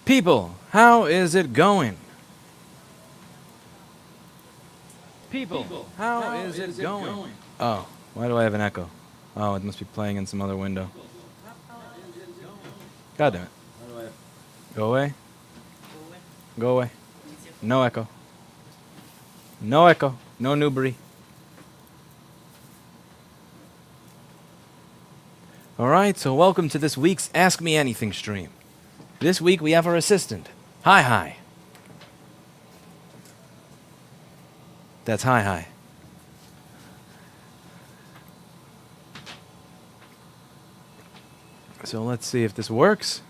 People, how is it going? People, how is it going? Oh, why do I have an echo? Oh, it must be playing in some other window. God damn it. Go away. Go away. No echo. No echo. No Newbury. Alright, so welcome to this week's Ask Me Anything stream. This week we have our assistant. Hi. That's hi. So let's see if this works.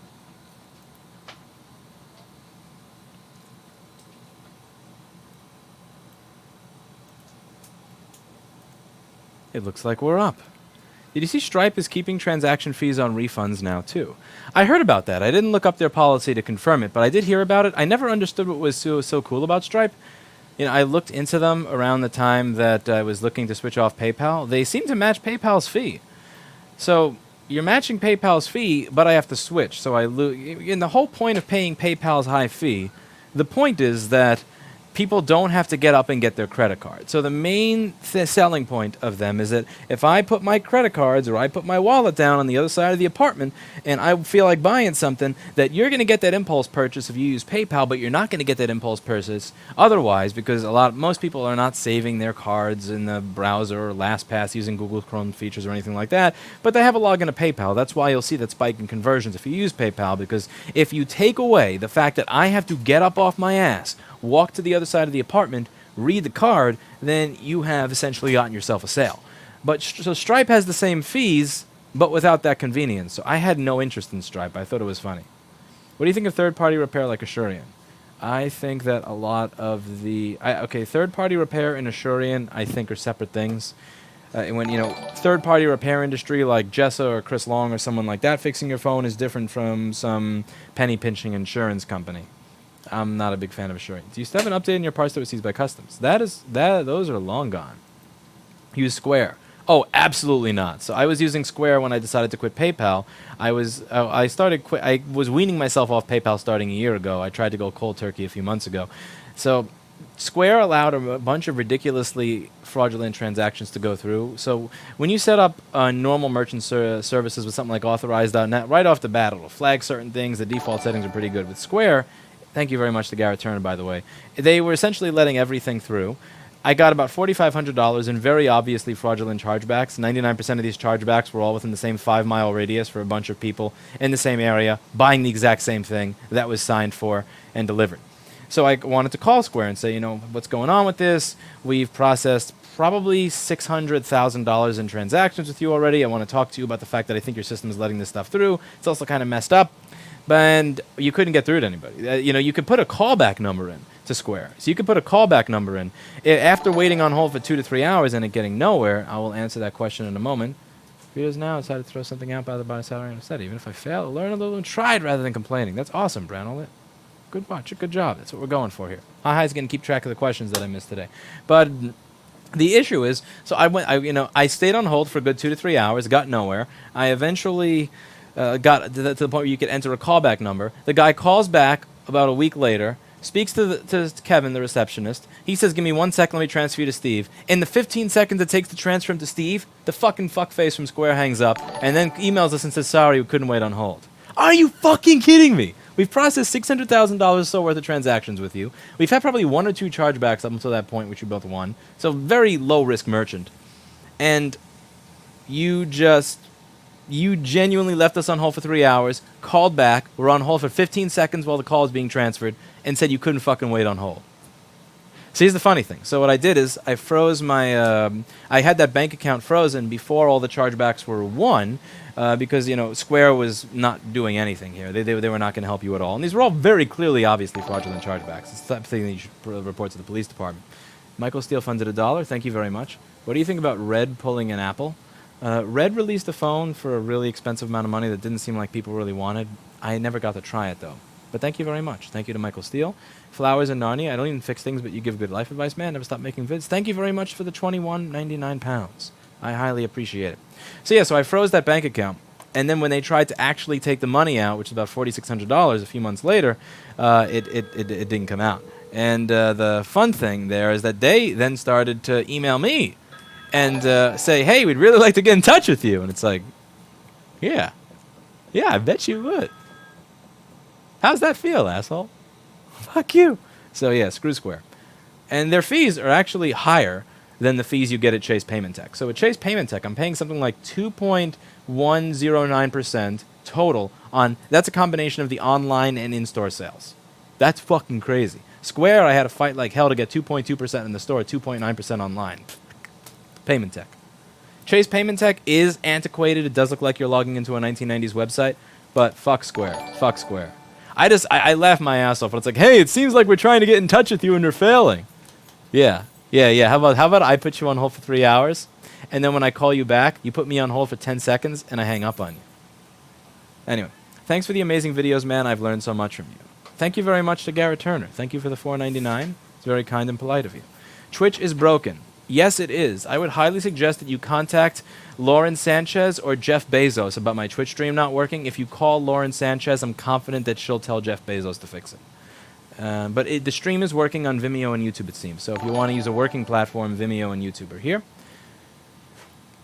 It looks like we're up. Did you see Stripe is keeping transaction fees on refunds now too? I heard about that. I didn't look up their policy to confirm it, but I did hear about it. I never understood what was so cool about Stripe. You know, I looked into them around the time that I was looking to switch off PayPal. They seem to match PayPal's fee. So you're matching PayPal's fee, but I have to switch. So I in the whole point of paying PayPal's high fee, the point is that people don't have to get up and get their credit card. So the main selling point of them is that if I put my credit cards or I put my wallet down on the other side of the apartment and I feel like buying something, that you're going to get that impulse purchase if you use PayPal, but you're not going to get that impulse purchase otherwise, because most people are not saving their cards in the browser or LastPass using Google Chrome features or anything like that, but they have a login to PayPal. That's why you'll see that spike in conversions if you use PayPal, because if you take away the fact that I have to get up off my ass, walk to the other side of the apartment, read the card, then you have essentially gotten yourself a sale. But so Stripe has the same fees, but without that convenience. So I had no interest in Stripe. I thought it was funny. What do you think of third-party repair like Asurion? I think that a lot of the... third-party repair and Asurion, I think, are separate things. When, third-party repair industry like Jessa or Chris Long or someone like that fixing your phone is different from some penny-pinching insurance company. I'm not a big fan of Assurance. Do you still have an update in your parts that was seized by customs? Those are long gone. Use Square. Oh, absolutely not. So I was using Square when I decided to quit PayPal. I was weaning myself off PayPal starting a year ago. I tried to go cold turkey a few months ago. So Square allowed a bunch of ridiculously fraudulent transactions to go through. So when you set up normal merchant services with something like Authorize.net, right off the bat, it'll flag certain things. The default settings are pretty good. With Square, thank you very much to Garrett Turner, by the way, they were essentially letting everything through. I got about $4,500 in very obviously fraudulent chargebacks. 99% of these chargebacks were all within the same 5-mile radius for a bunch of people in the same area buying the exact same thing that was signed for and delivered. So I wanted to call Square and say, what's going on with this? We've processed probably $600,000 in transactions with you already. I want to talk to you about the fact that I think your system is letting this stuff through. It's also kind of messed up. And you couldn't get through to anybody. You could put a callback number in to Square. So you could put a callback number in. After waiting on hold for 2 to 3 hours and it getting nowhere, I will answer that question in a moment. Videos now, I decided to throw something out by the salary instead. Even if I fail, learn a little and tried rather than complaining. That's awesome, Brown. Good watch. Good job. That's what we're going for here. Hi-Hi's going to keep track of the questions that I missed today. But the issue is, so I stayed on hold for a good 2 to 3 hours, got nowhere. I eventually... got to the point where you could enter a callback number. The guy calls back about a week later, speaks to Kevin, the receptionist. He says, give me 1 second, let me transfer you to Steve. In the 15 seconds it takes to transfer him to Steve, the fucking fuckface from Square hangs up and then emails us and says, sorry, we couldn't wait on hold. Are you fucking kidding me? We've processed $600,000 so worth of transactions with you. We've had probably 1 or 2 chargebacks up until that point, which you both won. So very low-risk merchant. And you genuinely left us on hold for 3 hours, called back, were on hold for 15 seconds while the call was being transferred, and said you couldn't fucking wait on hold. So here's the funny thing. So what I did is I froze my... I had that bank account frozen before all the chargebacks were won, because, Square was not doing anything here. They were not going to help you at all. And these were all very clearly, obviously fraudulent chargebacks. It's the type of thing that you should report to the police department. Michael Steele funded $1. Thank you very much. What do you think about Red pulling an Apple? Red released a phone for a really expensive amount of money that didn't seem like people really wanted. I never got to try it, though. But thank you very much. Thank you to Michael Steele. Flowers and Narnia. I don't even fix things, but you give good life advice, man. Never stop making vids. Thank you very much for the £21.99. I highly appreciate it. So I froze that bank account. And then when they tried to actually take the money out, which is about $4,600 a few months later, it didn't come out. And the fun thing there is that they then started to email me and say, hey, we'd really like to get in touch with you. And it's like, yeah, I bet you would. How's that feel, asshole? Fuck you. So yeah, screw Square. And their fees are actually higher than the fees you get at Chase Payment Tech. So at Chase Payment Tech, I'm paying something like 2.109% total on, that's a combination of the online and in-store sales. That's fucking crazy. Square, I had to fight like hell to get 2.2% in the store, 2.9% online. Payment Tech. Chase Payment Tech is antiquated. It does look like you're logging into a 1990s website, but fuck Square. Fuck Square. I laugh my ass off. It's like, hey, it seems like we're trying to get in touch with you and you're failing. Yeah. How about I put you on hold for 3 hours, and then when I call you back, you put me on hold for 10 seconds, and I hang up on you. Anyway, thanks for the amazing videos, man. I've learned so much from you. Thank you very much to Garrett Turner. Thank you for the $4.99. It's very kind and polite of you. Twitch is broken. Yes, it is. I would highly suggest that you contact Lauren Sanchez or Jeff Bezos about my Twitch stream not working. If you call Lauren Sanchez, I'm confident that she'll tell Jeff Bezos to fix it. But the stream is working on Vimeo and YouTube, it seems. So if you want to use a working platform, Vimeo and YouTube are here.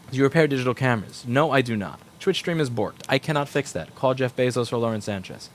Do you repair digital cameras? No, I do not. Twitch stream is borked. I cannot fix that. Call Jeff Bezos or Lauren Sanchez.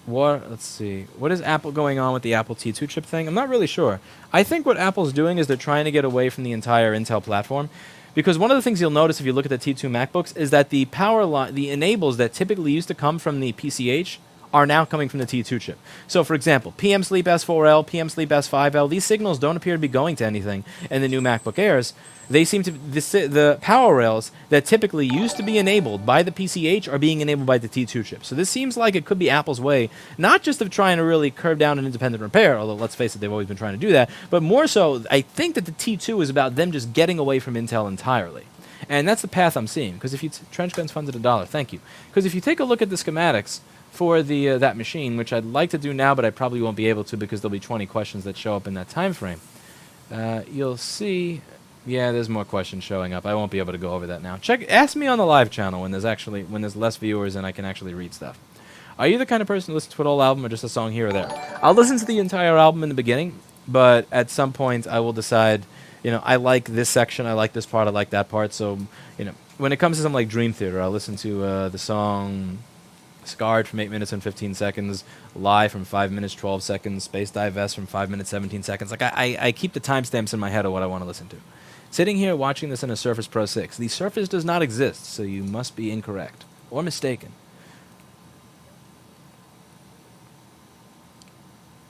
Let's see. What is Apple going on with the Apple T2 chip thing? I'm not really sure. I think what Apple's doing is they're trying to get away from the entire Intel platform. Because one of the things you'll notice if you look at the T2 MacBooks is that the power line, the enables that typically used to come from the PCH are now coming from the T2 chip. So, for example, PM Sleep S4L, PM Sleep S5L, these signals don't appear to be going to anything in the new MacBook Airs. They seem to, the power rails that typically used to be enabled by the PCH are being enabled by the T2 chip. So this seems like it could be Apple's way, not just of trying to really curb down an independent repair, although let's face it, they've always been trying to do that, but more so, I think that the T2 is about them just getting away from Intel entirely. And that's the path I'm seeing, because if you, Trench Guns funds at $1, thank you. Because if you take a look at the schematics, for the that machine, which I'd like to do now, but I probably won't be able to because there'll be 20 questions that show up in that time frame. You'll see, yeah, there's more questions showing up. I won't be able to go over that now. Ask me on the live channel when there's less viewers and I can actually read stuff. Are you the kind of person who listens to an whole album or just a song here or there? I'll listen to the entire album in the beginning, but at some point I will decide, I like this section, I like this part, I like that part. So, when it comes to something like Dream Theater, I'll listen to the song Scarred from 8 minutes and 15 seconds, Lie from 5 minutes 12 seconds, Space Divest from 5 minutes 17 seconds. Like I keep the timestamps in my head of what I want to listen to. Sitting here watching this in a Surface Pro 6. The Surface does not exist, so you must be incorrect or mistaken.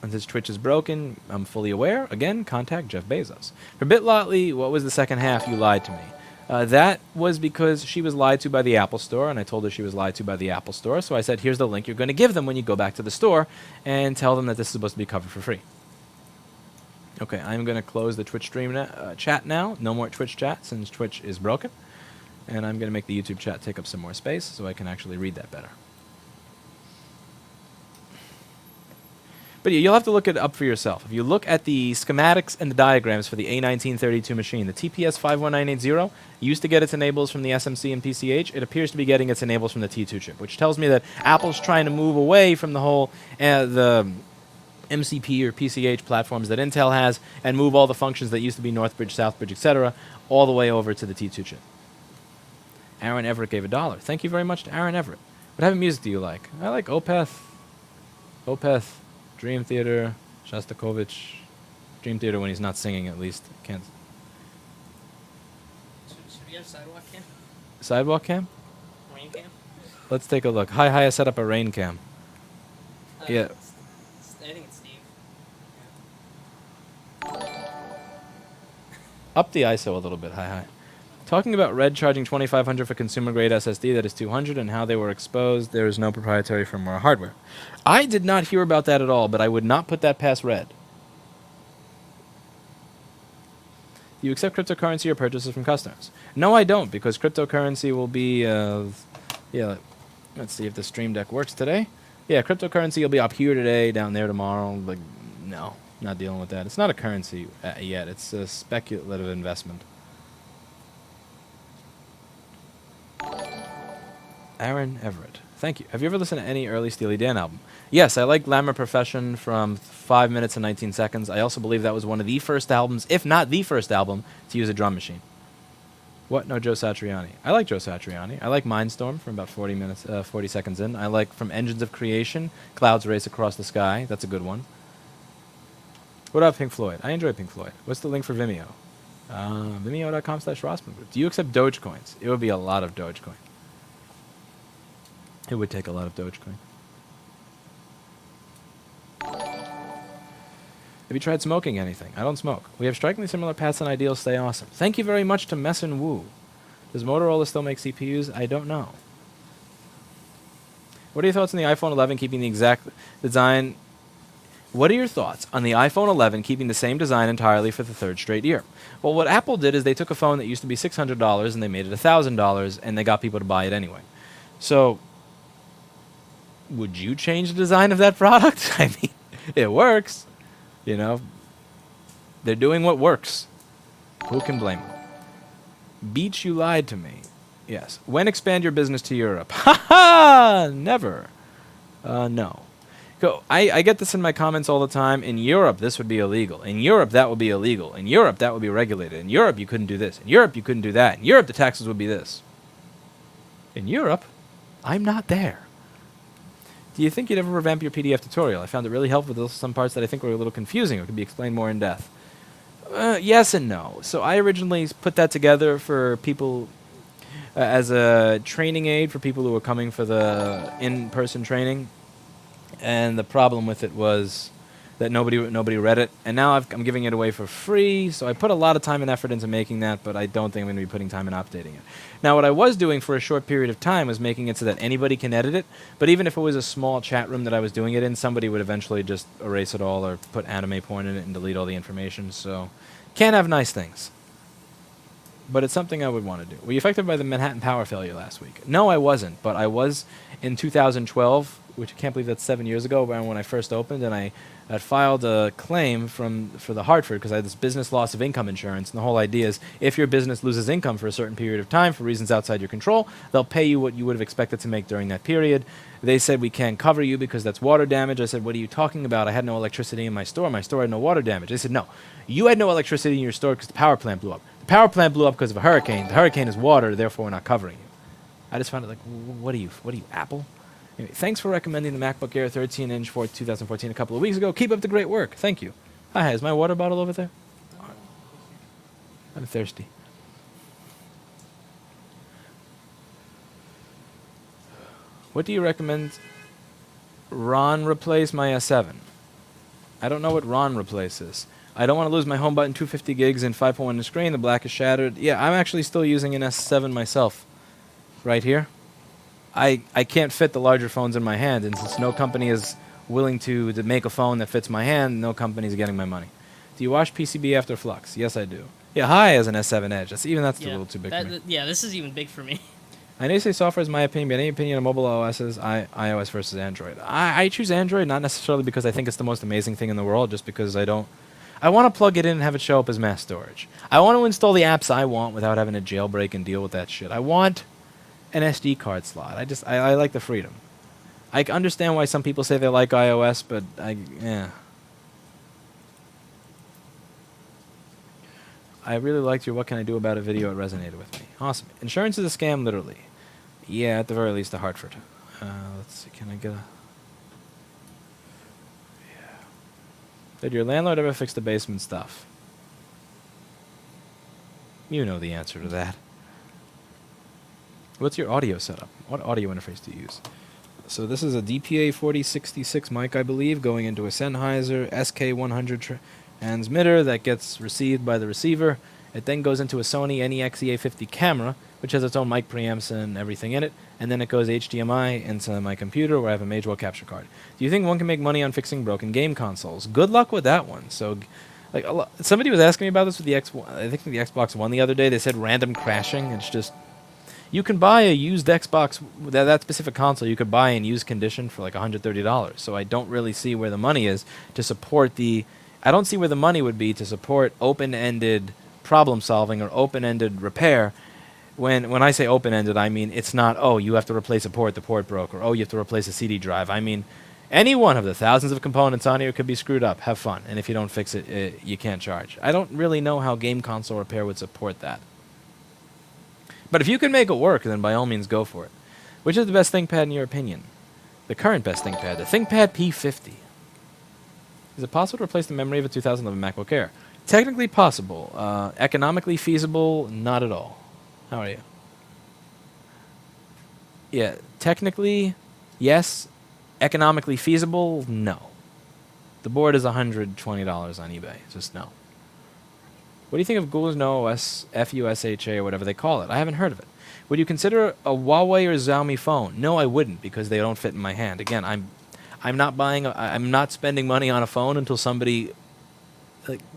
And since Twitch is broken, I'm fully aware. Again, contact Jeff Bezos. For Bitlotly, what was the second half? You lied to me. That was because she was lied to by the Apple Store, and I told her she was lied to by the Apple Store, so I said, here's the link you're going to give them when you go back to the store, and tell them that this is supposed to be covered for free. Okay, I'm going to close the Twitch stream chat now. No more Twitch chat, since Twitch is broken. And I'm going to make the YouTube chat take up some more space, so I can actually read that better. But yeah, you'll have to look it up for yourself. If you look at the schematics and the diagrams for the A1932 machine, the TPS 51980 used to get its enables from the SMC and PCH. It appears to be getting its enables from the T2 chip, which tells me that Apple's trying to move away from the whole the MCP or PCH platforms that Intel has and move all the functions that used to be Northbridge, Southbridge, etc., all the way over to the T2 chip. Aaron Everett gave $1. Thank you very much to Aaron Everett. What type of music do you like? I like Opeth, Dream Theater, Shostakovich. Dream Theater when he's not singing, at least. Can't. Should we have sidewalk cam? Sidewalk cam? Rain cam? Let's take a look. Hi, I set up a rain cam. Yeah. I think it's Steve. Up the ISO a little bit. Hi. Talking about Red charging 2500 for consumer grade SSD that is 200 and how they were exposed, there is no proprietary firmware or hardware. I did not hear about that at all, but I would not put that past Red. Do you accept cryptocurrency or purchases from customers? No, I don't, because cryptocurrency will be, yeah, let's see if the Stream Deck works today. Yeah, cryptocurrency will be up here today, down there tomorrow. Like, no, not dealing with that. It's not a currency yet. It's a speculative investment. Aaron Everett. Thank you. Have you ever listened to any early Steely Dan album? Yes, I like Glamour Profession from 5 minutes and 19 seconds. I also believe that was one of the first albums, if not the first album, to use a drum machine. What? No, Joe Satriani. I like Joe Satriani. I like Mindstorm from about 40 seconds in. I like From Engines of Creation, Clouds Race Across the Sky. That's a good one. What about Pink Floyd? I enjoy Pink Floyd. What's the link for Vimeo? Vimeo.com/Rossmann Group. Do you accept Dogecoins? It would be a lot of Dogecoin. It would take a lot of Dogecoin. Have you tried smoking anything? I don't smoke. We have strikingly similar paths and ideals. Stay awesome. Thank you very much to Messin Wu. Does Motorola still make CPUs? I don't know. What are your thoughts on the iPhone 11 keeping the exact design? What are your thoughts on the iPhone 11 keeping the same design entirely for the third straight year? Well, what Apple did is they took a phone that used to be $600 and they made it $1,000 and they got people to buy it anyway. So, would you change the design of that product? I mean, it works. You know, they're doing what works. Who can blame them? Beach, you lied to me. Yes. When expand your business to Europe? Ha ha! Never. No. I get this in my comments all the time. In Europe, this would be illegal. In Europe, that would be illegal. In Europe, that would be regulated. In Europe, you couldn't do this. In Europe, you couldn't do that. In Europe, the taxes would be this. In Europe, I'm not there. Do you think you'd ever revamp your PDF tutorial? I found it really helpful with some parts that I think were a little confusing or could be explained more in depth. Yes and no. So I originally put that together for people as a training aid for people who were coming for the in-person training. And the problem with it was that nobody read it. And now I'm giving it away for free. So I put a lot of time and effort into making that, but I don't think I'm going to be putting time in updating it. Now, what I was doing for a short period of time was making it so that anybody can edit it. But even if it was a small chat room that I was doing it in, somebody would eventually just erase it all or put anime porn in it and delete all the information. So can't have nice things. But it's something I would want to do. Were you affected by the Manhattan power failure last week? No, I wasn't. But I was in 2012, which I can't believe that's 7 years ago, when I first opened, and I had filed a claim for the Hartford because I had this business loss of income insurance. And the whole idea is if your business loses income for a certain period of time for reasons outside your control, they'll pay you what you would have expected to make during that period. They said, we can't cover you because that's water damage. I said, what are you talking about? I had no electricity in my store. My store had no water damage. They said, no, you had no electricity in your store because the power plant blew up. The power plant blew up because of a hurricane. The hurricane is water, therefore we're not covering you. I just found it like, what are you, Apple? Anyway, thanks for recommending the MacBook Air 13-inch for 2014 a couple of weeks ago. Keep up the great work. Thank you. Hi, is my water bottle over there? I'm thirsty. What do you recommend Ron replace my S7? I don't know what Ron replaces. I don't want to lose my home button, 250 gigs and 5.1 inch screen. The black is shattered. Yeah, I'm actually still using an S7 myself. Right here. I can't fit the larger phones in my hand, and since no company is willing to make a phone that fits my hand, no company is getting my money. Do you wash PCB after flux? Yes, I do. Yeah, Hi has an S7 Edge. That's a little too big for me. Yeah, this is even big for me. I know you say software is my opinion, but any opinion on mobile OSs, iOS versus Android? I choose Android, not necessarily because I think it's the most amazing thing in the world, just because I want to plug it in and have it show up as mass storage. I want to install the apps I want without having to jailbreak and deal with that shit. I want an SD card slot. I like the freedom. I understand why some people say they like iOS, but I really liked your what can I do about a video. It resonated with me. Awesome. Insurance is a scam, literally. Yeah, at the very least, the Hartford. Let's see, can I get a... Yeah. Did your landlord ever fix the basement stuff? You know the answer to that. What's your audio setup? What audio interface do you use? So this is a DPA 4066 mic, I believe, going into a Sennheiser SK100 transmitter that gets received by the receiver. It then goes into a Sony NEX-EA50 camera, which has its own mic preamps and everything in it, and then it goes HDMI into my computer where I have a Major capture card. Do you think one can make money on fixing broken game consoles? Good luck with that one. So, like, somebody was asking me about this with the I think the Xbox One the other day. They said random crashing. It's just... You can buy a used Xbox, that specific console, you could buy in used condition for like $130. So I don't really see where the money is to support I don't see where the money would be to support open-ended problem solving or open-ended repair When I say open-ended, I mean it's not, oh, you have to replace a port, the port broke, or oh, you have to replace a CD drive. I mean, any one of the thousands of components on here could be screwed up. Have fun. And if you don't fix it, you can't charge. I don't really know how game console repair would support that. But if you can make it work, then by all means go for it. Which is the best ThinkPad in your opinion? The current best ThinkPad, the ThinkPad P50. Is it possible to replace the memory of a 2011 MacBook Air? Technically possible. Economically feasible? Not at all. How are you? Yeah, technically, yes. Economically feasible? No. The board is $120 on eBay. Just no. What do you think of Google's No OS, FUSHA, or whatever they call it? I haven't heard of it. Would you consider a Huawei or Xiaomi phone? No, I wouldn't, because they don't fit in my hand. Again, I'm not spending money on a phone until somebody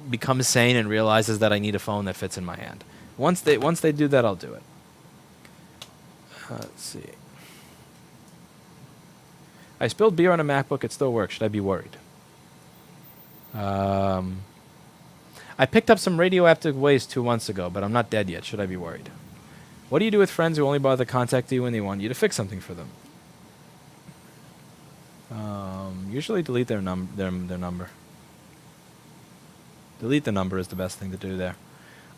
becomes sane and realizes that I need a phone that fits in my hand. Once they do that, I'll do it. Let's see. I spilled beer on a MacBook. It still works. Should I be worried? I picked up some radioactive waste 2 months ago, but I'm not dead yet. Should I be worried? What do you do with friends who only bother to contact you when they want you to fix something for them? Usually delete their number. Delete the number is the best thing to do there.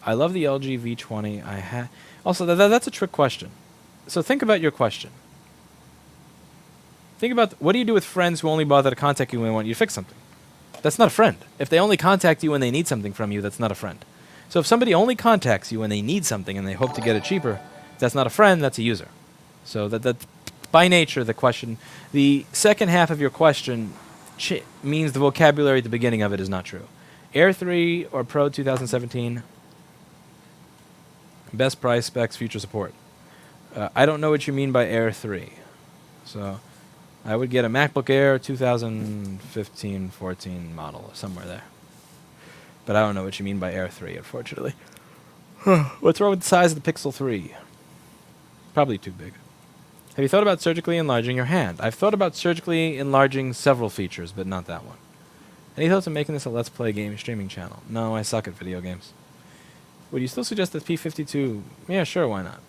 I love the LG V20. Also, that's a trick question. So think about your question. Think about what do you do with friends who only bother to contact you when they want you to fix something? That's not a friend. If they only contact you when they need something from you, that's not a friend. So if somebody only contacts you when they need something and they hope to get it cheaper, that's not a friend, that's a user. So that by nature, the second half of your question means the vocabulary at the beginning of it is not true. Air 3 or Pro 2017, best price, specs, future support. I don't know what you mean by Air 3. So I would get a MacBook Air 2015-14 model, somewhere there. But I don't know what you mean by Air 3, unfortunately. What's wrong with the size of the Pixel 3? Probably too big. Have you thought about surgically enlarging your hand? I've thought about surgically enlarging several features, but not that one. Any thoughts on making this a Let's Play game streaming channel? No, I suck at video games. Would you still suggest the P52? Yeah, sure, why not?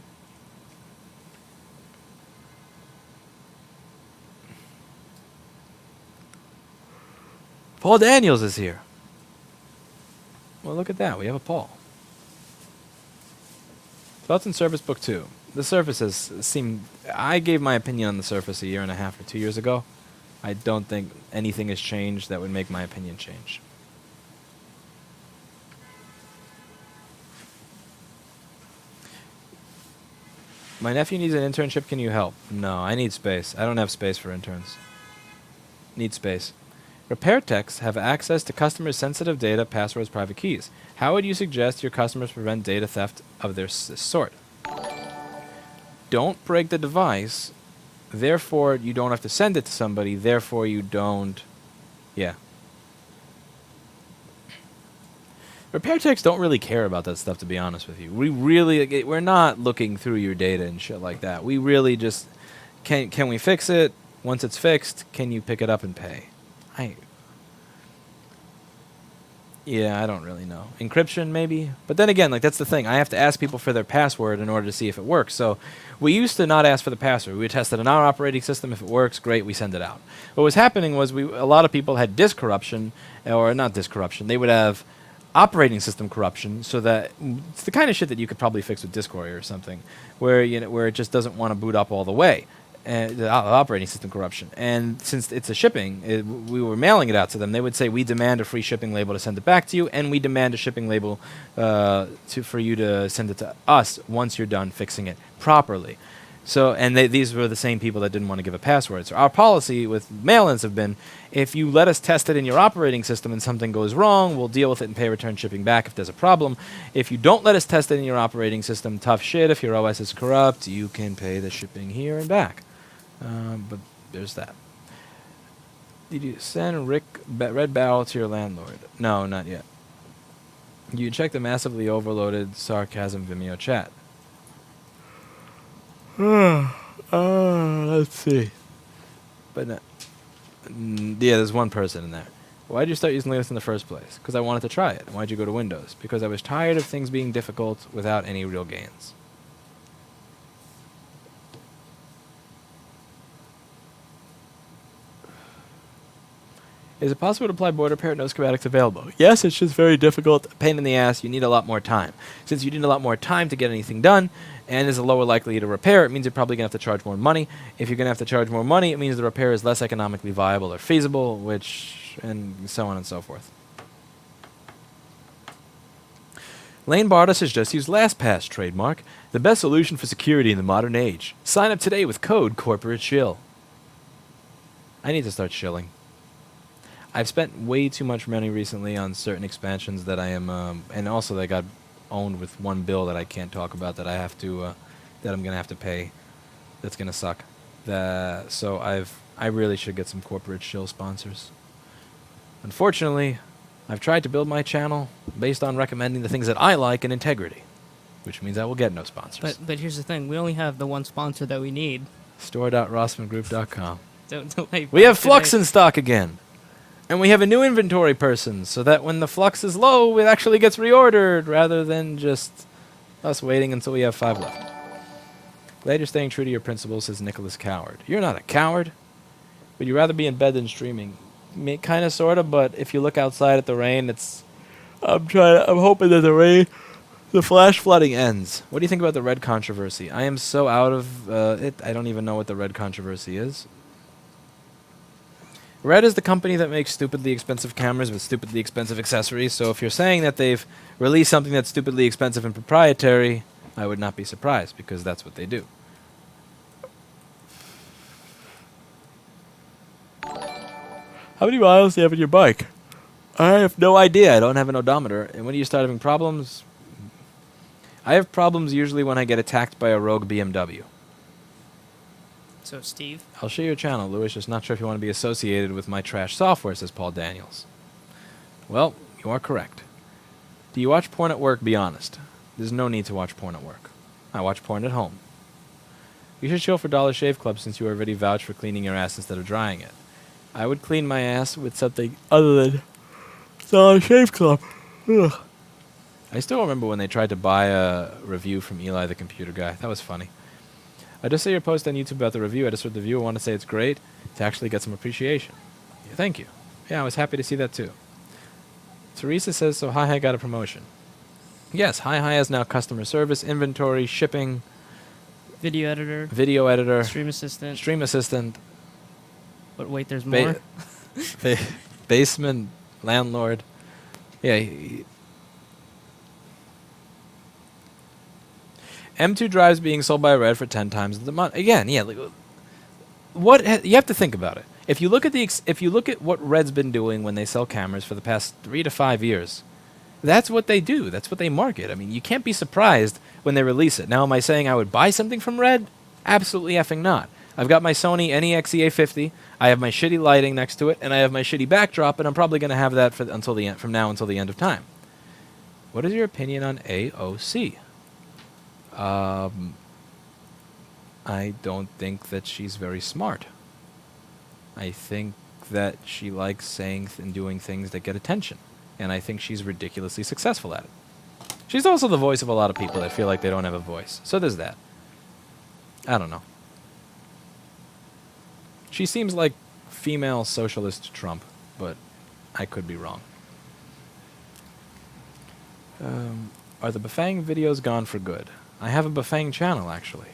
Paul Daniels is here. Well, look at that. We have a Paul. Thoughts on Surface Book 2. The Surface I gave my opinion on the Surface 1.5 years or 2 years ago. I don't think anything has changed that would make my opinion change. My nephew needs an internship. Can you help? No, I need space. I don't have space for interns. Need space. Repair techs have access to customers' sensitive data, passwords, private keys. How would you suggest your customers prevent data theft of this sort? Don't break the device, therefore you don't have to send it to somebody, therefore you don't... Yeah. Repair techs don't really care about that stuff, to be honest with you. We're not looking through your data and shit like that. We really just... Can we fix it? Once it's fixed, can you pick it up and pay? Yeah, I don't really know. Encryption, maybe? But then again, that's the thing. I have to ask people for their password in order to see if it works. So we used to not ask for the password. We would test it on our operating system. If it works, great, we send it out. What was happening was a lot of people had disk corruption, or not disk corruption. They would have operating system corruption, so that it's the kind of shit that you could probably fix with Discord or something, where it just doesn't want to boot up all the way. The operating system corruption. And since it's a shipping, we were mailing it out to them. They would say, we demand a free shipping label to send it back to you, and we demand a shipping label for you to send it to us once you're done fixing it properly. So, and these were the same people that didn't want to give a password. So our policy with mail-ins have been, if you let us test it in your operating system and something goes wrong, we'll deal with it and pay return shipping back if there's a problem. If you don't let us test it in your operating system, tough shit. If your OS is corrupt, you can pay the shipping here and back. But there's that. Did you send Red Barrel to your landlord? No, not yet. You check the massively overloaded sarcasm Vimeo chat. Let's see. But yeah, there's one person in there. Why did you start using Linux in the first place? Because I wanted to try it. Why did you go to Windows? Because I was tired of things being difficult without any real gains. Is it possible to apply board repair? No schematics available. Yes, it's just very difficult. A pain in the ass. You need a lot more time. Since you need a lot more time to get anything done, and is a lower likelihood to repair, it means you're probably going to have to charge more money. If you're going to have to charge more money, it means the repair is less economically viable or feasible, and so on and so forth. Lane Barta says just use LastPass trademark. The best solution for security in the modern age. Sign up today with code CorporateShill. I need to start shilling. I've spent way too much money recently on certain expansions that I am, and also they got owned with one bill that I can't talk about that I have to, that I'm gonna have to pay. That's gonna suck. So I really should get some corporate shill sponsors. Unfortunately, I've tried to build my channel based on recommending the things that I like and integrity, which means I will get no sponsors. But here's the thing: we only have the one sponsor that we need. Store.rossmanngroup.com. Don't wait. We have Flux in stock again. And we have a new inventory person, so that when the flux is low, it actually gets reordered, rather than just us waiting until we have 5 left. Glad you're staying true to your principles, says Nicholas Coward. You're not a coward. Would you rather be in bed than streaming? Kind of, sort of, but if you look outside at the rain, it's... I'm hoping that the flash flooding ends. What do you think about the red controversy? I am so out of it, I don't even know what the red controversy is. Red is the company that makes stupidly expensive cameras with stupidly expensive accessories, so if you're saying that they've released something that's stupidly expensive and proprietary, I would not be surprised, because that's what they do. How many miles do you have on your bike? I have no idea. I don't have an odometer. And when do you start having problems? I have problems usually when I get attacked by a rogue BMW. So, Steve? I'll share your channel, Louis. Just not sure if you want to be associated with my trash software, says Paul Daniels. Well, you are correct. Do you watch porn at work? Be honest. There's no need to watch porn at work. I watch porn at home. You should chill for Dollar Shave Club since you already vouched for cleaning your ass instead of drying it. I would clean my ass with something other than Dollar Shave Club. Ugh. I still remember when they tried to buy a review from Eli the computer guy. That was funny. I just saw your post on YouTube about the review. I just read the review. I want to say it's great to actually get some appreciation. Yeah, thank you. Yeah, I was happy to see that too. Teresa says, so Hi got a promotion. Yes, Hi has now customer service, inventory, shipping, Video editor. Stream assistant. Stream assistant. But wait, there's more. Basement, landlord. Yeah. M2 drives being sold by Red for 10 times the month. Again, yeah. Like, you have to think about it. If you look at what Red's been doing when they sell cameras for the past 3 to 5 years, that's what they do. That's what they market. I mean, you can't be surprised when they release it. Now, am I saying I would buy something from Red? Absolutely effing not. I've got my Sony NEX EA50. I have my shitty lighting next to it, and I have my shitty backdrop, and I'm probably going to have that from now until the end of time. What is your opinion on AOC? I don't think that she's very smart. I think that she likes saying and doing things that get attention, and I think she's ridiculously successful at it. She's also the voice of a lot of people that feel like they don't have a voice. So there's that. I don't know. She seems like female socialist Trump, but I could be wrong. Are the Bafang videos gone for good? I have a Bafang channel, actually.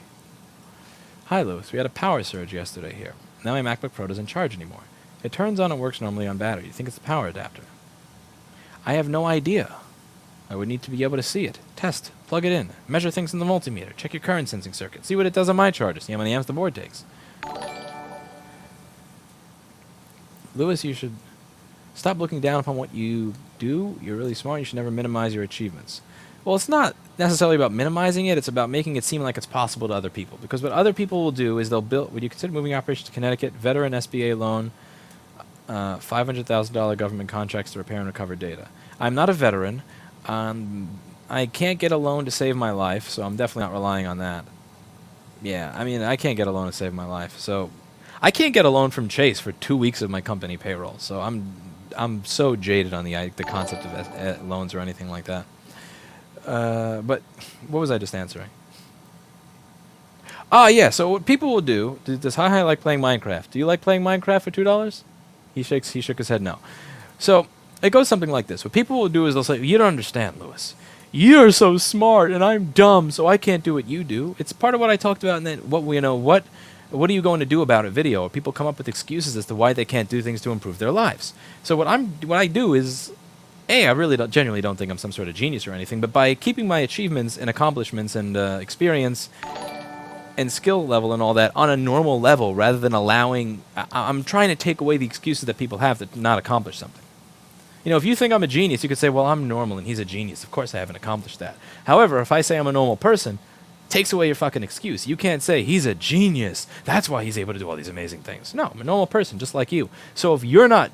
Hi, Louis. We had a power surge yesterday here. Now my MacBook Pro doesn't charge anymore. It turns on and works normally on battery. You think it's the power adapter? I have no idea. I would need to be able to see it. Test. Plug it in. Measure things in the multimeter. Check your current sensing circuit. See what it does on my charger. See how many amps the board takes. Louis, you should stop looking down upon what you do. You're really smart. You should never minimize your achievements. Well, it's not necessarily about minimizing it. It's about making it seem like it's possible to other people. Because what other people will do is they'll build... Would you consider moving operations to Connecticut? Veteran SBA loan. $500,000 government contracts to repair and recover data. I'm not a veteran. I can't get a loan to save my life, so I'm definitely not relying on that. Yeah, I mean, I can't get a loan to save my life. So I can't get a loan from Chase for 2 weeks of my company payroll. So I'm so jaded on the concept of loans or anything like that. But what was I just answering? Ah, yeah. So what people will do, does Hi like playing Minecraft? Do you like playing Minecraft for $2? He shook his head no. So it goes something like this. What people will do is they'll say, you don't understand, Louis. You're so smart and I'm dumb, so I can't do what you do. It's part of what I talked about and then what are you going to do about it video? People come up with excuses as to why they can't do things to improve their lives. So what I do is, I really genuinely don't think I'm some sort of genius or anything, but by keeping my achievements and accomplishments and experience and skill level and all that on a normal level rather than allowing, I'm trying to take away the excuses that people have to not accomplish something. You know, if you think I'm a genius, you could say, well, I'm normal and he's a genius. Of course I haven't accomplished that. However, if I say I'm a normal person, it takes away your fucking excuse. You can't say he's a genius. That's why he's able to do all these amazing things. No, I'm a normal person just like you. So if you're not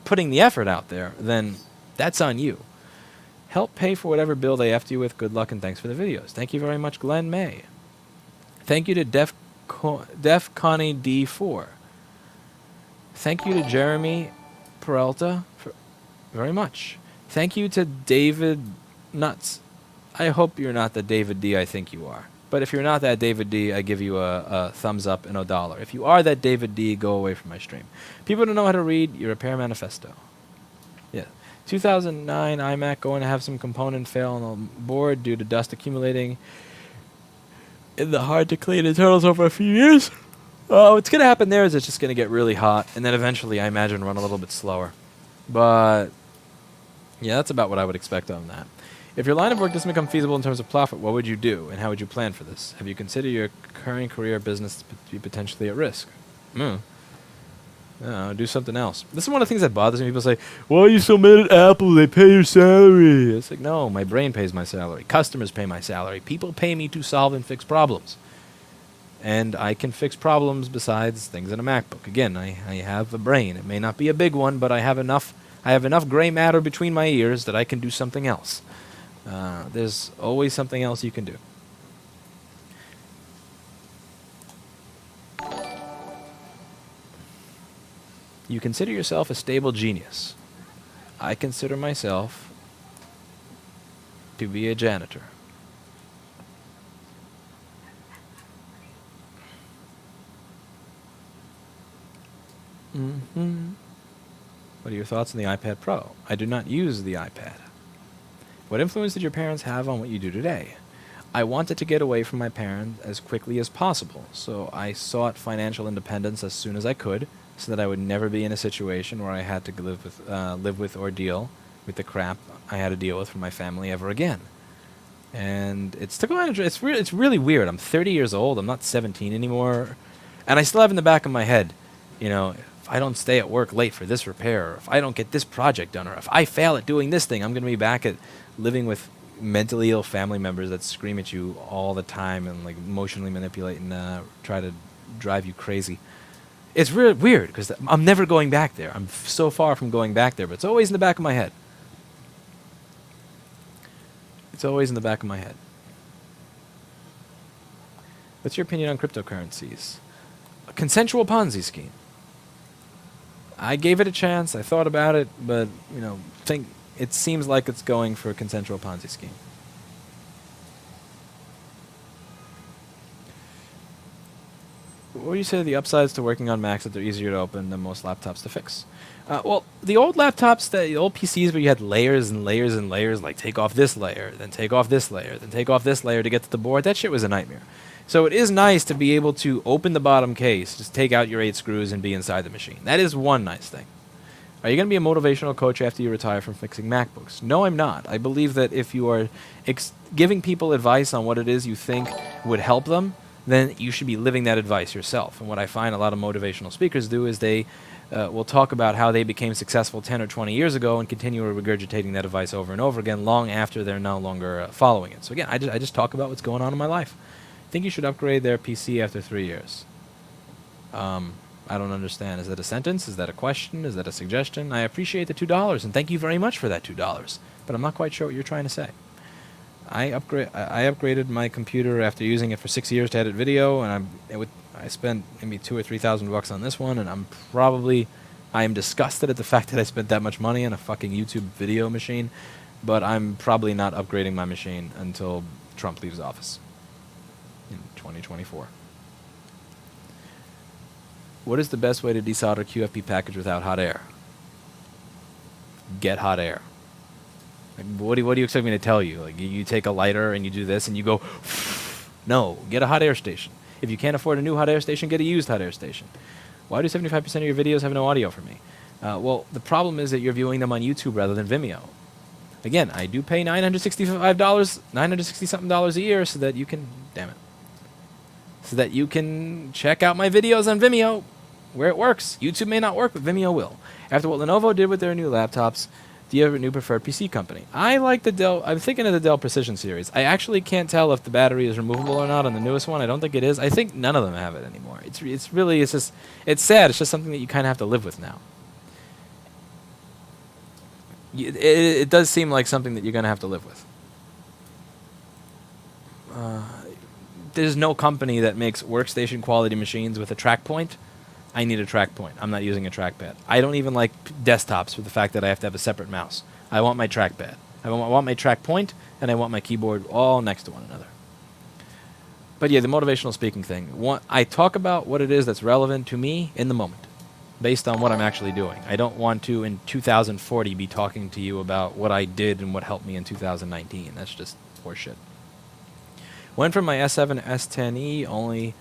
putting the effort out there, then that's on you. Help pay for whatever bill they after you with. Good luck and thanks for the videos. Thank you very much, Glenn May. Thank you to Def Connie D4. Thank you to Jeremy Peralta very much. Thank you to David Nuts. I hope you're not the David D I think you are. But if you're not that David D, I give you a thumbs up and $1. If you are that David D, go away from my stream. People don't know how to read your repair manifesto. Yeah. 2009 iMac going to have some component fail on the board due to dust accumulating in the hard to clean internals over a few years. What's going to happen there is it's just going to get really hot, and then eventually, I imagine, run a little bit slower. But, yeah, that's about what I would expect on that. If your line of work doesn't become feasible in terms of profit, what would you do, and how would you plan for this? Have you considered your current career business to be potentially at risk? Do something else. This is one of the things that bothers me. People say, why are you so mad at Apple? They pay your salary. It's like, no, my brain pays my salary. Customers pay my salary. People pay me to solve and fix problems. And I can fix problems besides things in a MacBook. Again, I have a brain. It may not be a big one, but I have enough gray matter between my ears that I can do something else. There's always something else you can do. You consider yourself a stable genius. I consider myself to be a janitor. What are your thoughts on the iPad Pro? I do not use the iPad. What influence did your parents have on what you do today? I wanted to get away from my parents as quickly as possible, so I sought financial independence as soon as I could, so that I would never be in a situation where I had to live with or deal with the crap I had to deal with from my family ever again. And it's really weird. I'm 30 years old. I'm not 17 anymore, and I still have in the back of my head, you know, if I don't stay at work late for this repair, or if I don't get this project done, or if I fail at doing this thing, I'm going to be back at living with mentally ill family members that scream at you all the time and like emotionally manipulate and try to drive you crazy. It's really weird because I'm never going back there. I'm so far from going back there, but it's always in the back of my head. It's always in the back of my head. What's your opinion on cryptocurrencies? A consensual Ponzi scheme. I gave it a chance. I thought about it, but it seems like it's going for a consensual Ponzi scheme. What do you say the upsides to working on Macs that they're easier to open than most laptops to fix? Well, the old laptops, the old PCs where you had layers and layers and layers, like take off this layer, then take off this layer, then take off this layer to get to the board, that shit was a nightmare. So it is nice to be able to open the bottom case, just take out your 8 screws and be inside the machine. That is one nice thing. Are you going to be a motivational coach after you retire from fixing MacBooks? No, I'm not. I believe that if you are giving people advice on what it is you think would help them, then you should be living that advice yourself. And what I find a lot of motivational speakers do is they will talk about how they became successful 10 or 20 years ago and continue regurgitating that advice over and over again long after they're no longer following it. So again, I just talk about what's going on in my life. I think you should upgrade their PC after 3 years. I don't understand. Is that a sentence? Is that a question? Is that a suggestion? I appreciate the $2, and thank you very much for that $2. But I'm not quite sure what you're trying to say. I upgraded my computer after using it for 6 years to edit video, and I spent maybe $2,000 or $3,000 on this one, and I am disgusted at the fact that I spent that much money on a fucking YouTube video machine, but I'm probably not upgrading my machine until Trump leaves office in 2024. What is the best way to desolder QFP package without hot air? Get hot air. Like, what do you expect me to tell you? Like, you take a lighter and you do this and you go, no, get a hot air station. If you can't afford a new hot air station, get a used hot air station. Why do 75% of your videos have no audio for me? Well, the problem is that you're viewing them on YouTube rather than Vimeo. Again, I do pay $960-something a year so that you can, damn it, so that you can check out my videos on Vimeo where it works. YouTube may not work, but Vimeo will. After what Lenovo did with their new laptops, do you have a new preferred PC company? I like the Dell. I'm thinking of the Dell Precision series. I actually can't tell if the battery is removable or not on the newest one. I don't think it is. I think none of them have it anymore. It's sad. It's just something that you kind of have to live with now. It does seem like something that you're going to have to live with. There's no company that makes workstation quality machines with a track point. I need a track point. I'm not using a trackpad. I don't even like desktops for the fact that I have to have a separate mouse. I want my trackpad. I want my track point, and I want my keyboard all next to one another. But yeah, the motivational speaking thing. I talk about what it is that's relevant to me in the moment, based on what I'm actually doing. I don't want to, in 2040, be talking to you about what I did and what helped me in 2019. That's just horseshit. Went from my S7 S10e, only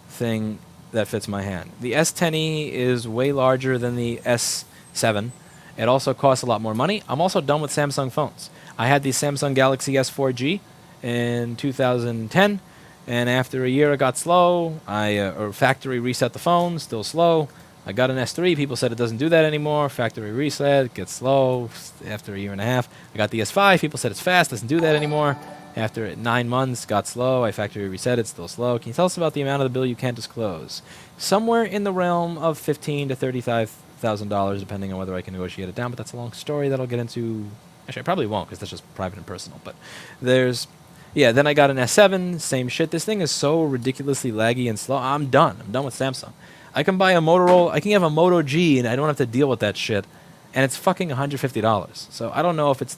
thing that fits my hand. The S10e is way larger than the S7. It also costs a lot more money. I'm also done with Samsung phones. I had the Samsung Galaxy S4G in 2010, and after a year it got slow. Or factory reset the phone, still slow. I got an S3. People said it doesn't do that anymore. Factory reset, gets slow after a year and a half. I got the S5. People said it's fast, doesn't do that anymore. After 9 months, got slow. I factory reset it, still slow. Can you tell us about the amount of the bill you can't disclose? Somewhere in the realm of $15,000 to $35,000, depending on whether I can negotiate it down. But that's a long story that I'll get into. Actually, I probably won't because that's just private and personal. But then I got an S7, same shit. This thing is so ridiculously laggy and slow. I'm done. I'm done with Samsung. I can buy a Motorola. I can have a Moto G, and I don't have to deal with that shit. And it's fucking $150. So I don't know if it's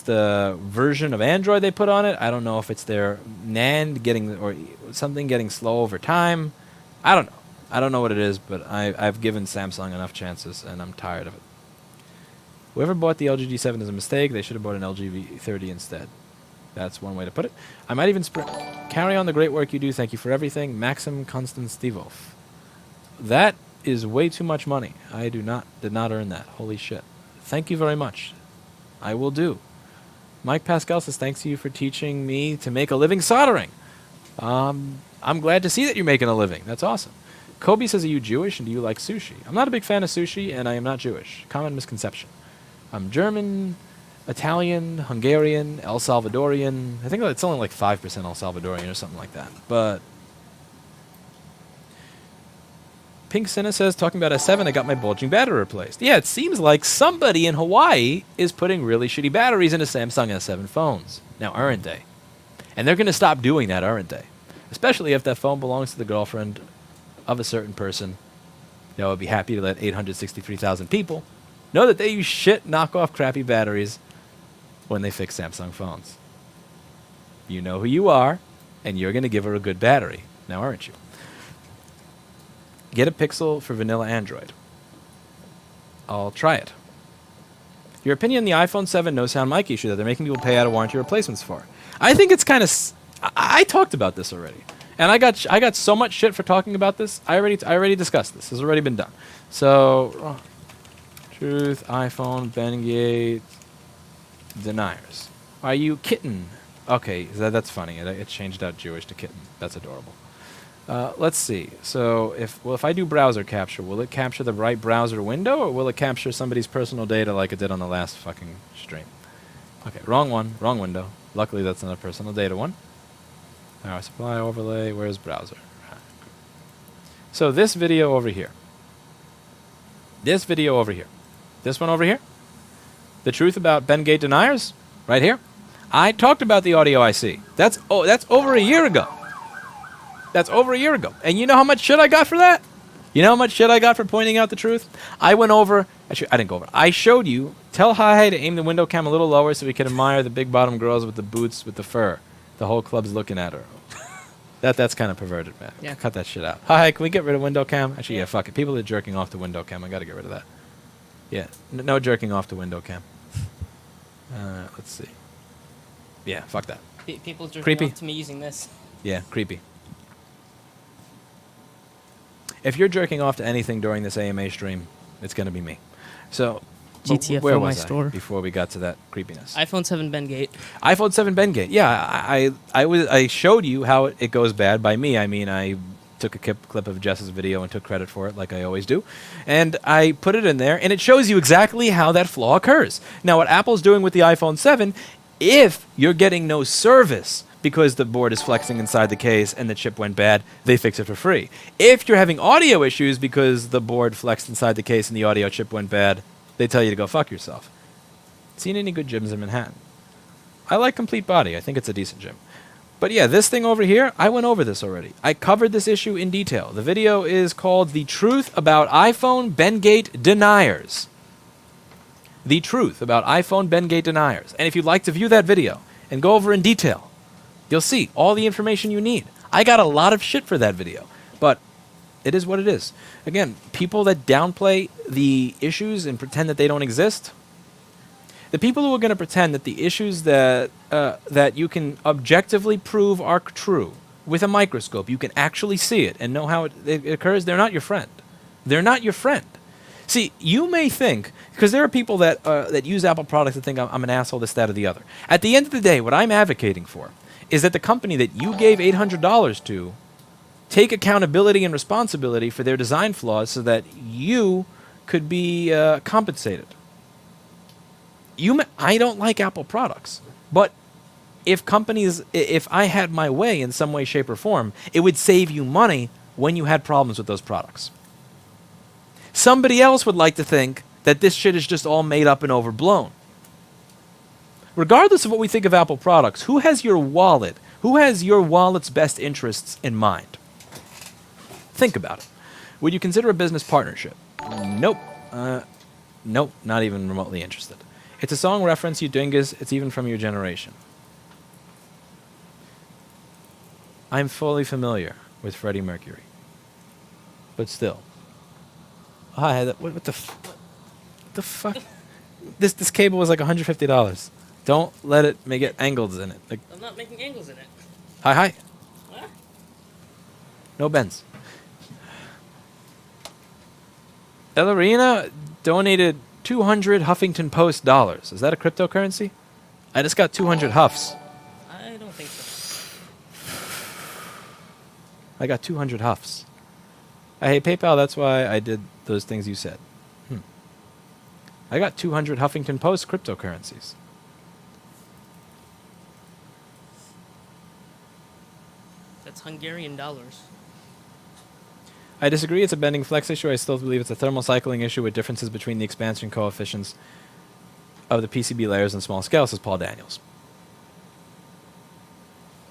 the version of Android they put on it. I don't know if it's their NAND or something getting slow over time. I don't know. I don't know what it is, but I've given Samsung enough chances, and I'm tired of it. Whoever bought the LG G7 is a mistake. They should have bought an LG V30 instead. That's one way to put it. I might even carry on the great work you do. Thank you for everything. Maxim Constant Stevov. That is way too much money. I did not earn that. Holy shit. Thank you very much. I will do. Mike Pascal says, thanks to you for teaching me to make a living soldering. I'm glad to see that you're making a living. That's awesome. Kobe says, are you Jewish and do you like sushi? I'm not a big fan of sushi, and I am not Jewish. Common misconception. I'm German, Italian, Hungarian, El Salvadorian. I think it's only like 5% El Salvadorian or something like that. But Pink Senna says, talking about S7, I got my bulging battery replaced. Yeah, it seems like somebody in Hawaii is putting really shitty batteries into Samsung S7 phones. Now, aren't they? And they're going to stop doing that, aren't they? Especially if that phone belongs to the girlfriend of a certain person that would be happy to let 863,000 people know that they use shit, knockoff, crappy batteries when they fix Samsung phones. You know who you are, and you're going to give her a good battery. Now, aren't you? Get a Pixel for vanilla Android. I'll try it. Your opinion on the iPhone 7 no sound mic issue that they're making people pay out of warranty replacements for? I think it's kind of. I talked about this already, and I got so much shit for talking about this. I already discussed this. This has already been done. So, truth iPhone Bengate deniers. Are you kitten? Okay, that's funny. It changed out Jewish to kitten. That's adorable. Let's see. So if I do browser capture, will it capture the right browser window, or will it capture somebody's personal data like it did on the last fucking stream? Okay, wrong one, wrong window. Luckily, that's not a personal data one. Power supply overlay. Where's browser? So this video over here. This video over here. This one over here. The truth about Bengate deniers, right here. I talked about the audio IC. That's over a year ago. That's over a year ago. And you know how much shit I got for that? You know how much shit I got for pointing out the truth? I went over. Actually, I didn't go over. I showed you. Tell Hi to aim the window cam a little lower so we can admire the big bottom girls with the boots with the fur. The whole club's looking at her. That's kind of perverted, man. Yeah. Cut that shit out. Hi, can we get rid of window cam? Actually, yeah, fuck it. People are jerking off to window cam. I got to get rid of that. Yeah, no jerking off to window cam. Let's see. Yeah, fuck that. People jerking Creepy. off to me using this. Yeah, creepy. If you're jerking off to anything during this AMA stream, it's going to be me. So, GTFO where my was I store. before we got to that creepiness? iPhone 7 Bengate. iPhone 7 Bengate. Yeah, I showed you how it goes bad. By me, I mean I took a clip of Jess's video and took credit for it, like I always do. And I put it in there, and it shows you exactly how that flaw occurs. Now, what Apple's doing with the iPhone 7, if you're getting no service because the board is flexing inside the case and the chip went bad, they fix it for free. If you're having audio issues because the board flexed inside the case and the audio chip went bad, they tell you to go fuck yourself. Seen any good gyms in Manhattan? I like Complete Body. I think it's a decent gym. But yeah, this thing over here, I went over this already. I covered this issue in detail. The video is called The Truth About iPhone Bengate Deniers. The Truth About iPhone Bengate Deniers. And if you'd like to view that video and go over in detail, you'll see all the information you need. I got a lot of shit for that video, but it is what it is. Again, people that downplay the issues and pretend that they don't exist, the people who are going to pretend that the issues that you can objectively prove are true with a microscope, you can actually see it and know how it occurs, they're not your friend. They're not your friend. See, you may think, because there are people that use Apple products that think I'm an asshole, this, that, or the other. At the end of the day, what I'm advocating for is that the company that you gave $800 to take accountability and responsibility for their design flaws so that you could be compensated. I don't like Apple products, but if I had my way in some way, shape, or form, it would save you money when you had problems with those products. Somebody else would like to think that this shit is just all made up and overblown. Regardless of what we think of Apple products, who has your wallet? Who has your wallet's best interests in mind? Think about it. Would you consider a business partnership? Nope. Nope, not even remotely interested. It's a song reference, you dingus. It's even from your generation. I'm fully familiar with Freddie Mercury. But still. Hi, what the fuck? This cable was like $150. Don't let it make it angles in it. Like, I'm not making angles in it. Hi. What? No bends. Ellerina donated 200 Huffington Post dollars. Is that a cryptocurrency? I just got 200 huffs. I don't think so. I got 200 huffs. I hate PayPal, that's why I did those things you said. I got 200 Huffington Post cryptocurrencies. That's Hungarian dollars. I disagree, it's a bending flex issue. I still believe it's a thermal cycling issue with differences between the expansion coefficients of the PCB layers and small scale, says Paul Daniels.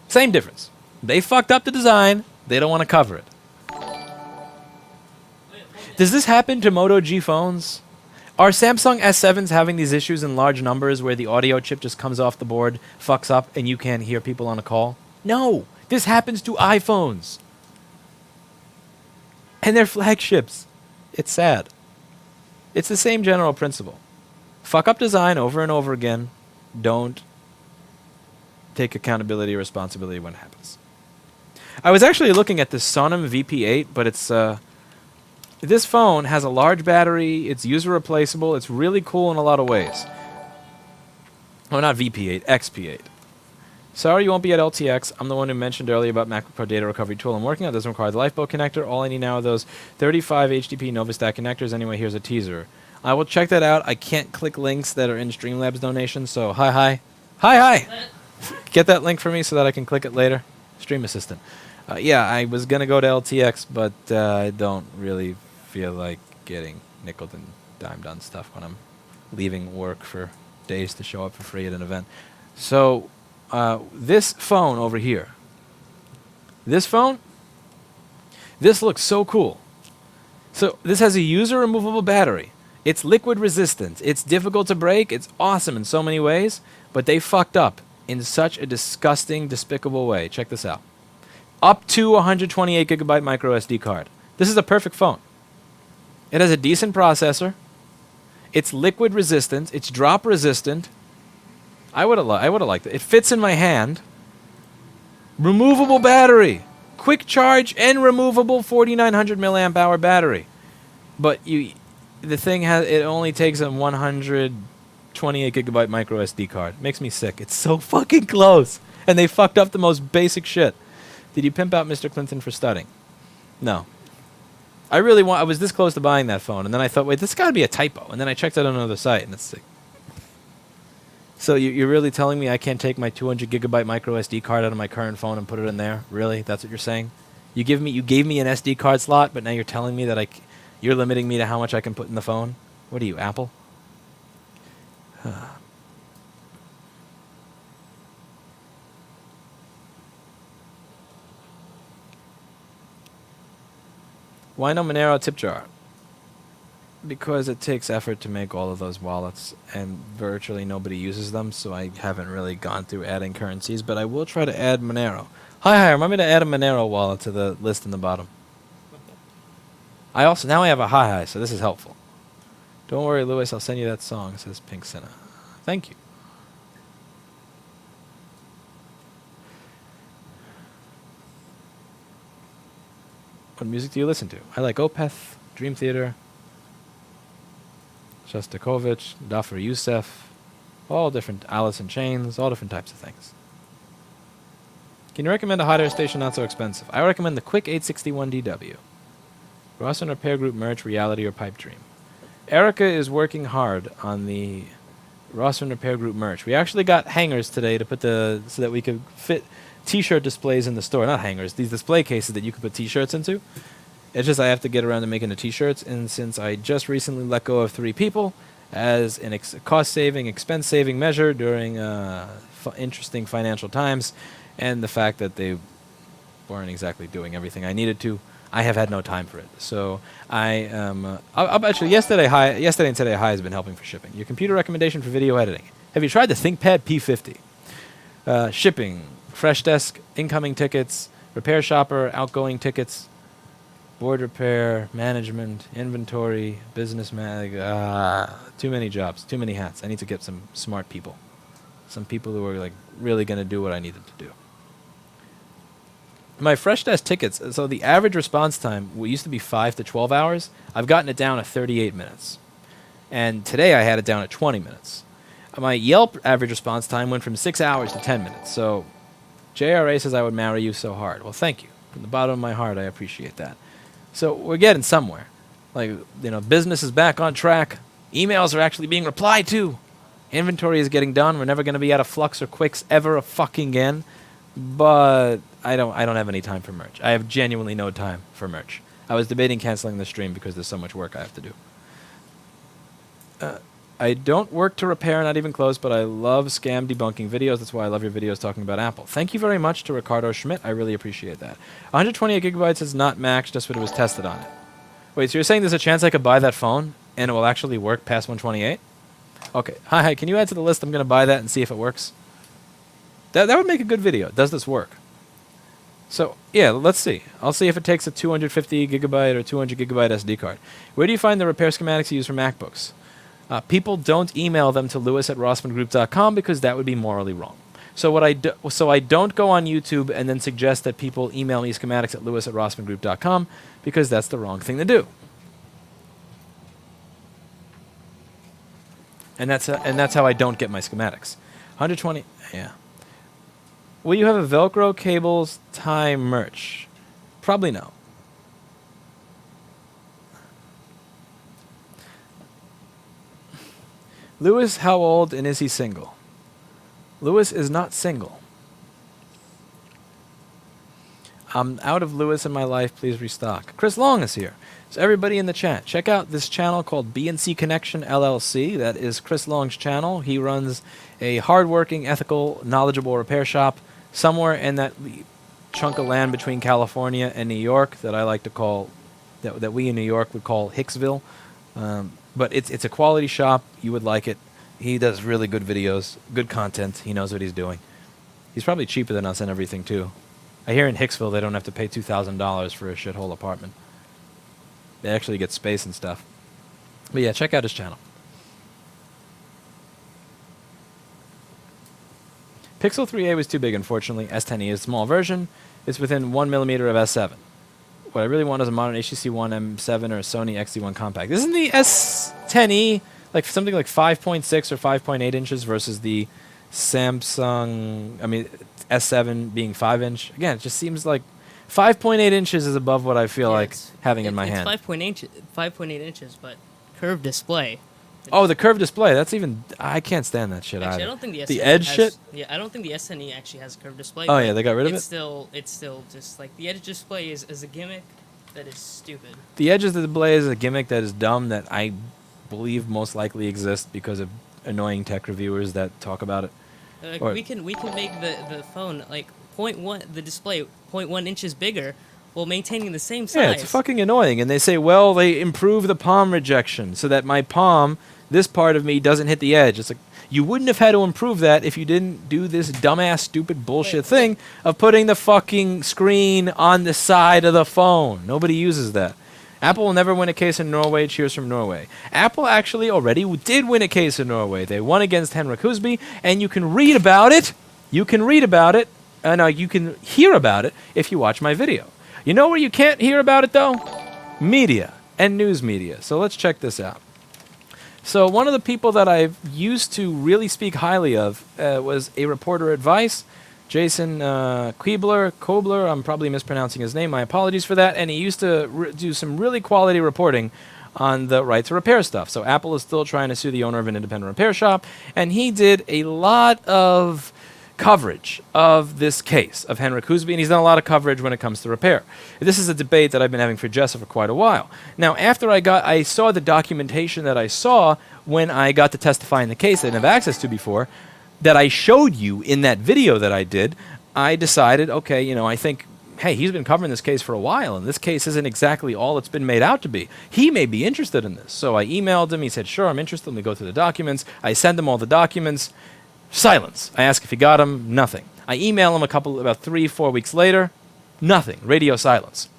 Same difference. They fucked up the design. They don't want to cover it. Does this happen to Moto G phones? Are Samsung S7s having these issues in large numbers where the audio chip just comes off the board, fucks up, and you can't hear people on a call? No. This happens to iPhones. And they're flagships. It's sad. It's the same general principle. Fuck up design over and over again. Don't take accountability or responsibility when it happens. I was actually looking at the Sonim VP8, but it's this phone has a large battery. It's user replaceable. It's really cool in a lot of ways. Oh, not VP8, XP8. Sorry you won't be at LTX. I'm the one who mentioned earlier about MacBook Pro data recovery tool I'm working on. It doesn't require the Lifeboat connector. All I need now are those 35 HDP Novastack connectors. Anyway, here's a teaser. I will check that out. I can't click links that are in Streamlabs donations, so hi. Get that link for me so that I can click it later. Stream Assistant. Yeah, I was going to go to LTX, but I don't really feel like getting nickeled and dimed on stuff when I'm leaving work for days to show up for free at an event. So this phone over here, this looks so cool. So this has a user removable battery. It's liquid resistant. It's difficult to break. It's awesome in so many ways, but they fucked up in such a disgusting, despicable way. Check this out. up to 128 gigabyte micro SD card. This is a perfect phone. It has a decent processor. It's liquid resistant. It's drop resistant. I would have liked it. It fits in my hand. Removable battery. Quick charge and removable 4900 milliamp hour battery. But the thing it only takes a 128 gigabyte micro SD card. Makes me sick. It's so fucking close. And they fucked up the most basic shit. Did you pimp out Mr. Clinton for studying? No. I was this close to buying that phone, and then I thought, wait, this got to be a typo. And then I checked it on another site, and it's sick. So you're really telling me I can't take my 200 gigabyte micro SD card out of my current phone and put it in there? Really? That's what you're saying? You gave me an SD card slot, but now you're telling me that you're limiting me to how much I can put in the phone? What are you, Apple? Why no Monero tip jar? Because it takes effort to make all of those wallets, and virtually nobody uses them, so I haven't really gone through adding currencies, but I will try to add Monero. Hi, remind me to add a Monero wallet to the list in the bottom. Now I have a hi, so this is helpful. Don't worry, Louis, I'll send you that song, says Pink Sinna. Thank you. What music do you listen to? I like Opeth, Dream Theater, Shostakovich, Dafur Youssef, all different, Alice in Chains, all different types of things. Can you recommend a hot air station not so expensive? I recommend the Quick 861DW. Rossmann Repair Group merch, reality or pipe dream. Erica is working hard on the Rossmann Repair Group merch. We actually got hangers today to put so that we could fit T-shirt displays in the store. Not hangers, these display cases that you could put T-shirts into. It's just I have to get around to making the T-shirts, and since I just recently let go of 3 people as an cost-saving, expense-saving measure during interesting financial times, and the fact that they weren't exactly doing everything I needed to, I have had no time for it. So actually yesterday and today Hi has been helping for shipping. Your computer recommendation for video editing. Have you tried the ThinkPad P50? Shipping, fresh desk, incoming tickets, repair shopper, outgoing tickets, board repair, management, inventory, business too many jobs, too many hats. I need to get some smart people. Some people who are like really going to do what I need them to do. My fresh desk tickets, so the average response time used to be 5 to 12 hours. I've gotten it down to 38 minutes. And today I had it down at 20 minutes. My Yelp average response time went from 6 hours to 10 minutes. So JRA says I would marry you so hard. Well, thank you. From the bottom of my heart, I appreciate that. So we're getting somewhere. Like, business is back on track. Emails are actually being replied to. Inventory is getting done. We're never going to be out of Flux or Quicks ever a fucking again. But I don't have any time for merch. I have genuinely no time for merch. I was debating canceling the stream because there's so much work I have to do. I don't work to repair, not even close, but I love scam debunking videos. That's why I love your videos talking about Apple. Thank you very much to Ricardo Schmidt. I really appreciate that. 128 gigabytes is not max, just what it was tested on it. Wait, so you're saying there's a chance I could buy that phone and it will actually work past 128? Okay. Hi, can you add to the list? I'm going to buy that and see if it works. That would make a good video. Does this work? So, yeah, let's see. I'll see if it takes a 250 gigabyte or 200 gigabyte SD card. Where do you find the repair schematics you use for MacBooks? People don't email them to lewis@rossmanngroup.com because that would be morally wrong. So I don't go on YouTube and then suggest that people email me schematics at lewis@rossmanngroup.com because that's the wrong thing to do. And that's how I don't get my schematics. 120, yeah. Will you have a Velcro cables tie merch? Probably no. Louis, how old and is he single? Louis is not single. I'm out of Louis in my life. Please restock. Chris Long is here. So everybody in the chat, check out this channel called BNC Connection LLC. That is Chris Long's channel. He runs a hardworking, ethical, knowledgeable repair shop somewhere in that chunk of land between California and New York that I like to call, that we in New York would call Hicksville. But it's a quality shop. You would like it. He does really good videos, good content. He knows what he's doing. He's probably cheaper than us and everything too. I hear in Hicksville they don't have to pay $2,000 for a shithole apartment. They actually get space and stuff. But yeah, check out his channel. Pixel 3a was too big, unfortunately. S10e is a small version. It's within 1 millimeter of S7. What I really want is a modern HTC One M7 or a Sony XZ1 compact. Isn't the S10e like something like 5.6 or 5.8 inches versus the Samsung, I mean, S7 being 5-inch? Again, it just seems like 5.8 inches is above what I feel like having in my hand. It's 5.8 inches, but curved display. Oh, the curved display. That's even... I can't stand that shit Actually, either. I don't think the S10e the edge has, shit? Yeah, I don't think the S10e actually has a curved display. Oh, yeah, they got rid of it? It's still just like... The edge display is a gimmick that is stupid. The edge of the display is a gimmick that is dumb that I believe most likely exists because of annoying tech reviewers that talk about it. We can make the phone like 0.1, the display 0.1 inches bigger while maintaining the same size. Yeah, it's fucking annoying. And they say, well, they improve the palm rejection so that my palm, this part of me, doesn't hit the edge. It's like, you wouldn't have had to improve that if you didn't do this dumbass, stupid bullshit thing of putting the fucking screen on the side of the phone. Nobody uses that. Apple will never win a case in Norway. Cheers from Norway. Apple actually already did win a case in Norway. They won against Henrik Husby, and you can read about it. You can read about it. No, you can hear about it if you watch my video. You know where you can't hear about it, though? Media and news media. So let's check this out. So one of the people that I used to really speak highly of was a reporter at Vice, Jason Kobler. I'm probably mispronouncing his name. My apologies for that. And he used to do some really quality reporting on the right to repair stuff. So Apple is still trying to sue the owner of an independent repair shop. And he did a lot of coverage of this case of Henrik Husby, and he's done a lot of coverage when it comes to repair. This is a debate that I've been having for Jessa for quite a while. Now, after I saw the documentation that I saw when I got to testify in the case that I didn't have access to before, that I showed you in that video that I did, I decided, okay, you know, I think, hey, he's been covering this case for a while, and this case isn't exactly all it's been made out to be. He may be interested in this. So I emailed him. He said, sure, I'm interested. Let me go through the documents. I send him all the documents. Silence. I ask if he got them. Nothing. I email him about 3-4 weeks later. Nothing. Radio silence.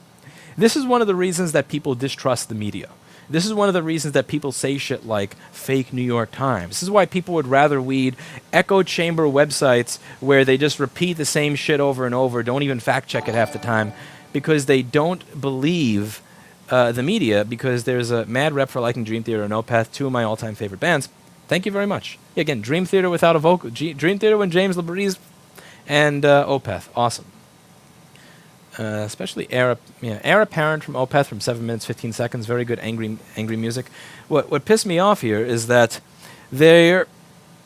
This is one of the reasons that people distrust the media. This is one of the reasons that people say shit like fake New York Times. This is why people would rather read echo chamber websites where they just repeat the same shit over and over, don't even fact check it half the time, because they don't believe the media, because there's a mad rep for liking Dream Theater and Opeth, two of my all-time favorite bands. Thank you very much. Yeah, again, Dream Theater without a vocal. Dream Theater when James LaBrise and Opeth. Awesome. Especially Heir Apparent from Opeth from 7 minutes, 15 seconds. Very good angry music. What pissed me off here is that they're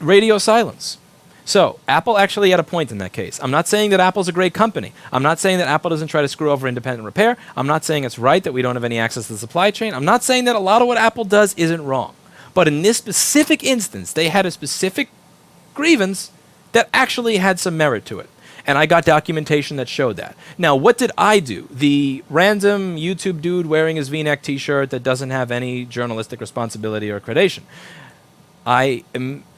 radio silence. So Apple actually had a point in that case. I'm not saying that Apple's a great company. I'm not saying that Apple doesn't try to screw over independent repair. I'm not saying it's right that we don't have any access to the supply chain. I'm not saying that a lot of what Apple does isn't wrong. But in this specific instance, they had a specific grievance that actually had some merit to it. And I got documentation that showed that. Now, what did I do? The random YouTube dude wearing his V-neck t-shirt that doesn't have any journalistic responsibility or accreditation. I,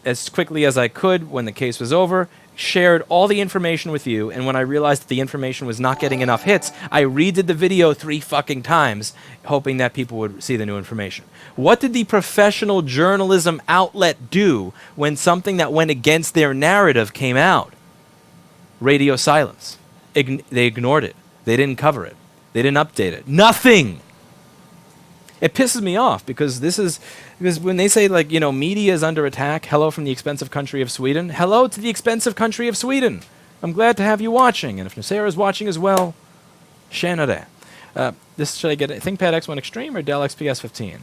as quickly as I could when the case was over, shared all the information with you, and when I realized that the information was not getting enough hits, I redid the video 3 fucking times, hoping that people would see the new information. What did the professional journalism outlet do when something that went against their narrative came out? Radio silence. They ignored it. They didn't cover it. They didn't update it. Nothing! It pisses me off because because when they say, like, you know, media is under attack, hello from the expensive country of Sweden. Hello to the expensive country of Sweden. I'm glad to have you watching. And if Nasser is watching as well, Shanade. Should I get a ThinkPad X1 Extreme or Dell XPS 15?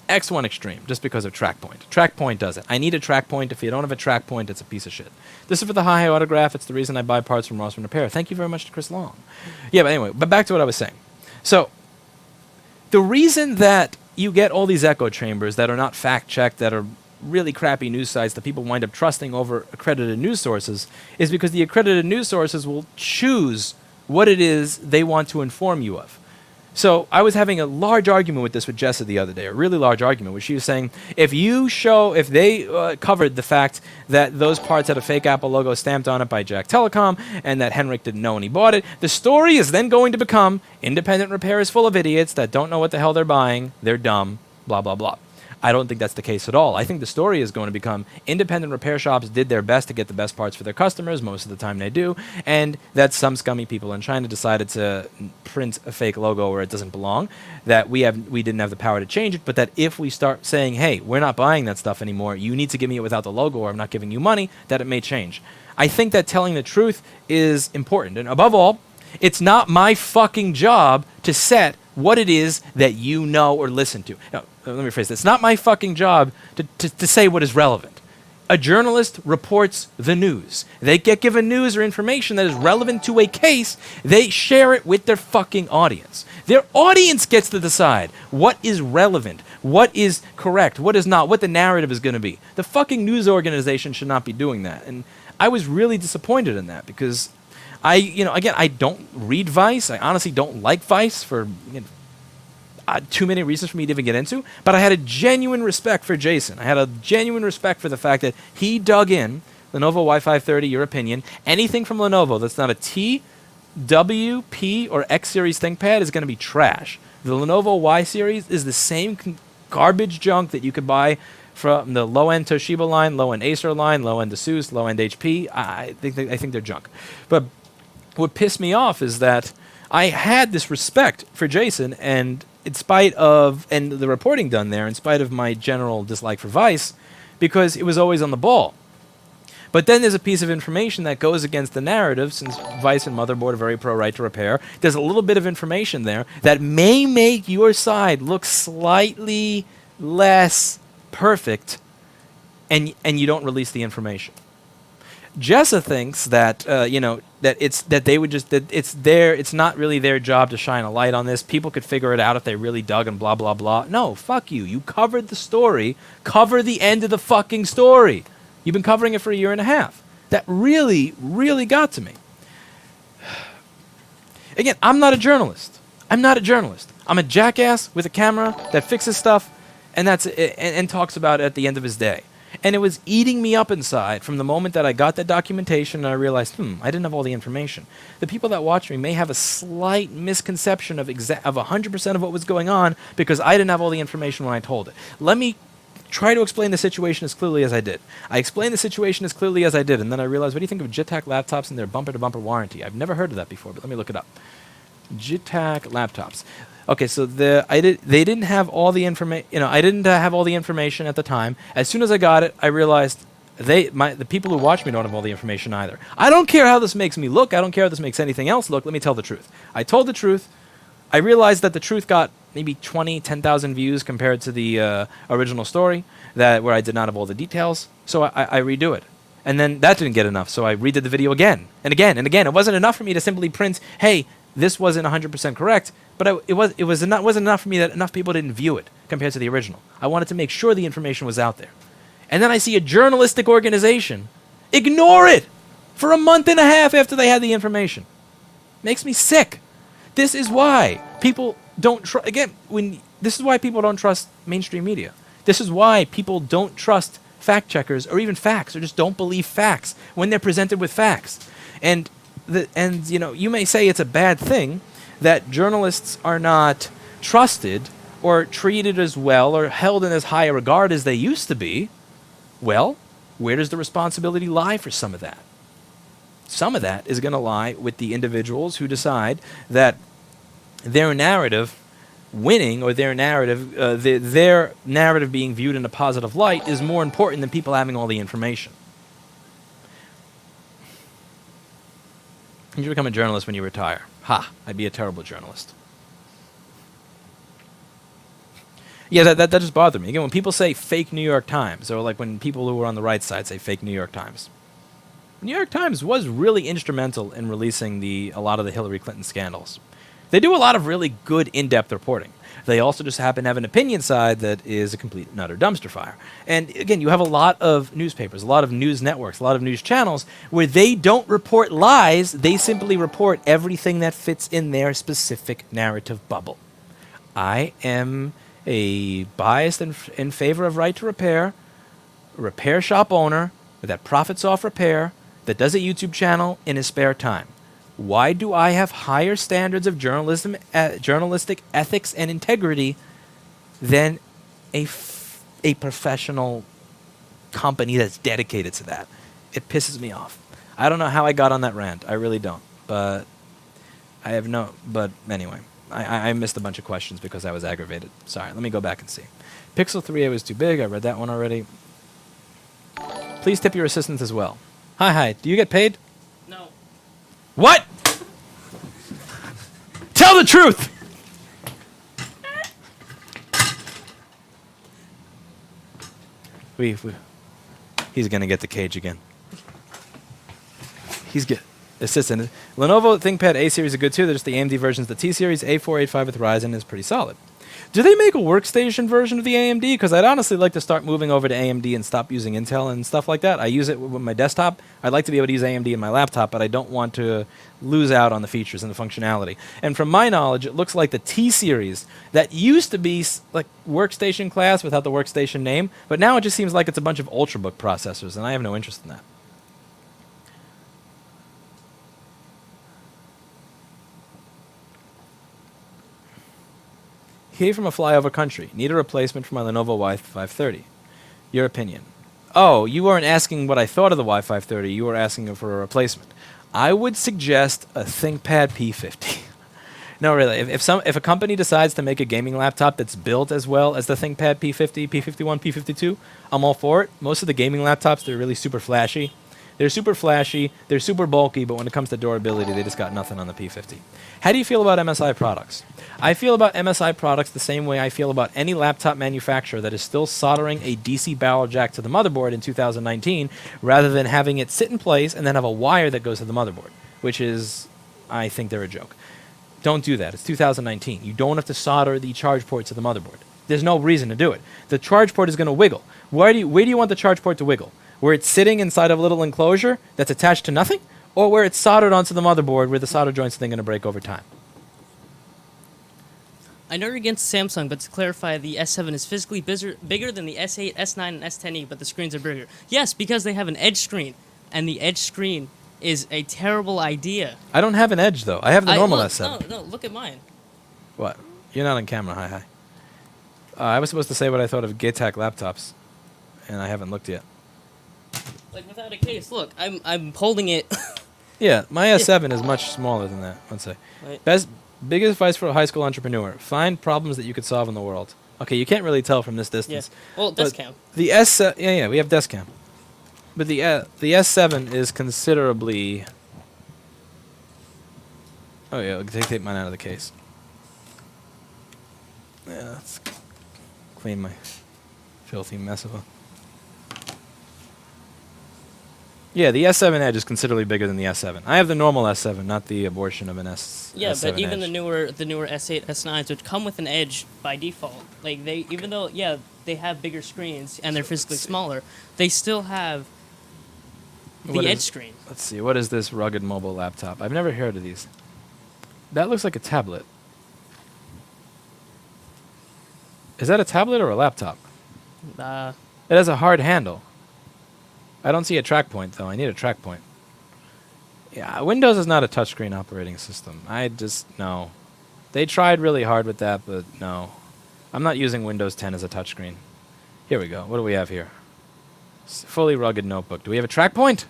X1 Extreme, just because of TrackPoint. TrackPoint does it. I need a TrackPoint. If you don't have a TrackPoint, it's a piece of shit. This is for the high autograph. It's the reason I buy parts from Rossmann Repair. Thank you very much to Chris Long. Yeah, but anyway, back to what I was saying. So, the reason that you get all these echo chambers that are not fact-checked, that are really crappy news sites that people wind up trusting over accredited news sources, is because the accredited news sources will choose what it is they want to inform you of. So I was having a large argument with this with Jessa the other day, a really large argument, where she was saying, if they covered the fact that those parts had a fake Apple logo stamped on it by Jack Telecom and that Henrik didn't know when he bought it, the story is then going to become independent repair is full of idiots that don't know what the hell they're buying, they're dumb, blah, blah, blah. I don't think that's the case at all. I think the story is going to become independent repair shops did their best to get the best parts for their customers. Most of the time they do. And that some scummy people in China decided to print a fake logo where it doesn't belong, that we didn't have the power to change it, but that if we start saying, hey, we're not buying that stuff anymore, you need to give me it without the logo or I'm not giving you money, that it may change. I think that telling the truth is important. And above all, it's not my fucking job to set what it is that you know or listen to. Now, let me rephrase this. It's not my fucking job to say what is relevant. A journalist reports the news. They get given news or information that is relevant to a case. They share it with their fucking audience. Their audience gets to decide what is relevant, what is correct, what is not, what the narrative is going to be. The fucking news organization should not be doing that. And I was really disappointed in that because I don't read Vice. I honestly don't like Vice for too many reasons for me to even get into. But I had a genuine respect for Jason. I had a genuine respect for the fact that he dug in. Lenovo Y530, your opinion. Anything from Lenovo that's not a T, W, P, or X series ThinkPad is going to be trash. The Lenovo Y series is the same garbage junk that you could buy from the low-end Toshiba line, low-end Acer line, low-end Asus, low-end HP. I think they're junk. But what pissed me off is that I had this respect for Jason, and in spite of, and the reporting done there, in spite of my general dislike for Vice, because it was always on the ball. But then there's a piece of information that goes against the narrative, since Vice and Motherboard are very pro-right to repair. There's a little bit of information there that may make your side look slightly less perfect, and you don't release the information. Jessa thinks that it's not really their job to shine a light on this. People could figure it out if they really dug and blah blah blah. No, fuck you. You covered the story. Cover the end of the fucking story. You've been covering it for 1.5 years. That really, really got to me. Again, I'm not a journalist. I'm a jackass with a camera that fixes stuff and talks about it at the end of his day. And it was eating me up inside from the moment that I got that documentation and I realized, I didn't have all the information. The people that watch me may have a slight misconception of 100% of what was going on because I didn't have all the information when I told it. Let me try to explain the situation as clearly as I did. I explained the situation as clearly as I did, and then I realized, what do you think of JITAC laptops and their bumper-to-bumper warranty? I've never heard of that before, but let me look it up. JITAC laptops. Okay, so they didn't have all the information. I didn't have all the information at the time. As soon as I got it, I realized the people who watch me don't have all the information either. I don't care how this makes me look. I don't care how this makes anything else look. Let me tell the truth. I told the truth. I realized that the truth got maybe 10,000 views compared to the original story, where I did not have all the details. So I redo it. And then that didn't get enough, so I redid the video again and again and again. It wasn't enough for me to simply print, hey, this wasn't 100% correct, but it wasn't enough for me that enough people didn't view it compared to the original. I wanted to make sure the information was out there. And then I see a journalistic organization ignore it for 1.5 months after they had the information. Makes me sick. This is why people don't trust. Again, this is why people don't trust mainstream media. This is why people don't trust fact checkers or even facts, or just don't believe facts when they're presented with facts. And you may say it's a bad thing that journalists are not trusted or treated as well or held in as high a regard as they used to be. Well, where does the responsibility lie for some of that? Some of that is going to lie with the individuals who decide that their narrative winning, or their narrative being viewed in a positive light, is more important than people having all the information. You become a journalist when you retire. I'd be a terrible journalist. Yeah, that just bothered me. Again, when people say fake New York Times, or like when people who are on the right side say fake New York Times. New York Times was really instrumental in releasing a lot of the Hillary Clinton scandals. They do a lot of really good in-depth reporting. They also just happen to have an opinion side that is a complete and utter dumpster fire. And again, you have a lot of newspapers, a lot of news networks, a lot of news channels where they don't report lies. They simply report everything that fits in their specific narrative bubble. I am a biased in favor of right to repair, a repair shop owner that profits off repair, that does a YouTube channel in his spare time. Why do I have higher standards of journalistic ethics and integrity than a professional company that's dedicated to that? It pisses me off. I don't know how I got on that rant. I really don't. But I have no... But anyway, I missed a bunch of questions because I was aggravated. Sorry, let me go back and see. Pixel 3a was too big. I read that one already. Please tip your assistants as well. Hi. Do you get paid? No. What? Tell the truth! He's going to get the cage again. He's good. Assistant. Lenovo ThinkPad A series are good too. They're just the AMD versions. The T series A485 with Ryzen is pretty solid. Do they make a workstation version of the AMD? Because I'd honestly like to start moving over to AMD and stop using Intel and stuff like that. I use it with my desktop. I'd like to be able to use AMD in my laptop, but I don't want to lose out on the features and the functionality. And from my knowledge, it looks like the T series that used to be like workstation class without the workstation name, but now it just seems like it's a bunch of Ultrabook processors, and I have no interest in that. Came from a flyover country. Need a replacement for my Lenovo Y530. Your opinion. Oh, you weren't asking what I thought of the Y530. You were asking for a replacement. I would suggest a ThinkPad P50. No, really. If a company decides to make a gaming laptop that's built as well as the ThinkPad P50, P51, P52, I'm all for it. Most of the gaming laptops, they're really super flashy. They're super flashy, they're super bulky, but when it comes to durability, they just got nothing on the P50. How do you feel about MSI products? I feel about MSI products the same way I feel about any laptop manufacturer that is still soldering a DC barrel jack to the motherboard in 2019, rather than having it sit in place and then have a wire that goes to the motherboard, which is, I think they're a joke. Don't do that. It's 2019. You don't have to solder the charge port to the motherboard. There's no reason to do it. The charge port is going to wiggle. Where do you want the charge port to wiggle? Where it's sitting inside of a little enclosure that's attached to nothing? Or where it's soldered onto the motherboard where the solder joints are then going to break over time? I know you're against Samsung, but to clarify, the S7 is physically bigger than the S8, S9, and S10e, but the screens are bigger. Yes, because they have an edge screen, and the edge screen is a terrible idea. I don't have an edge, though. I have the normal S7. No, look at mine. What? You're not on camera. Hi. I was supposed to say what I thought of Gatak laptops, and I haven't looked yet. Like, without a case, look, I'm holding it. Yeah, my S7 is much smaller than that, let's say. Right. Biggest advice for a high school entrepreneur: find problems that you could solve in the world. Okay, you can't really tell from this distance. Yeah. Well, desk cam. The S7, we have desk cam. But the S7 is considerably... Oh yeah, I'll take mine out of the case. Yeah, let's clean my filthy mess of a... Yeah, the S7 Edge is considerably bigger than the S7. I have the normal S7, not the abortion of an S7 but even Edge. the newer S8, S9s, which come with an Edge by default, like even though they have bigger screens and they're physically smaller, they still have the Edge screen. Let's see, what is this rugged mobile laptop? I've never heard of these. That looks like a tablet. Is that a tablet or a laptop? It has a hard handle. I don't see a track point, though. I need a track point. Yeah, Windows is not a touchscreen operating system. No. They tried really hard with that, but no. I'm not using Windows 10 as a touchscreen. Here we go. What do we have here? Fully rugged notebook. Do we have a track point?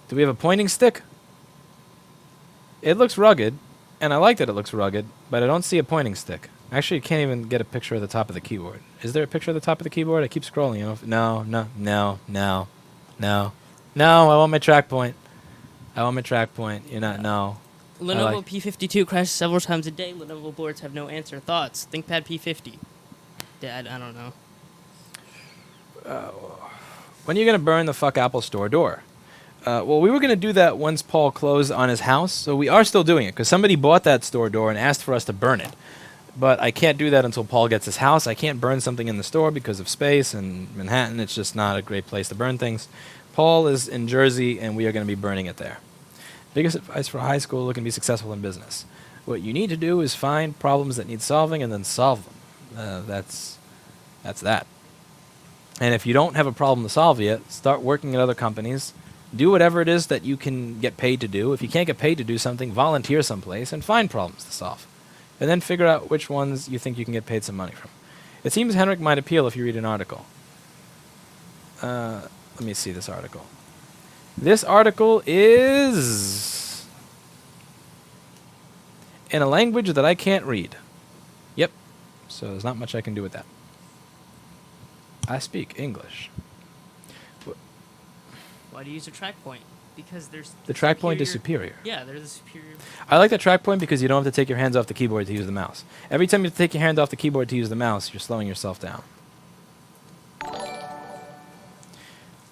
Do we have a pointing stick? It looks rugged, and I like that it looks rugged, but I don't see a pointing stick. Actually, I can't even get a picture of the top of the keyboard. Is there a picture of the top of the keyboard? I keep scrolling. No. I want my track point. You're not, no. Lenovo P52 crashes several times a day. Lenovo boards have no answer. Thoughts? ThinkPad P50. Dad, I don't know. When are you going to burn the fuck Apple Store door? Well, we were going to do that once Paul closed on his house, so we are still doing it, because somebody bought that store door and asked for us to burn it. But I can't do that until Paul gets his house. I can't burn something in the store because of space, and Manhattan, it's just not a great place to burn things. Paul is in Jersey, and we are going to be burning it there. Biggest advice for high school looking to be successful in business. What you need to do is find problems that need solving and then solve them. That's that. And if you don't have a problem to solve yet, start working at other companies. Do whatever it is that you can get paid to do. If you can't get paid to do something, volunteer someplace and find problems to solve. And then figure out which ones you think you can get paid some money from. It seems Henrik might appeal if you read an article. Let me see this article. This article is in a language that I can't read. Yep. So there's not much I can do with that. I speak English. Why do you use a track point? Because there's The track point is superior. Yeah, there's a superior. I like the track point because you don't have to take your hands off the keyboard to use the mouse. Every time you take your hand off the keyboard to use the mouse, you're slowing yourself down.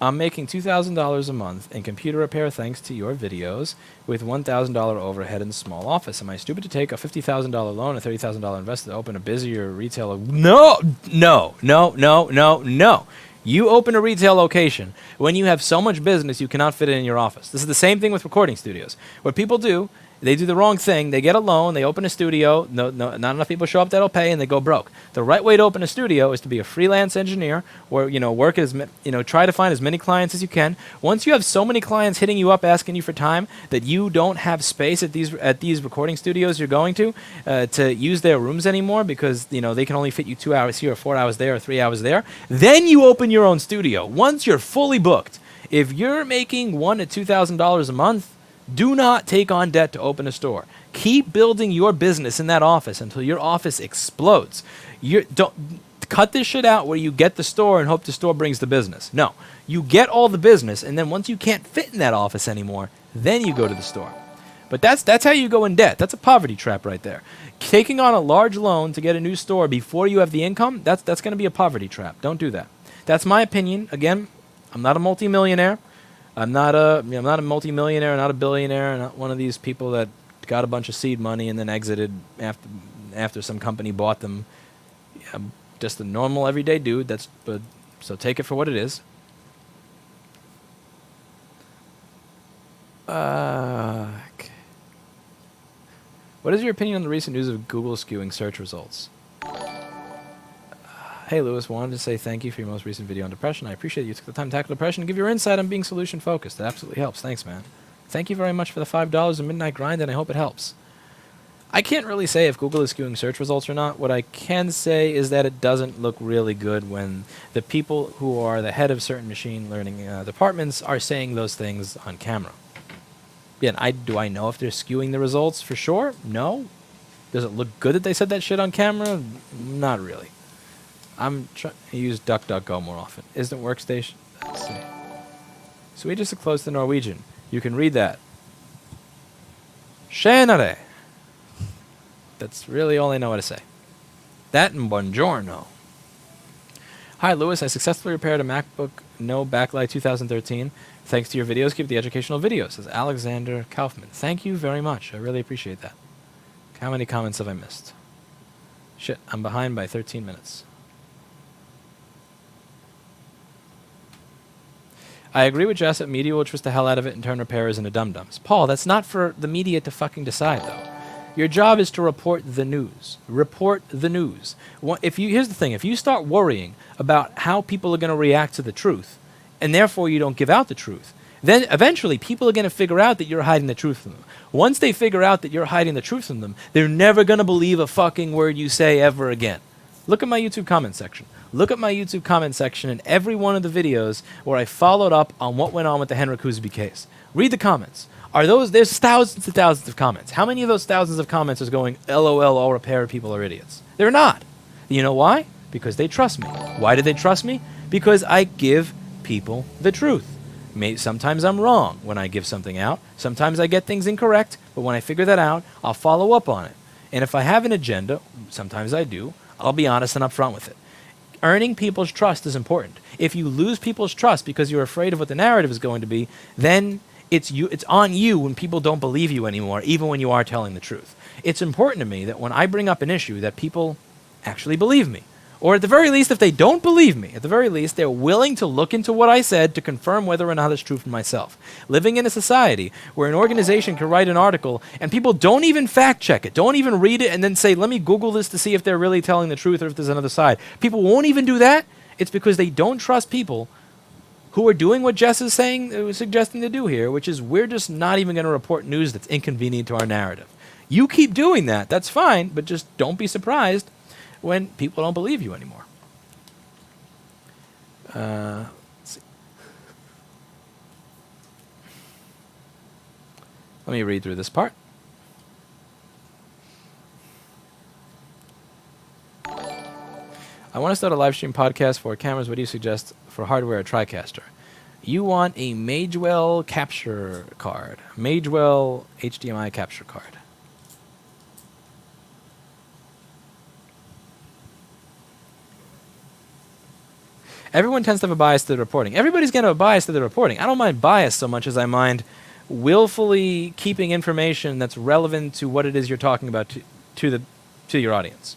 I'm making $2,000 a month in computer repair thanks to your videos with $1,000 overhead in a small office. Am I stupid to take a $50,000 loan, a $30,000 investment to open a busier retailer? No. You open a retail location when you have so much business you cannot fit it in your office. This is the same thing with recording studios. What people do, they do the wrong thing. They get a loan, they open a studio, not enough people show up that'll pay, and they go broke. The right way to open a studio is to be a freelance engineer, or work as try to find as many clients as you can. Once you have so many clients hitting you up asking you for time that you don't have space at these recording studios you're going to use their rooms anymore because they can only fit you 2 hours here, or 4 hours there, or 3 hours there, then you open your own studio. Once you're fully booked, if you're making $1,000 to $2,000 a month, do not take on debt to open a store. Keep building your business in that office until your office explodes. Don't cut this shit out where you get the store and hope the store brings the business. No, you get all the business, and then once you can't fit in that office anymore, then you go to the store. But that's how you go in debt. That's a poverty trap right there. Taking on a large loan to get a new store before you have the income, that's going to be a poverty trap. Don't do that. That's my opinion. Again, I'm not a multimillionaire. I'm not a multimillionaire, not a billionaire, not one of these people that got a bunch of seed money and then exited after some company bought them. I'm just a normal everyday dude. So take it for what it is. Okay. What is your opinion on the recent news of Google skewing search results? Hey Louis, wanted to say thank you for your most recent video on depression. I appreciate you took the time to tackle depression and give your insight on being solution focused. It absolutely helps. Thanks, man. Thank you very much for the $5 a midnight grind, and I hope it helps. I can't really say if Google is skewing search results or not. What I can say is that it doesn't look really good when the people who are the head of certain machine learning departments are saying those things on camera. Again, do I know if they're skewing the results for sure? No. Does it look good that they said that shit on camera? Not really. I'm trying to use DuckDuckGo more often. Isn't workstation? Let's see. Swedish is close to Norwegian. You can read that. Tjenare. That's really all I know how to say. That and buongiorno. Hi, Louis. I successfully repaired a MacBook No Backlight 2013. Thanks to your videos. Keep the educational videos. Says Alexander Kaufman. Thank you very much. I really appreciate that. How many comments have I missed? Shit, I'm behind by 13 minutes. I agree with Jess that media will twist the hell out of it and turn repairers into dum-dums. Paul, that's not for the media to fucking decide, though. Your job is to report the news. Report the news. Here's the thing. If you start worrying about how people are going to react to the truth, and therefore you don't give out the truth, then eventually people are going to figure out that you're hiding the truth from them. Once they figure out that you're hiding the truth from them, they're never going to believe a fucking word you say ever again. Look at my YouTube comment section. Look at my YouTube comment section in every one of the videos where I followed up on what went on with the Henrik Huseby case. Read the comments. There's thousands and thousands of comments. How many of those thousands of comments is going, LOL, all repair people are idiots? They're not. You know why? Because they trust me. Why do they trust me? Because I give people the truth. Sometimes I'm wrong when I give something out. Sometimes I get things incorrect, but when I figure that out, I'll follow up on it. And if I have an agenda, sometimes I do, I'll be honest and upfront with it. earning people's trust is important. If you lose people's trust because you're afraid of what the narrative is going to be, then it's on you when people don't believe you anymore, even when you are telling the truth. It's important to me that when I bring up an issue that people actually believe me. Or at the very least, if they don't believe me, at the very least, they're willing to look into what I said to confirm whether or not it's true for myself. Living in a society where an organization can write an article and people don't even fact check it, don't even read it and then say, let me Google this to see if they're really telling the truth or if there's another side. People won't even do that. It's because they don't trust people who are doing what Jess is suggesting to do here, which is we're just not even going to report news that's inconvenient to our narrative. You keep doing that, that's fine, but just don't be surprised when people don't believe you anymore. Let's see. Let me read through this part. I want to start a live stream podcast for cameras. What do you suggest for hardware or TriCaster? You want a Magewell capture card. Magewell HDMI capture card. Everyone tends to have a bias to the reporting. Everybody's going to have a bias to the reporting. I don't mind bias so much as I mind willfully keeping information that's relevant to what it is you're talking about to your audience.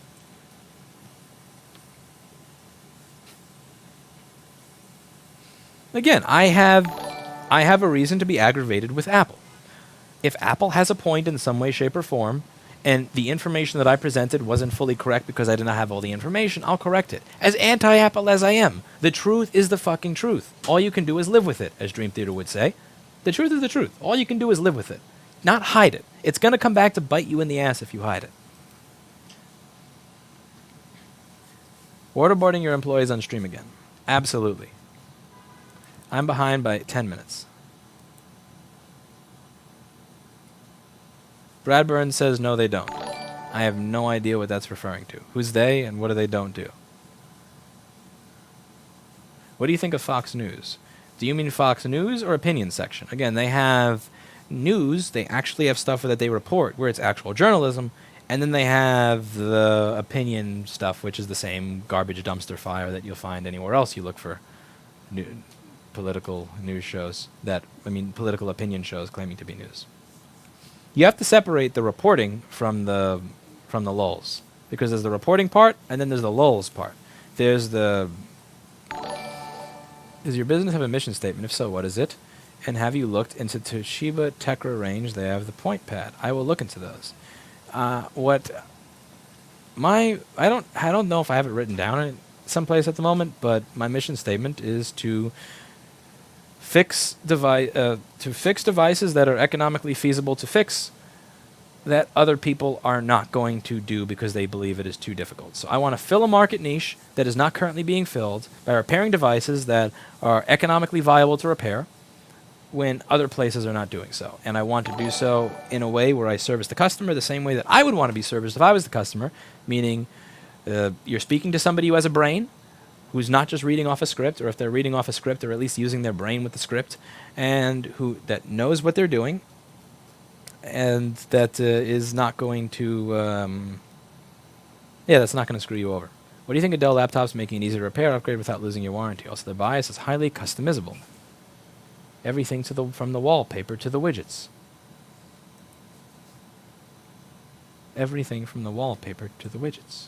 Again, I have a reason to be aggravated with Apple. If Apple has a point in some way, shape, or form, and the information that I presented wasn't fully correct because I did not have all the information, I'll correct it. As anti-Apple as I am, the truth is the fucking truth. All you can do is live with it, as Dream Theater would say. The truth is the truth. All you can do is live with it, not hide it. It's going to come back to bite you in the ass if you hide it. Waterboarding your employees on stream again. Absolutely. I'm behind by 10 minutes. Brad Burns says, no, they don't. I have no idea what that's referring to. Who's they and what do they don't do? What do you think of Fox News? Do you mean Fox News or opinion section? Again, they have news. They actually have stuff that they report where it's actual journalism. And then they have the opinion stuff, which is the same garbage dumpster fire that you'll find anywhere else you look for political news shows. Political opinion shows claiming to be news. You have to separate the reporting from the lulls, because there's the reporting part and then there's the lulls part. Does your business have a mission statement? If so, what is it? And have you looked into Toshiba Tecra range? They have the point pad. I will look into those. I don't know if I have it written down someplace at the moment, but my mission statement is to fix devices that are economically feasible to fix that other people are not going to do because they believe it is too difficult. So I want to fill a market niche that is not currently being filled by repairing devices that are economically viable to repair when other places are not doing so. And I want to do so in a way where I service the customer the same way that I would want to be serviced if I was the customer, meaning you're speaking to somebody who has a brain, who's not just reading off a script, or if they're reading off a script, they're at least using their brain with the script, and that knows what they're doing, and that is not going to, that's not going to screw you over. What do you think of Dell laptops making it easy to repair, upgrade without losing your warranty? Also, the BIOS is highly customizable. Everything from the wallpaper to the widgets. Everything from the wallpaper to the widgets.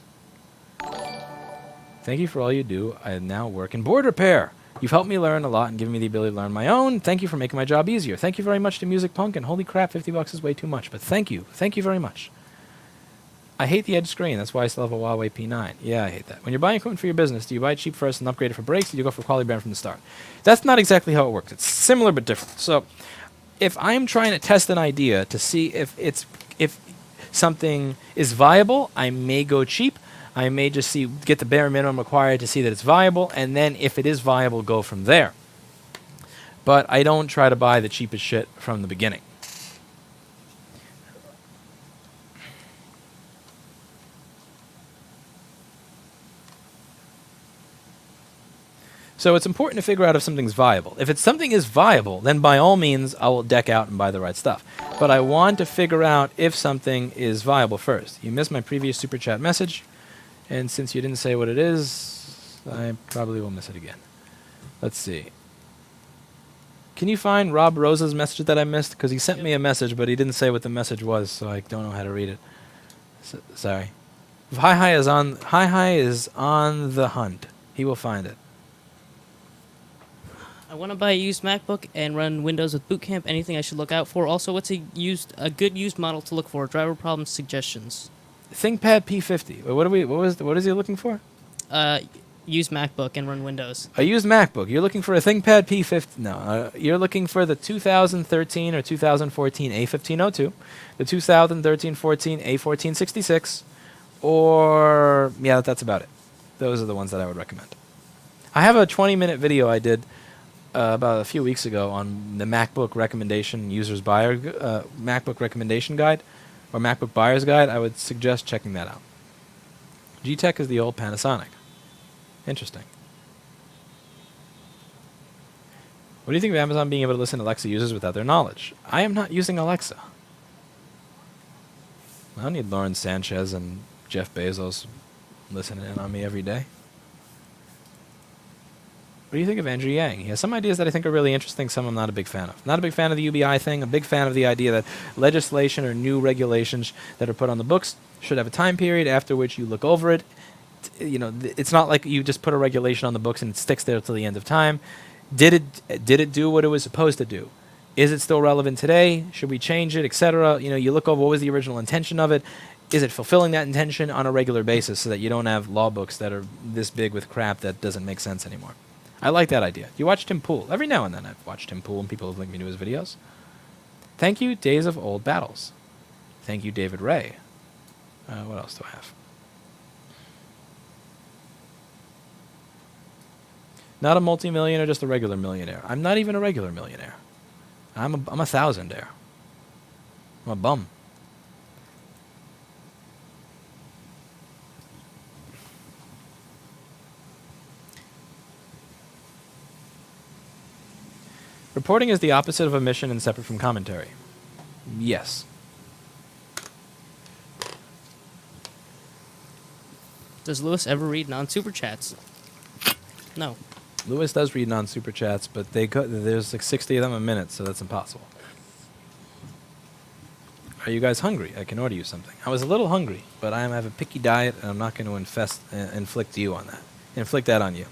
Thank you for all you do. I now work in board repair. You've helped me learn a lot and given me the ability to learn my own. Thank you for making my job easier. Thank you very much to Music Punk, and holy crap, $50 is way too much. But thank you. Thank you very much. I hate the edge screen. That's why I still have a Huawei P9. Yeah, I hate that. When you're buying equipment for your business, do you buy it cheap first and upgrade it for brakes, or do you go for quality brand from the start? That's not exactly how it works. It's similar but different. So if I'm trying to test an idea to see if something is viable, I may go cheap. I may just get the bare minimum required to see that it's viable, and then if it is viable, go from there. But I don't try to buy the cheapest shit from the beginning. So it's important to figure out if something's viable. If something is viable, then by all means, I will deck out and buy the right stuff. But I want to figure out if something is viable first. You missed my previous Super Chat message. And since you didn't say what it is, I probably will miss it again. Let's see. Can you find Rob Rosa's message that I missed? Because he sent me a message, but he didn't say what the message was, so I don't know how to read it. Sorry. If Hi is on the hunt. He will find it. I want to buy a used MacBook and run Windows with Boot Camp. Anything I should look out for? Also, what's a good used model to look for? Driver problems, suggestions. ThinkPad P50. What is he looking for? Used MacBook and run Windows. A used MacBook. You're looking for a ThinkPad P50. No, you're looking for the 2013 or 2014 A1502, the 2013-14 A1466, or yeah, that's about it. Those are the ones that I would recommend. I have a 20-minute video I did about a few weeks ago on the MacBook recommendation MacBook recommendation guide or MacBook buyer's guide. I would suggest checking that out. G-Tech is the old Panasonic. Interesting. What do you think of Amazon being able to listen to Alexa users without their knowledge? I am not using Alexa. I don't need Lauren Sanchez and Jeff Bezos listening in on me every day. What do you think of Andrew Yang? He has some ideas that I think are really interesting, some I'm not a big fan of. Not a big fan of the UBI thing, a big fan of the idea that legislation or new regulations that are put on the books should have a time period after which you look over it. It's not like you just put a regulation on the books and it sticks there till the end of time. Did it do what it was supposed to do? Is it still relevant today? Should we change it, etc.? You look over what was the original intention of it. Is it fulfilling that intention on a regular basis so that you don't have law books that are this big with crap that doesn't make sense anymore? I like that idea. You watch Tim Pool. Every now and then I've watched Tim Pool and people have linked me to his videos. Thank you, Days of Old Battles. Thank you, David Ray. What else do I have? Not a multimillionaire, just a regular millionaire. I'm not even a regular millionaire. I'm a thousandaire. I'm a bum. Reporting is the opposite of omission and separate from commentary. Yes. Does Lewis ever read non-super chats? No. Lewis does read non-super chats, but there's like 60 of them a minute, so that's impossible. Are you guys hungry? I can order you something. I was a little hungry, but I have a picky diet, and I'm not going to inflict you on that. Inflict that on you.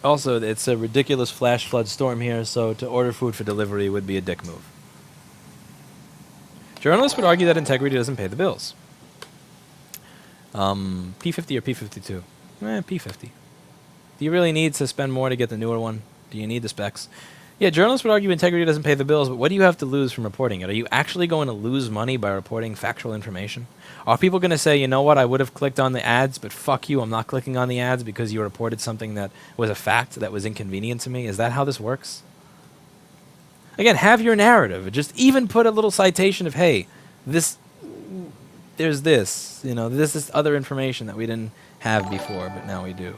Also, it's a ridiculous flash flood storm here, so to order food for delivery would be a dick move. Journalists would argue that integrity doesn't pay the bills. P50 or P52? P50. Do you really need to spend more to get the newer one? Do you need the specs? Yeah, journalists would argue integrity doesn't pay the bills, but what do you have to lose from reporting it? Are you actually going to lose money by reporting factual information? Are people going to say, you know what, I would have clicked on the ads, but fuck you, I'm not clicking on the ads because you reported something that was a fact that was inconvenient to me? Is that how this works? Again, have your narrative. Just even put a little citation of, hey, there's this, this is other information that we didn't have before, but now we do.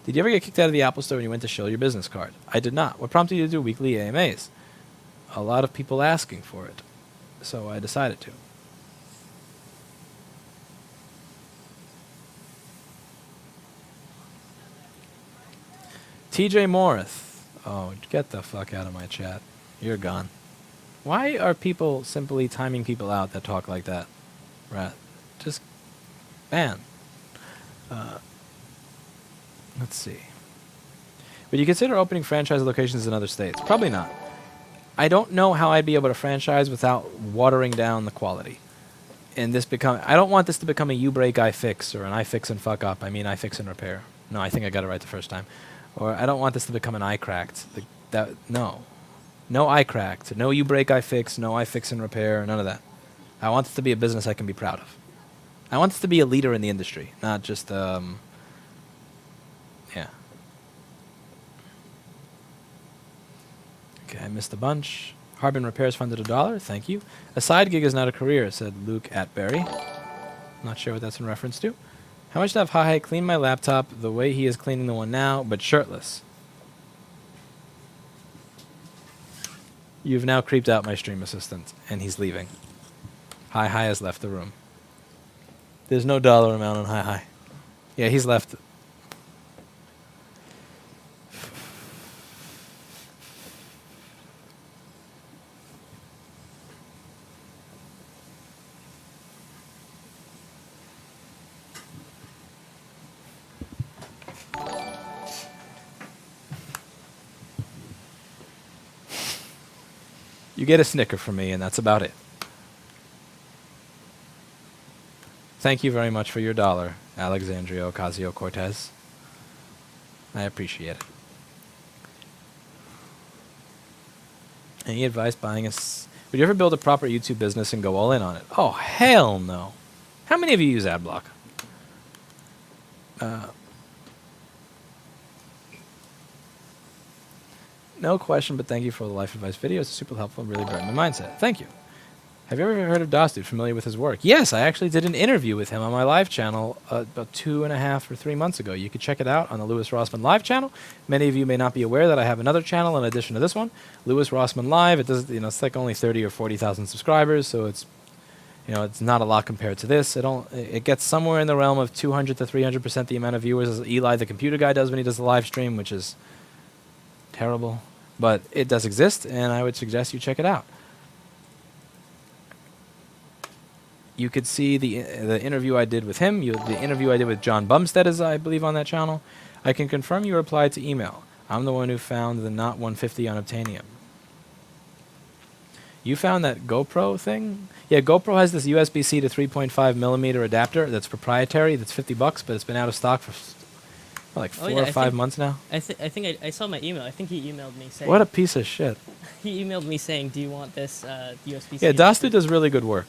Did you ever get kicked out of the Apple Store when you went to show your business card? I did not. What prompted you to do weekly AMAs? A lot of people asking for it, so I decided to. TJ Morris. Oh, get the fuck out of my chat. You're gone. Why are people simply timing people out that talk like that? Right. Just ban. Let's see. Would you consider opening franchise locations in other states? Probably not. I don't know how I'd be able to franchise without watering down the quality. And I don't want this to become a you break, I fix, or an I fix and fuck up. I mean, I fix and repair. No, I think I got it right the first time. Or I don't want this to become an I cracked. No. No I cracked. No you break, I fix. No I fix and repair. None of that. I want this to be a business I can be proud of. I want this to be a leader in the industry, not just, yeah. Okay, I missed a bunch. Harbin Repairs funded $1. Thank you. A side gig is not a career, said Luke Atberry. Not sure what that's in reference to. How much to have HAKKO clean my laptop the way he is cleaning the one now, but shirtless? You've now creeped out my stream assistant, and he's leaving. HAKKO has left the room. There's no dollar amount on Hi. Yeah, he's left. You get a snicker from me, and that's about it. Thank you very much for your $1, Alexandria Ocasio-Cortez. I appreciate it. Any advice buying would you ever build a proper YouTube business and go all in on it? Oh, hell no. How many of you use AdBlock? No question, but thank you for the life advice videos. It's super helpful and really brightened my mindset. Thank you. Have you ever heard of Dogecoin? Familiar with his work? Yes, I actually did an interview with him on my live channel about 2.5 or 3 months ago. You can check it out on the Louis Rossmann live channel. Many of you may not be aware that I have another channel in addition to this one, Louis Rossmann Live. It does, it's like only 30 or 40,000 subscribers, so it's, it's not a lot compared to this. It gets somewhere in the realm of 200 to 300% the amount of viewers as Eli, the computer guy, does when he does the live stream, which is terrible, but it does exist, and I would suggest you check it out. You could see the interview I did with him, the interview I did with John Bumstead, is I believe on that channel. I can confirm you replied to email. I'm the one who found the not 150 on Obtainium. You found that GoPro thing? Yeah, GoPro has this USB-C to 3.5 millimeter adapter that's proprietary. That's $50, but it's been out of stock for like 4 or 5 months now. I think I saw my email. I think he emailed me saying. What a piece of shit. He emailed me saying, "Do you want this USB-C?" Yeah, Dastu does really good work.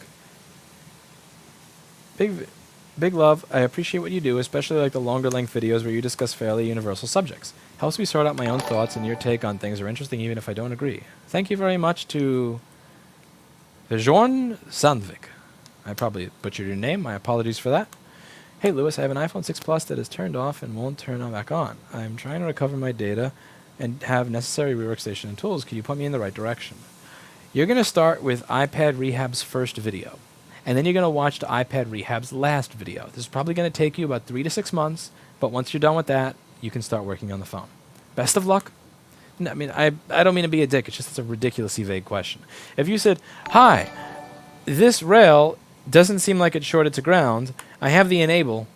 Big love. I appreciate what you do, especially like the longer length videos where you discuss fairly universal subjects. Helps me sort out my own thoughts, and your take on things are interesting even if I don't agree. Thank you very much to Bjorn Sandvik. I probably butchered your name. My apologies for that. Hey Louis, I have an iPhone 6 Plus that is turned off and won't turn on back on. I'm trying to recover my data and have necessary reworkstation and tools. Can you point me in the right direction? You're going to start with iPad Rehab's first video. And then you're going to watch the iPad Rehab's last video. This is probably going to take you about 3 to 6 months, but once you're done with that, you can start working on the phone. Best of luck. No, I mean, I don't mean to be a dick. It's just a ridiculously vague question. If you said, hi, this rail doesn't seem like it's shorted to ground. I have the enable,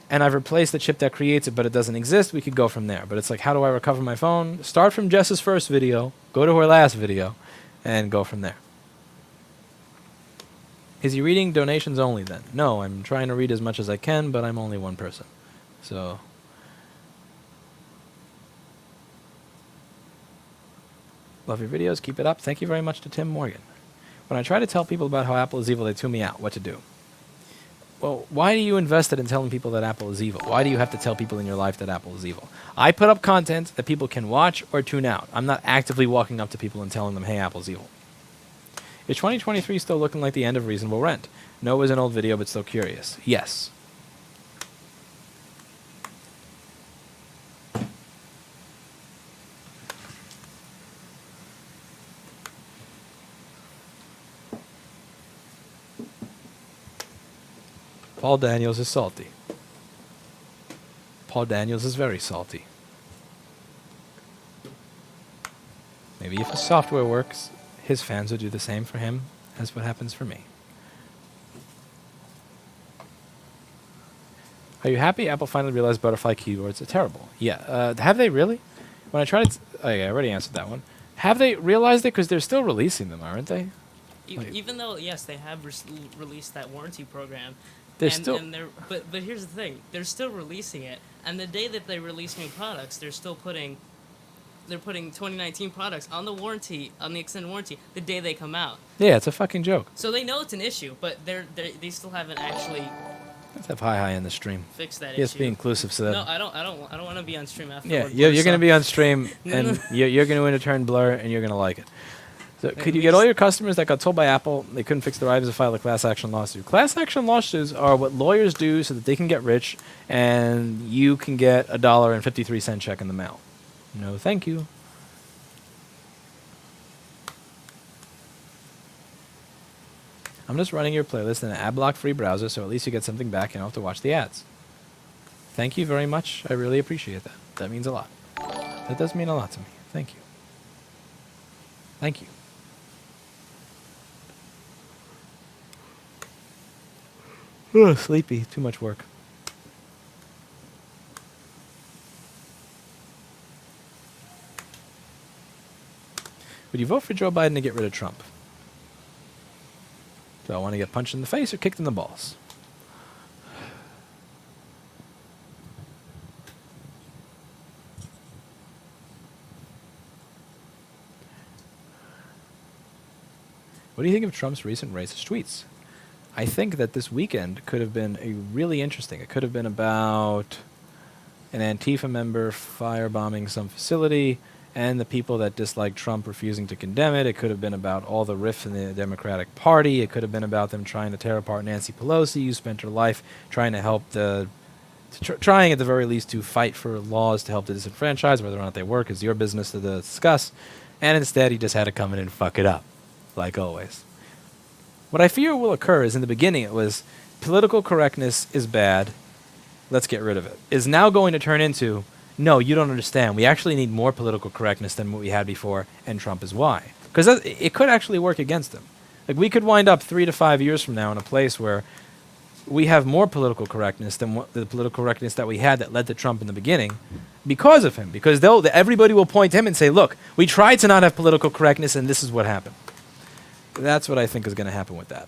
and I've replaced the chip that creates it, but it doesn't exist. We could go from there. But it's like, how do I recover my phone? Start from Jess's first video, go to her last video, and go from there. Is he reading donations only then? No, I'm trying to read as much as I can, but I'm only one person. So love your videos. Keep it up. Thank you very much to Tim Morgan. When I try to tell people about how Apple is evil, they tune me out. What to do? Well, why are you invested in telling people that Apple is evil? Why do you have to tell people in your life that Apple is evil? I put up content that people can watch or tune out. I'm not actively walking up to people and telling them, hey, Apple's evil. Is 2023 still looking like the end of reasonable rent? No, it was an old video, but still curious. Yes. Paul Daniels is salty. Paul Daniels is very salty. Maybe if his software works, his fans would do the same for him as what happens for me. Are you happy Apple finally realized butterfly keyboards are terrible? Yeah. Have they really? When I tried to... Oh, yeah, I already answered that one. Have they realized it? Because they're still releasing them, aren't they? Even though, yes, they have released that warranty program. They're still... But here's the thing. They're still releasing it. And the day that they release new products, they're still putting 2019 products on the warranty, on the extended warranty, the day they come out. Yeah, it's a fucking joke. So they know it's an issue, but they still haven't actually. Let's have hi in the stream. Fix that issue. Yes, be inclusive so that. No, I don't want to be on stream after. Yeah, you're going to be on stream, and you're going to in turn blur, and you're going to like it. So could you get all your customers that got told by Apple they couldn't fix their items to file a class action lawsuit? Class action lawsuits are what lawyers do so that they can get rich, and you can get $1.53 check in the mail. No, thank you. I'm just running your playlist in an ad-block-free browser, so at least you get something back and you don't have to watch the ads. Thank you very much. I really appreciate that. That means a lot. That does mean a lot to me. Thank you. Thank you. Ugh, sleepy. Too much work. Would you vote for Joe Biden to get rid of Trump? Do I want to get punched in the face or kicked in the balls? What do you think of Trump's recent racist tweets? I think that this weekend could have been a really interesting. It could have been about an Antifa member firebombing some facility and the people that dislike Trump refusing to condemn it. It could have been about all the rifts in the Democratic Party. It could have been about them trying to tear apart Nancy Pelosi, who spent her life trying to help trying at the very least to fight for laws to help the disenfranchised. Whether or not they work is your business to discuss. And instead, he just had to come in and fuck it up, like always. What I fear will occur is in the beginning it was political correctness is bad, let's get rid of it. Is now going to turn into, no, you don't understand. We actually need more political correctness than what we had before, and Trump is why. Because it could actually work against him. Like, we could wind up 3 to 5 years from now in a place where we have more political correctness than the political correctness that we had that led to Trump in the beginning because of him. Because everybody will point to him and say, look, we tried to not have political correctness, and this is what happened. That's what I think is going to happen with that.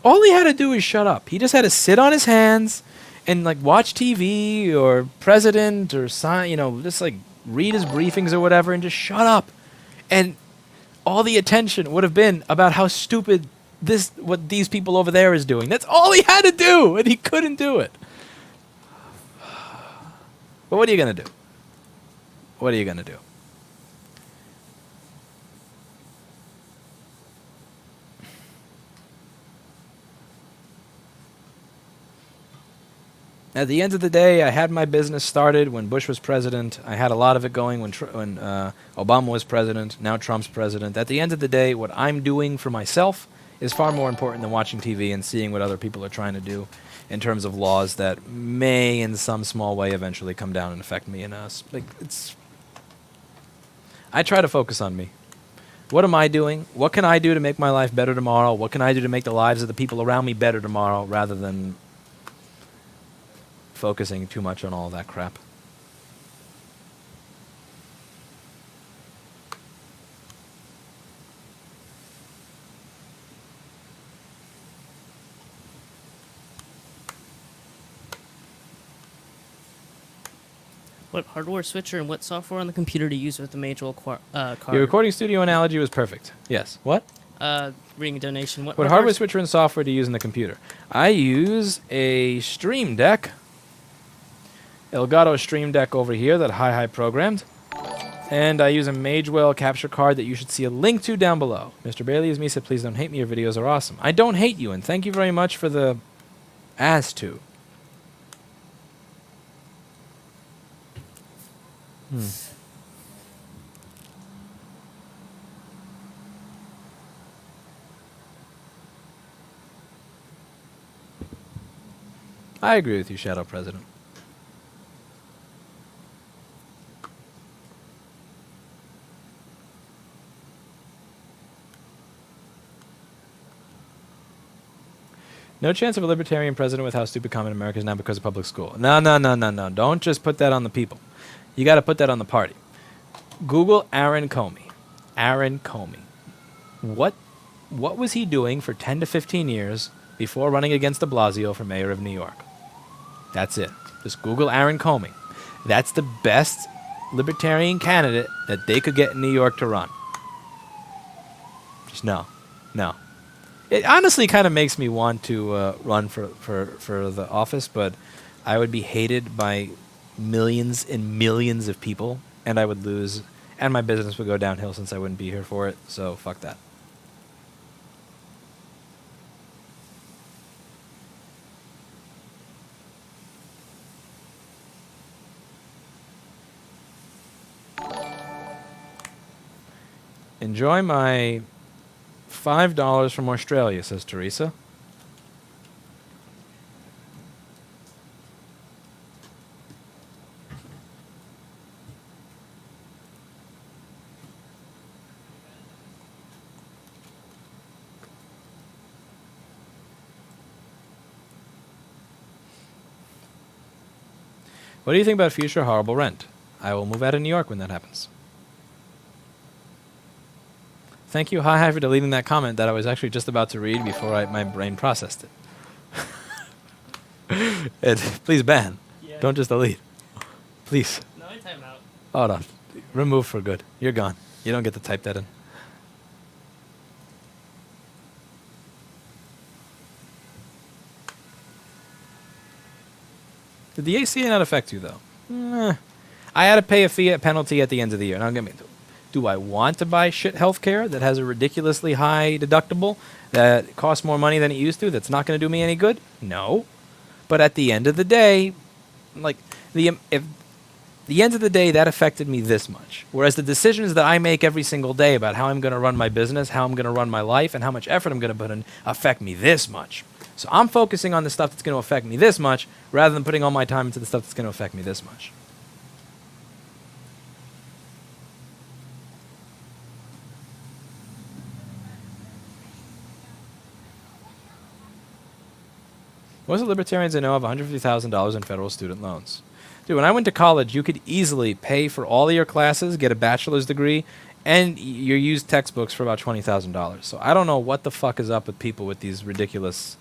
All he had to do is shut up. He just had to sit on his hands and like watch TV or president or just like read his briefings or whatever and just shut up. And all the attention would have been about how stupid what these people over there is doing. That's all he had to do, and he couldn't do it. But what are you going to do? What are you going to do? At the end of the day, I had my business started when Bush was president. I had a lot of it going when Obama was president. Now Trump's president. At the end of the day, what I'm doing for myself is far more important than watching TV and seeing what other people are trying to do in terms of laws that may, in some small way, eventually come down and affect me and us. I try to focus on me. What am I doing? What can I do to make my life better tomorrow? What can I do to make the lives of the people around me better tomorrow, rather than focusing too much on all that crap. What hardware switcher and what software on the computer to use with the major card? Your recording studio analogy was perfect. Yes. What? Reading a donation. What hardware switcher and software to use in the computer? I use a Stream Deck. Elgato Stream Deck over here that Hi programmed. And I use a Magewell capture card that you should see a link to down below. Mr. Bailey is me said, please don't hate me. Your videos are awesome. I don't hate you, and thank you very much for the as to. I agree with you, Shadow President. No chance of a libertarian president with how stupid common America is now because of public school. No. Don't just put that on the people. You got to put that on the party. Google Aaron Comey. Aaron Comey. What was he doing for 10 to 15 years before running against de Blasio for mayor of New York? That's it. Just Google Aaron Comey. That's the best libertarian candidate that they could get in New York to run. Just no. It honestly kind of makes me want to run for the office, but I would be hated by millions and millions of people, and I would lose, and my business would go downhill since I wouldn't be here for it, so fuck that. Enjoy my $5 from Australia, says Teresa. What do you think about future horrible rent? I will move out of New York when that happens. Thank you, Hi-Hi, for deleting that comment that I was actually just about to read before my brain processed it. Please ban. Yeah. Don't just delete. Please. No, I time out. Oh, no. Remove for good. You're gone. You don't get to type that in. Did the ACA not affect you, though? I had to pay a penalty at the end of the year. Now, do I want to buy shit healthcare that has a ridiculously high deductible that costs more money than it used to, that's not going to do me any good? No. But at the end of the day, like, if the end of the day, that affected me this much. Whereas the decisions that I make every single day about how I'm going to run my business, how I'm going to run my life, and how much effort I'm going to put in affect me this much. So I'm focusing on the stuff that's going to affect me this much rather than putting all my time into the stuff that's going to affect me this much. Most of the libertarians I know have $150,000 in federal student loans. Dude, when I went to college, you could easily pay for all of your classes, get a bachelor's degree, and your used textbooks for about $20,000. So I don't know what the fuck is up with people with these ridiculous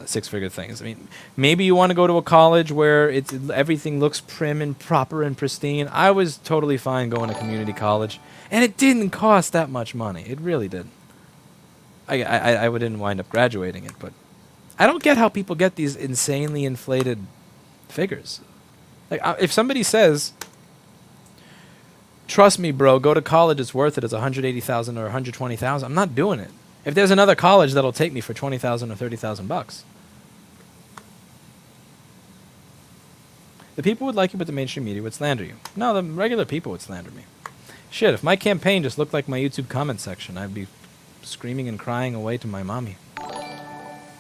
six-figure things. I mean, maybe you want to go to a college where everything looks prim and proper and pristine. I was totally fine going to community college, and it didn't cost that much money. It really didn't. I didn't wind up graduating it, but I don't get how people get these insanely inflated figures. Like, if somebody says, trust me, bro, go to college, it's worth it, it's $180,000 or $120,000, I'm not doing it. If there's another college that'll take me for $20,000 or $30,000. The people would like you, but the mainstream media would slander you. No, the regular people would slander me. Shit, if my campaign just looked like my YouTube comment section, I'd be screaming and crying away to my mommy.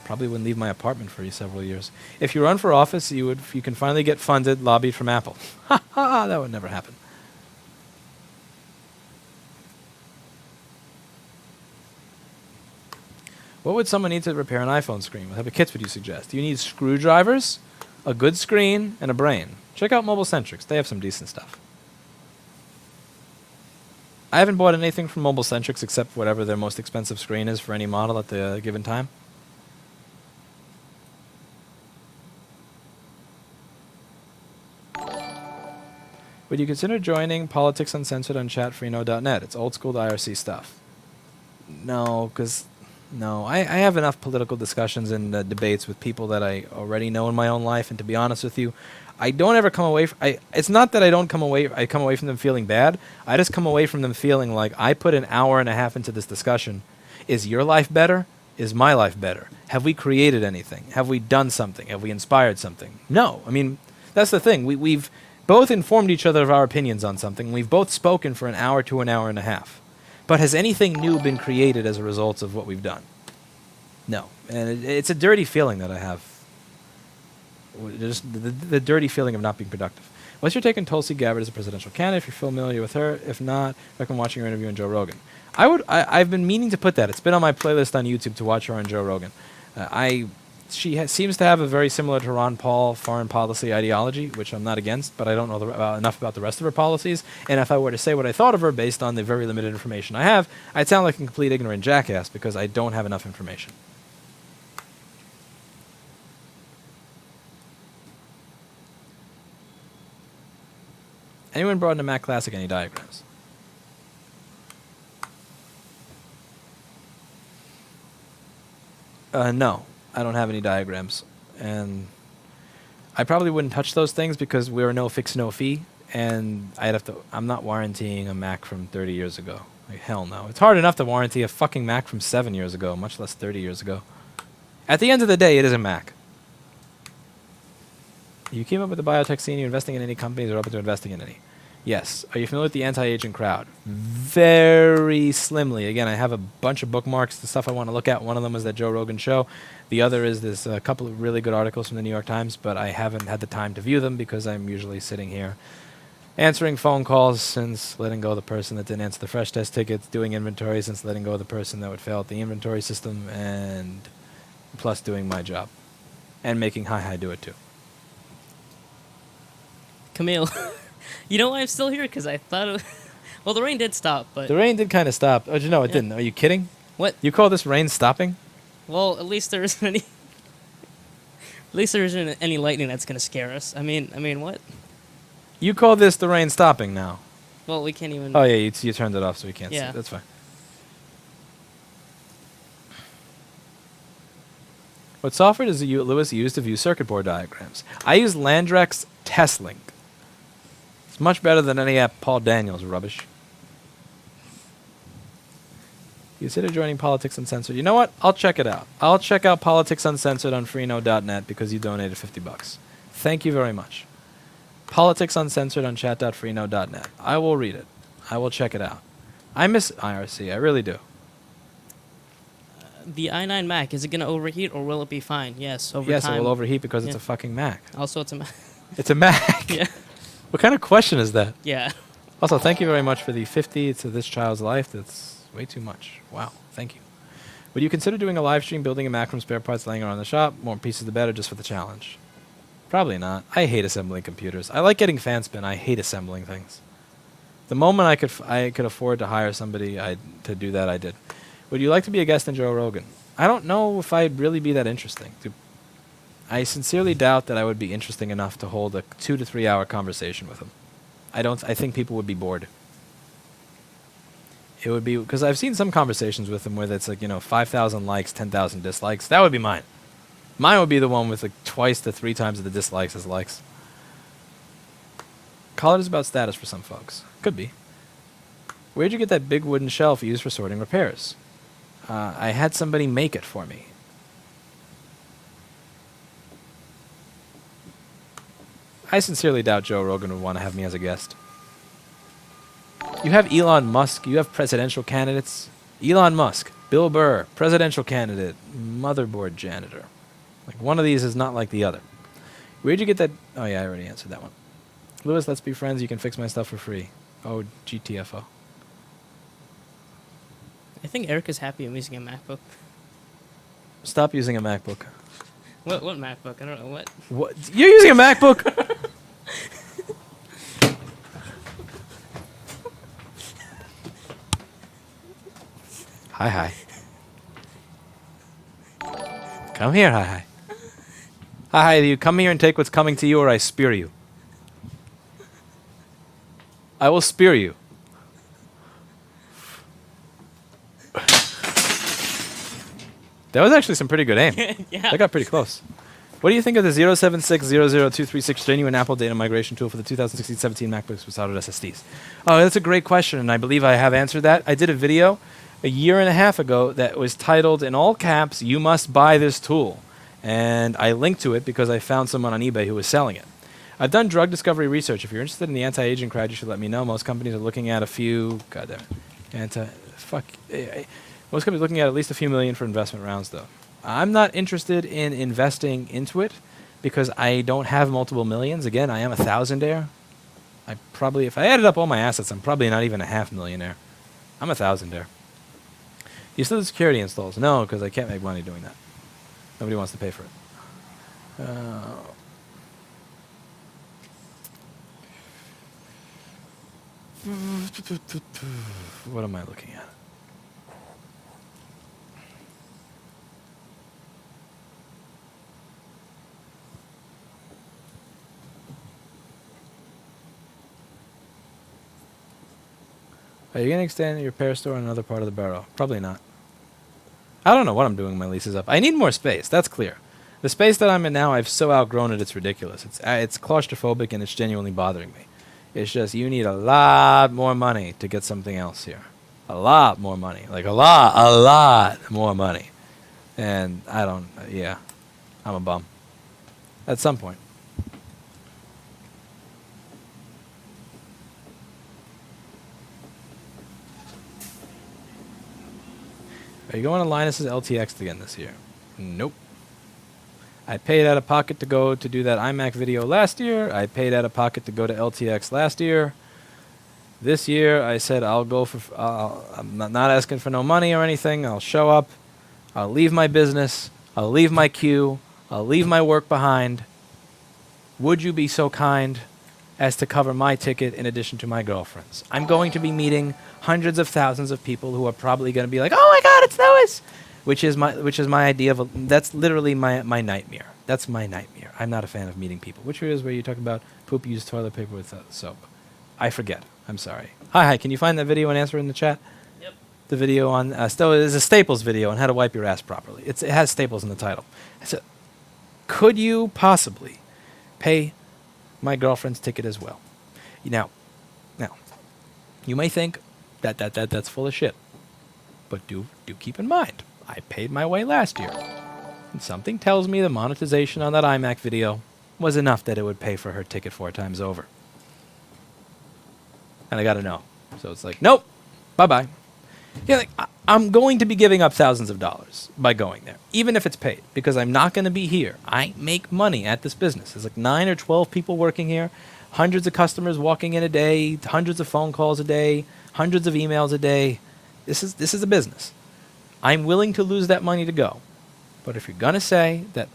Probably wouldn't leave my apartment for several years. If you run for office, you can finally get funded, lobbied from Apple. Ha ha! That would never happen. What would someone need to repair an iPhone screen? What type of kits would you suggest? Do you need screwdrivers, a good screen, and a brain? Check out Mobile Centrics. They have some decent stuff. I haven't bought anything from Mobile Centrics except whatever their most expensive screen is for any model at the given time. Would you consider joining Politics Uncensored on chatfreeno.net? It's old school IRC stuff. No, because I have enough political discussions and debates with people that I already know in my own life, and to be honest with you, I don't ever come away. It's not that I don't come away. I come away from them feeling bad. I just come away from them feeling like I put an hour and a half into this discussion. Is your life better? Is my life better? Have we created anything? Have we done something? Have we inspired something? No. I mean, that's the thing. We've both informed each other of our opinions on something. We've both spoken for an hour to an hour and a half. But has anything new been created as a result of what we've done? No. And it's a dirty feeling that I have. Just the dirty feeling of not being productive. What's your take on Tulsi Gabbard as a presidential candidate? If you're familiar with her, if not, recommend watching her interview on Joe Rogan. I've been meaning to put that. It's been on my playlist on YouTube to watch her on Joe Rogan. She seems to have a very similar to Ron Paul foreign policy ideology, which I'm not against, but I don't know enough about the rest of her policies. And if I were to say what I thought of her based on the very limited information I have, I'd sound like a complete ignorant jackass because I don't have enough information. Anyone brought into Mac Classic any diagrams? No, I don't have any diagrams. And I probably wouldn't touch those things because we're no fix, no fee. And I'm not warrantying a Mac from 30 years ago. Like, hell no. It's hard enough to warranty a fucking Mac from 7 years ago, much less 30 years ago. At the end of the day, it is a Mac. You came up with the biotech scene, you're investing in any companies or open to investing in any. Yes. Are you familiar with the anti-aging crowd? Very slimly. Again, I have a bunch of bookmarks, the stuff I want to look at. One of them is that Joe Rogan show. The other is this couple of really good articles from the New York Times, but I haven't had the time to view them because I'm usually sitting here answering phone calls since letting go of the person that didn't answer the fresh test tickets, doing inventory since letting go of the person that would fail at the inventory system, and plus doing my job. And making Hi do it too. Camille, you know why I'm still here? Because I thought it well, the rain did stop, but... The rain did kind of stop. Oh, no, it Yeah. didn't. Are you kidding? What? You call this rain stopping? Well, at least there isn't any... At least there isn't any lightning that's going to scare us. I mean, what? You call this the rain stopping now? Well, we can't even... Oh, yeah, you turned it off so we can't see Yeah. it. That's fine. What software does Louis use to view circuit board diagrams? I use Landrex TestLink. It's much better than any app Paul Daniels rubbish. Consider joining Politics Uncensored. You know what? I'll check it out. I'll check out Politics Uncensored on Freenode.net because you donated $50. Thank you very much. Politics Uncensored on chat.freenode.net. I will read it. I will check it out. I miss IRC. I really do. The i9 Mac, is it going to overheat or will it be fine? Yes, over Yes, time. it will overheat because it's Yeah. a fucking Mac. Also, it's a Mac. It's a Mac. Yeah. What kind of question is that? Yeah. Also, thank you very much for the 50 to this child's life. That's way too much. Wow. Thank you. Would you consider doing a live stream building a Mac from spare parts laying around the shop? More pieces the better, just for the challenge. Probably not. I hate assembling computers. I like getting fan spin. I hate assembling things. The moment I could afford to hire somebody to do that, I did. Would you like to be a guest in Joe Rogan? I don't know if I'd really be that interesting. I sincerely doubt that I would be interesting enough to hold a 2 to 3 hour conversation with him. I think people would be bored. It would be, because I've seen some conversations with him where it's like, 5,000 likes, 10,000 dislikes. That would be mine. Mine would be the one with like twice to 3 times the dislikes as likes. College is about status for some folks. Could be. Where'd you get that big wooden shelf used for sorting repairs? I had somebody make it for me. I sincerely doubt Joe Rogan would want to have me as a guest. You have Elon Musk. You have presidential candidates. Elon Musk, Bill Burr, presidential candidate, motherboard janitor. Like, one of these is not like the other. Where'd you get that? Oh, yeah, I already answered that one. Louis, let's be friends. You can fix my stuff for free. Oh, GTFO. I think Eric is happy I'm using a MacBook. Stop using a MacBook. What MacBook? I don't know what. What? You're using a MacBook? Hi. Come here, hi. Hi, you come here and take what's coming to you, or I spear you. I will spear you. That was actually some pretty good aim. Yeah. That got pretty close. What do you think of the 076000236 genuine Apple data migration tool for the 2016-17 MacBooks with soldered SSDs? Oh, that's a great question, and I believe I have answered that. I did a video a year and a half ago that was titled, in all caps, "You must buy this tool." And I linked to it because I found someone on eBay who was selling it. I've done drug discovery research. If you're interested in the anti-aging crowd, you should let me know. Most companies are looking at a few... God damn it. Most companies are looking at least a few million for investment rounds, though. I'm not interested in investing into it because I don't have multiple millions. Again, I am a thousandaire. If I added up all my assets, I'm probably not even a half millionaire. I'm a thousandaire. You still do security installs? No, because I can't make money doing that. Nobody wants to pay for it. What am I looking at? Are you going to extend your repair store in another part of the barrel? Probably not. I don't know what I'm doing when my lease is up. I need more space. That's clear. The space that I'm in now, I've so outgrown it, it's ridiculous. It's claustrophobic and it's genuinely bothering me. It's just you need a lot more money to get something else here. A lot more money. Like a lot more money. And I'm a bum. At some point. Are you going to Linus's LTX again this year? Nope. I paid out of pocket to go to do that iMac video last year. I paid out of pocket to go to LTX last year. This year, I said I'll go for... I'm not asking for no money or anything. I'll show up. I'll leave my business. I'll leave my queue. I'll leave my work behind. Would you be so kind as to cover my ticket in addition to my girlfriend's? I'm going to be meeting hundreds of thousands of people who are probably going to be like, "Oh my God, it's Louis!" Which is my idea of that's literally my nightmare. That's my nightmare. I'm not a fan of meeting people. Which is where you talk about poop used toilet paper with soap. I forget. I'm sorry. Hi, can you find that video and answer in the chat? Yep. The video on there's a Staples video on how to wipe your ass properly. It has Staples in the title. So, could you possibly pay my girlfriend's ticket as well? Now, you may think that's full of shit, but do keep in mind, I paid my way last year, and something tells me the monetization on that iMac video was enough that it would pay for her ticket 4 times over. And I got to know. So it's like, nope, bye-bye. Yeah, like, I'm going to be giving up thousands of dollars by going there, even if it's paid, because I'm not going to be here. I make money at this business. There's like 9 or 12 people working here, hundreds of customers walking in a day, hundreds of phone calls a day, hundreds of emails a day. This is a business. I'm willing to lose that money to go. But if you're going to say that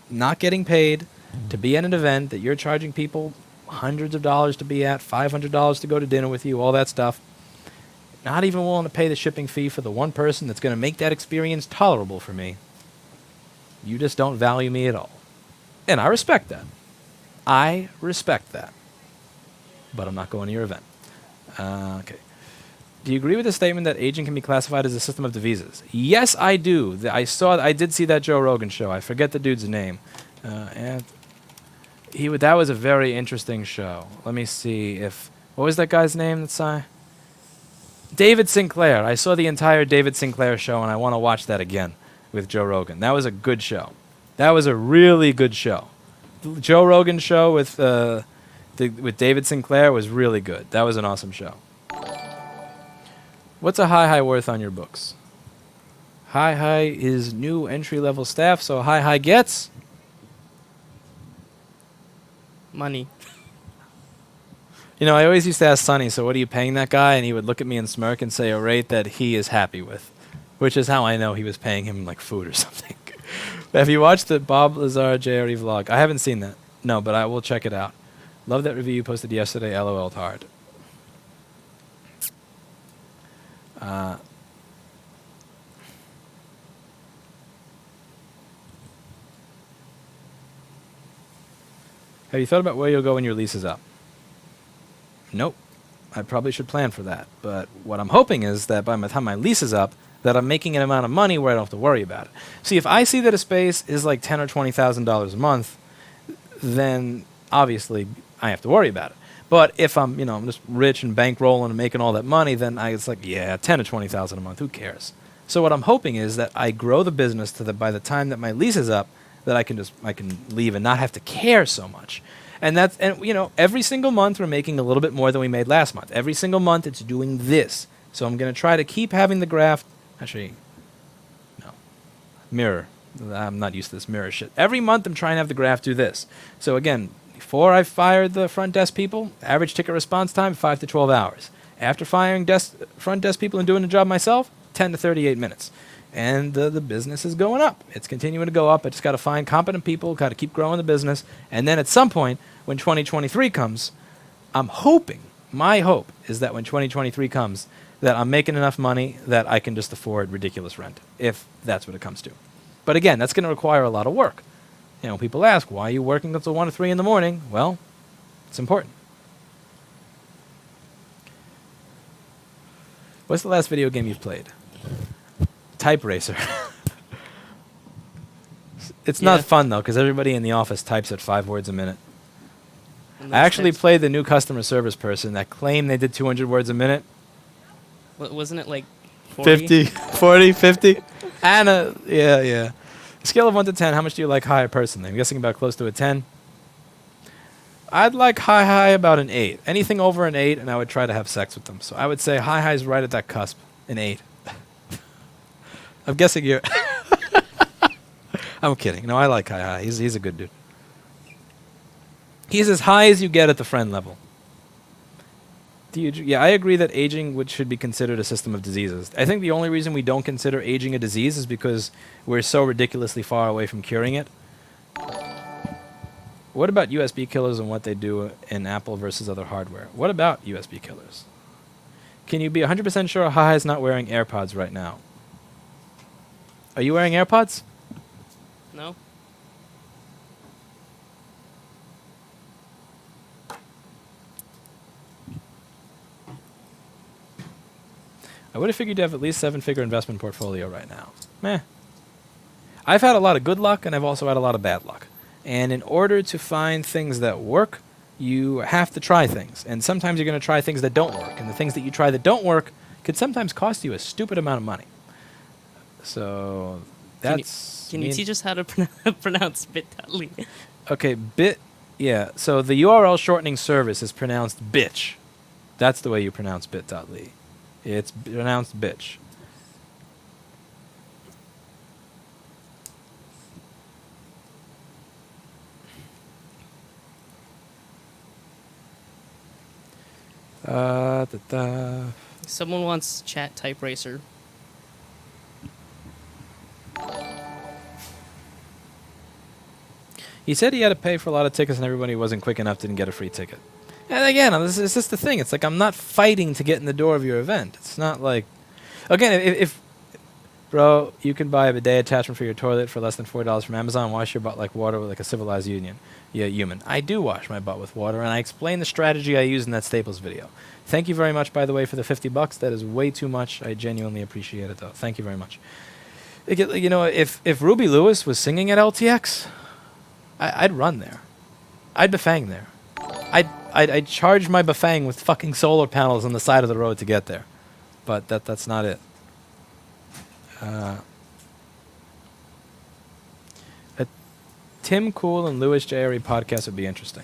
not getting paid to be at an event that you're charging people hundreds of dollars to be at, $500 to go to dinner with you, all that stuff, not even willing to pay the shipping fee for the one person that's going to make that experience tolerable for me, you just don't value me at all. And I respect that. I respect that. But I'm not going to your event. Okay. Do you agree with the statement that aging can be classified as a system of diseases? Yes, I do. I did see that Joe Rogan show. I forget the dude's name. And that was a very interesting show. Let me see if... What was that guy's name that's... David Sinclair. I saw the entire David Sinclair show, and I want to watch that again with Joe Rogan. That was a good show. That was a really good show. The Joe Rogan show with David Sinclair was really good. That was an awesome show. What's a Hi worth on your books? Hi is new entry-level staff, so Hi gets... Money. You know, I always used to ask Sonny, so what are you paying that guy? And he would look at me and smirk and say a rate that he is happy with, which is how I know he was paying him like food or something. Have you watched the Bob Lazar JRE vlog? I haven't seen that. No, but I will check it out. Love that review you posted yesterday. LOL'd hard. Have you thought about where you'll go when your lease is up? Nope. I probably should plan for that. But what I'm hoping is that by the time my lease is up, that I'm making an amount of money where I don't have to worry about it. See, if I see that a space is like $10,000 or $20,000 a month, then obviously I have to worry about it. But if I'm just rich and bankrolling and making all that money, then it's like, yeah, $10,000 or $20,000 a month. Who cares? So what I'm hoping is that I grow the business to by the time that my lease is up, that I can leave and not have to care so much. And every single month we're making a little bit more than we made last month. Every single month it's doing this. So I'm going to try to keep having the graph. Actually, no. Mirror. I'm not used to this mirror shit. Every month I'm trying to have the graph do this. So again, before I fired the front desk people, average ticket response time, 5 to 12 hours. After firing front desk people and doing the job myself, 10 to 38 minutes. And the business is going up. It's continuing to go up. I just got to find competent people, got to keep growing the business. And then at some point, when 2023 comes, I'm hoping, my hope is that when 2023 comes, that I'm making enough money that I can just afford ridiculous rent, if that's what it comes to. But again, that's going to require a lot of work. People ask, why are you working until 1 or 3 in the morning? Well, it's important. What's the last video game you've played? Type Racer. It's not fun, though, because everybody in the office types at 5 words a minute. I actually played the new customer service person that claimed they did 200 words a minute. Wasn't it like 40? 50, 40, 50? Anna, yeah. Scale of 1 to 10, how much do you like Hi personally? I'm guessing about close to a 10. I'd like Hi about an 8. Anything over an 8, and I would try to have sex with them. So I would say Hi's right at that cusp, an 8. I'm guessing you're... I'm kidding. No, I like HAKKO. He's a good dude. He's as high as you get at the friend level. Yeah, I agree that aging should be considered a system of diseases. I think the only reason we don't consider aging a disease is because we're so ridiculously far away from curing it. What about USB killers and what they do in Apple versus other hardware? What about USB killers? Can you be 100% sure HAKKO is not wearing AirPods right now? Are you wearing AirPods? No. I would have figured you'd have at least 7-figure investment portfolio right now. Meh. I've had a lot of good luck, and I've also had a lot of bad luck. And in order to find things that work, you have to try things. And sometimes you're going to try things that don't work. And the things that you try that don't work could sometimes cost you a stupid amount of money. So that's... Can you teach us how to pronounce bit.ly? Okay, yeah. So the URL shortening service is pronounced bitch. That's the way you pronounce bit.ly. It's pronounced bitch. Someone wants chat type racer. He said he had to pay for a lot of tickets and everybody who wasn't quick enough didn't get a free ticket. And again, this is just the thing. It's like I'm not fighting to get in the door of your event. It's not like... Again, if bro, you can buy a bidet attachment for your toilet for less than $4 from Amazon, wash your butt like water with like a civilized human. I do wash my butt with water, and I explain the strategy I use in that Staples video. Thank you very much, by the way, for the $50. That is way too much. I genuinely appreciate it, though. Thank you very much. You know, if Ruby Lewis was singing at LTX, I'd run there. I'd befang there. I'd charge my befang with fucking solar panels on the side of the road to get there. But that's not it. A Tim Cool and Louis J. Airy podcast would be interesting.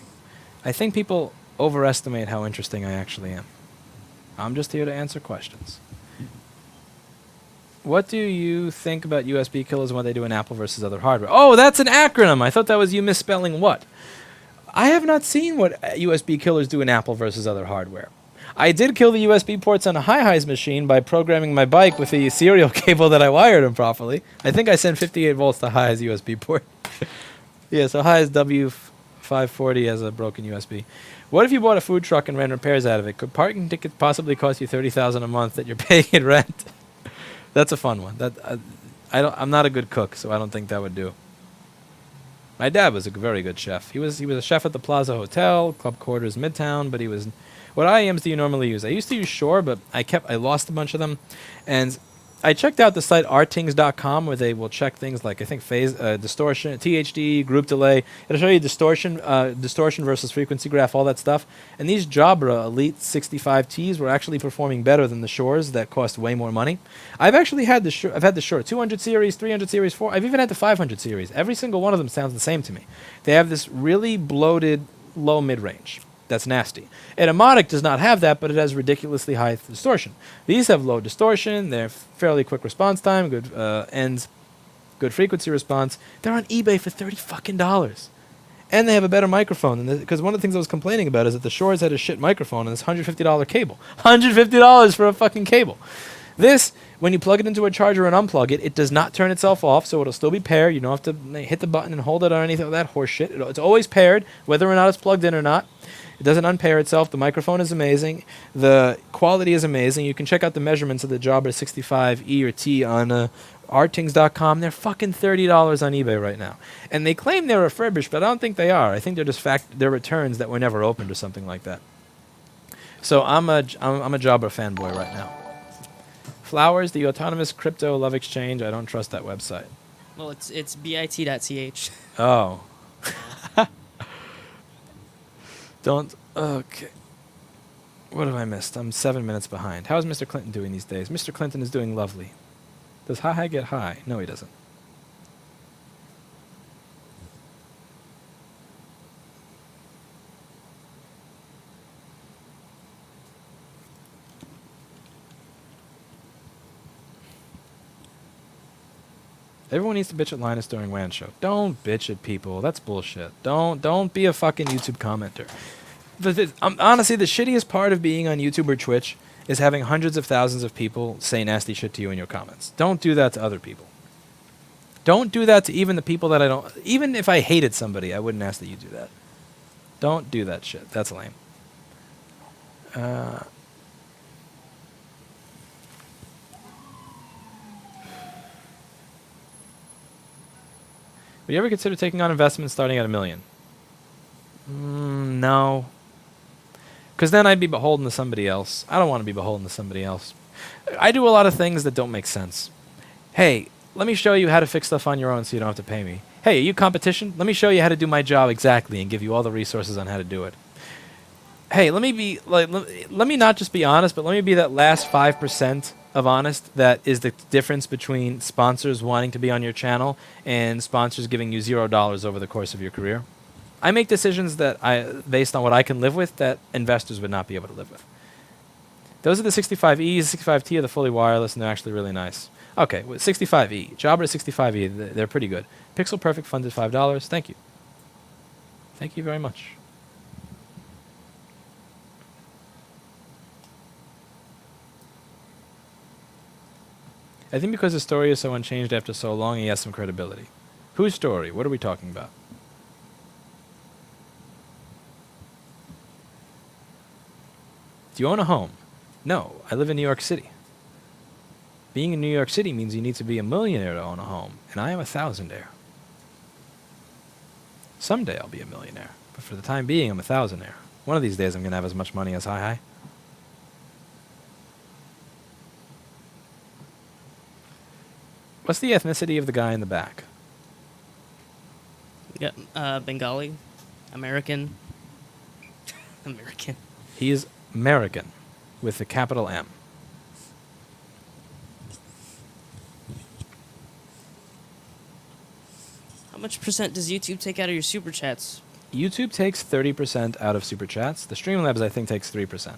I think people overestimate how interesting I actually am. I'm just here to answer questions. What do you think about USB killers and what they do in Apple versus other hardware? Oh, that's an acronym. I thought that was you misspelling what. I have not seen what USB killers do in Apple versus other hardware. I did kill the USB ports on a HiHi's machine by programming my bike with the serial cable that I wired improperly. I think I sent 58 volts to HiHi's USB port. Yeah, so HiHi's W540 has a broken USB. What if you bought a food truck and ran repairs out of it? Could parking tickets possibly cost you $30,000 a month that you're paying in rent? That's a fun one. I'm not a good cook, so I don't think that would do. My dad was a very good chef. He was a chef at the Plaza Hotel, Club Quarters, Midtown, but he was... What IAMs do you normally use? I used to use Shure, but I lost a bunch of them. And I checked out the site rtings.com where they will check things like, I think, phase, distortion, THD, group delay. It'll show you distortion versus frequency graph, all that stuff. And these Jabra Elite 65Ts were actually performing better than the Shures that cost way more money. I've actually had the Shure 200 series, 300 series, 4. I've even had the 500 series. Every single one of them sounds the same to me. They have this really bloated low mid-range. That's nasty. Etymotic does not have that, but it has ridiculously high distortion. These have low distortion. They're fairly quick response time, good ends, good frequency response. They're on eBay for $30 and they have a better microphone. Because one of the things I was complaining about is that the Shores had a shit microphone and this $150 cable. $150 for a fucking cable. This, when you plug it into a charger and unplug it, it does not turn itself off, so it'll still be paired. You don't have to hit the button and hold it or anything like that horse shit. It's always paired, whether or not it's plugged in or not. It doesn't unpair itself. The microphone is amazing. The quality is amazing. You can check out the measurements of the Jabra 65E or T on rtings.com. They're fucking $30 on eBay right now. And they claim they're refurbished, but I don't think they are. I think they're just they're returns that were never opened or something like that. So I'm a Jabra fanboy right now. Flowers, the autonomous crypto love exchange. I don't trust that website. Well, it's bit.ch. Oh. Don't... Okay. What have I missed? I'm 7 minutes behind. How's Mr. Clinton doing these days? Mr. Clinton is doing lovely. Does HAKKO get high? No, he doesn't. Everyone needs to bitch at Linus during WAN show. Don't bitch at people. That's bullshit. Don't be a fucking YouTube commenter. Honestly, the shittiest part of being on YouTube or Twitch is having hundreds of thousands of people say nasty shit to you in your comments. Don't do that to other people. Don't do that to even the people that I don't... Even if I hated somebody, I wouldn't ask that you do that. Don't do that shit. That's lame. Would you ever consider taking on investments starting at $1 million? No. Because then I'd be beholden to somebody else. I don't want to be beholden to somebody else. I do a lot of things that don't make sense. Hey, let me show you how to fix stuff on your own so you don't have to pay me. Hey, are you competition? Let me show you how to do my job exactly and give you all the resources on how to do it. Hey, let me not just be honest, but let me be that last 5% of honest that is the difference between sponsors wanting to be on your channel and sponsors giving you $0 over the course of your career. I make decisions based on what I can live with that investors would not be able to live with. Those are the 65Es. 65T are the fully wireless, and they're actually really nice. Okay, with 65E. Jobber 65E, they're pretty good. Pixel Perfect funded $5. Thank you. Thank you very much. I think because the story is so unchanged after so long, he has some credibility. Whose story? What are we talking about? Do you own a home? No, I live in New York City. Being in New York City means you need to be a millionaire to own a home, and I am a thousandaire. Someday I'll be a millionaire, but for the time being, I'm a thousandaire. One of these days, I'm going to have as much money as Hi. What's the ethnicity of the guy in the back? We got Bengali, American. American. He is American, with a capital M. How much percent does YouTube take out of your super chats? YouTube takes 30% out of super chats. The Streamlabs, I think, takes 3%.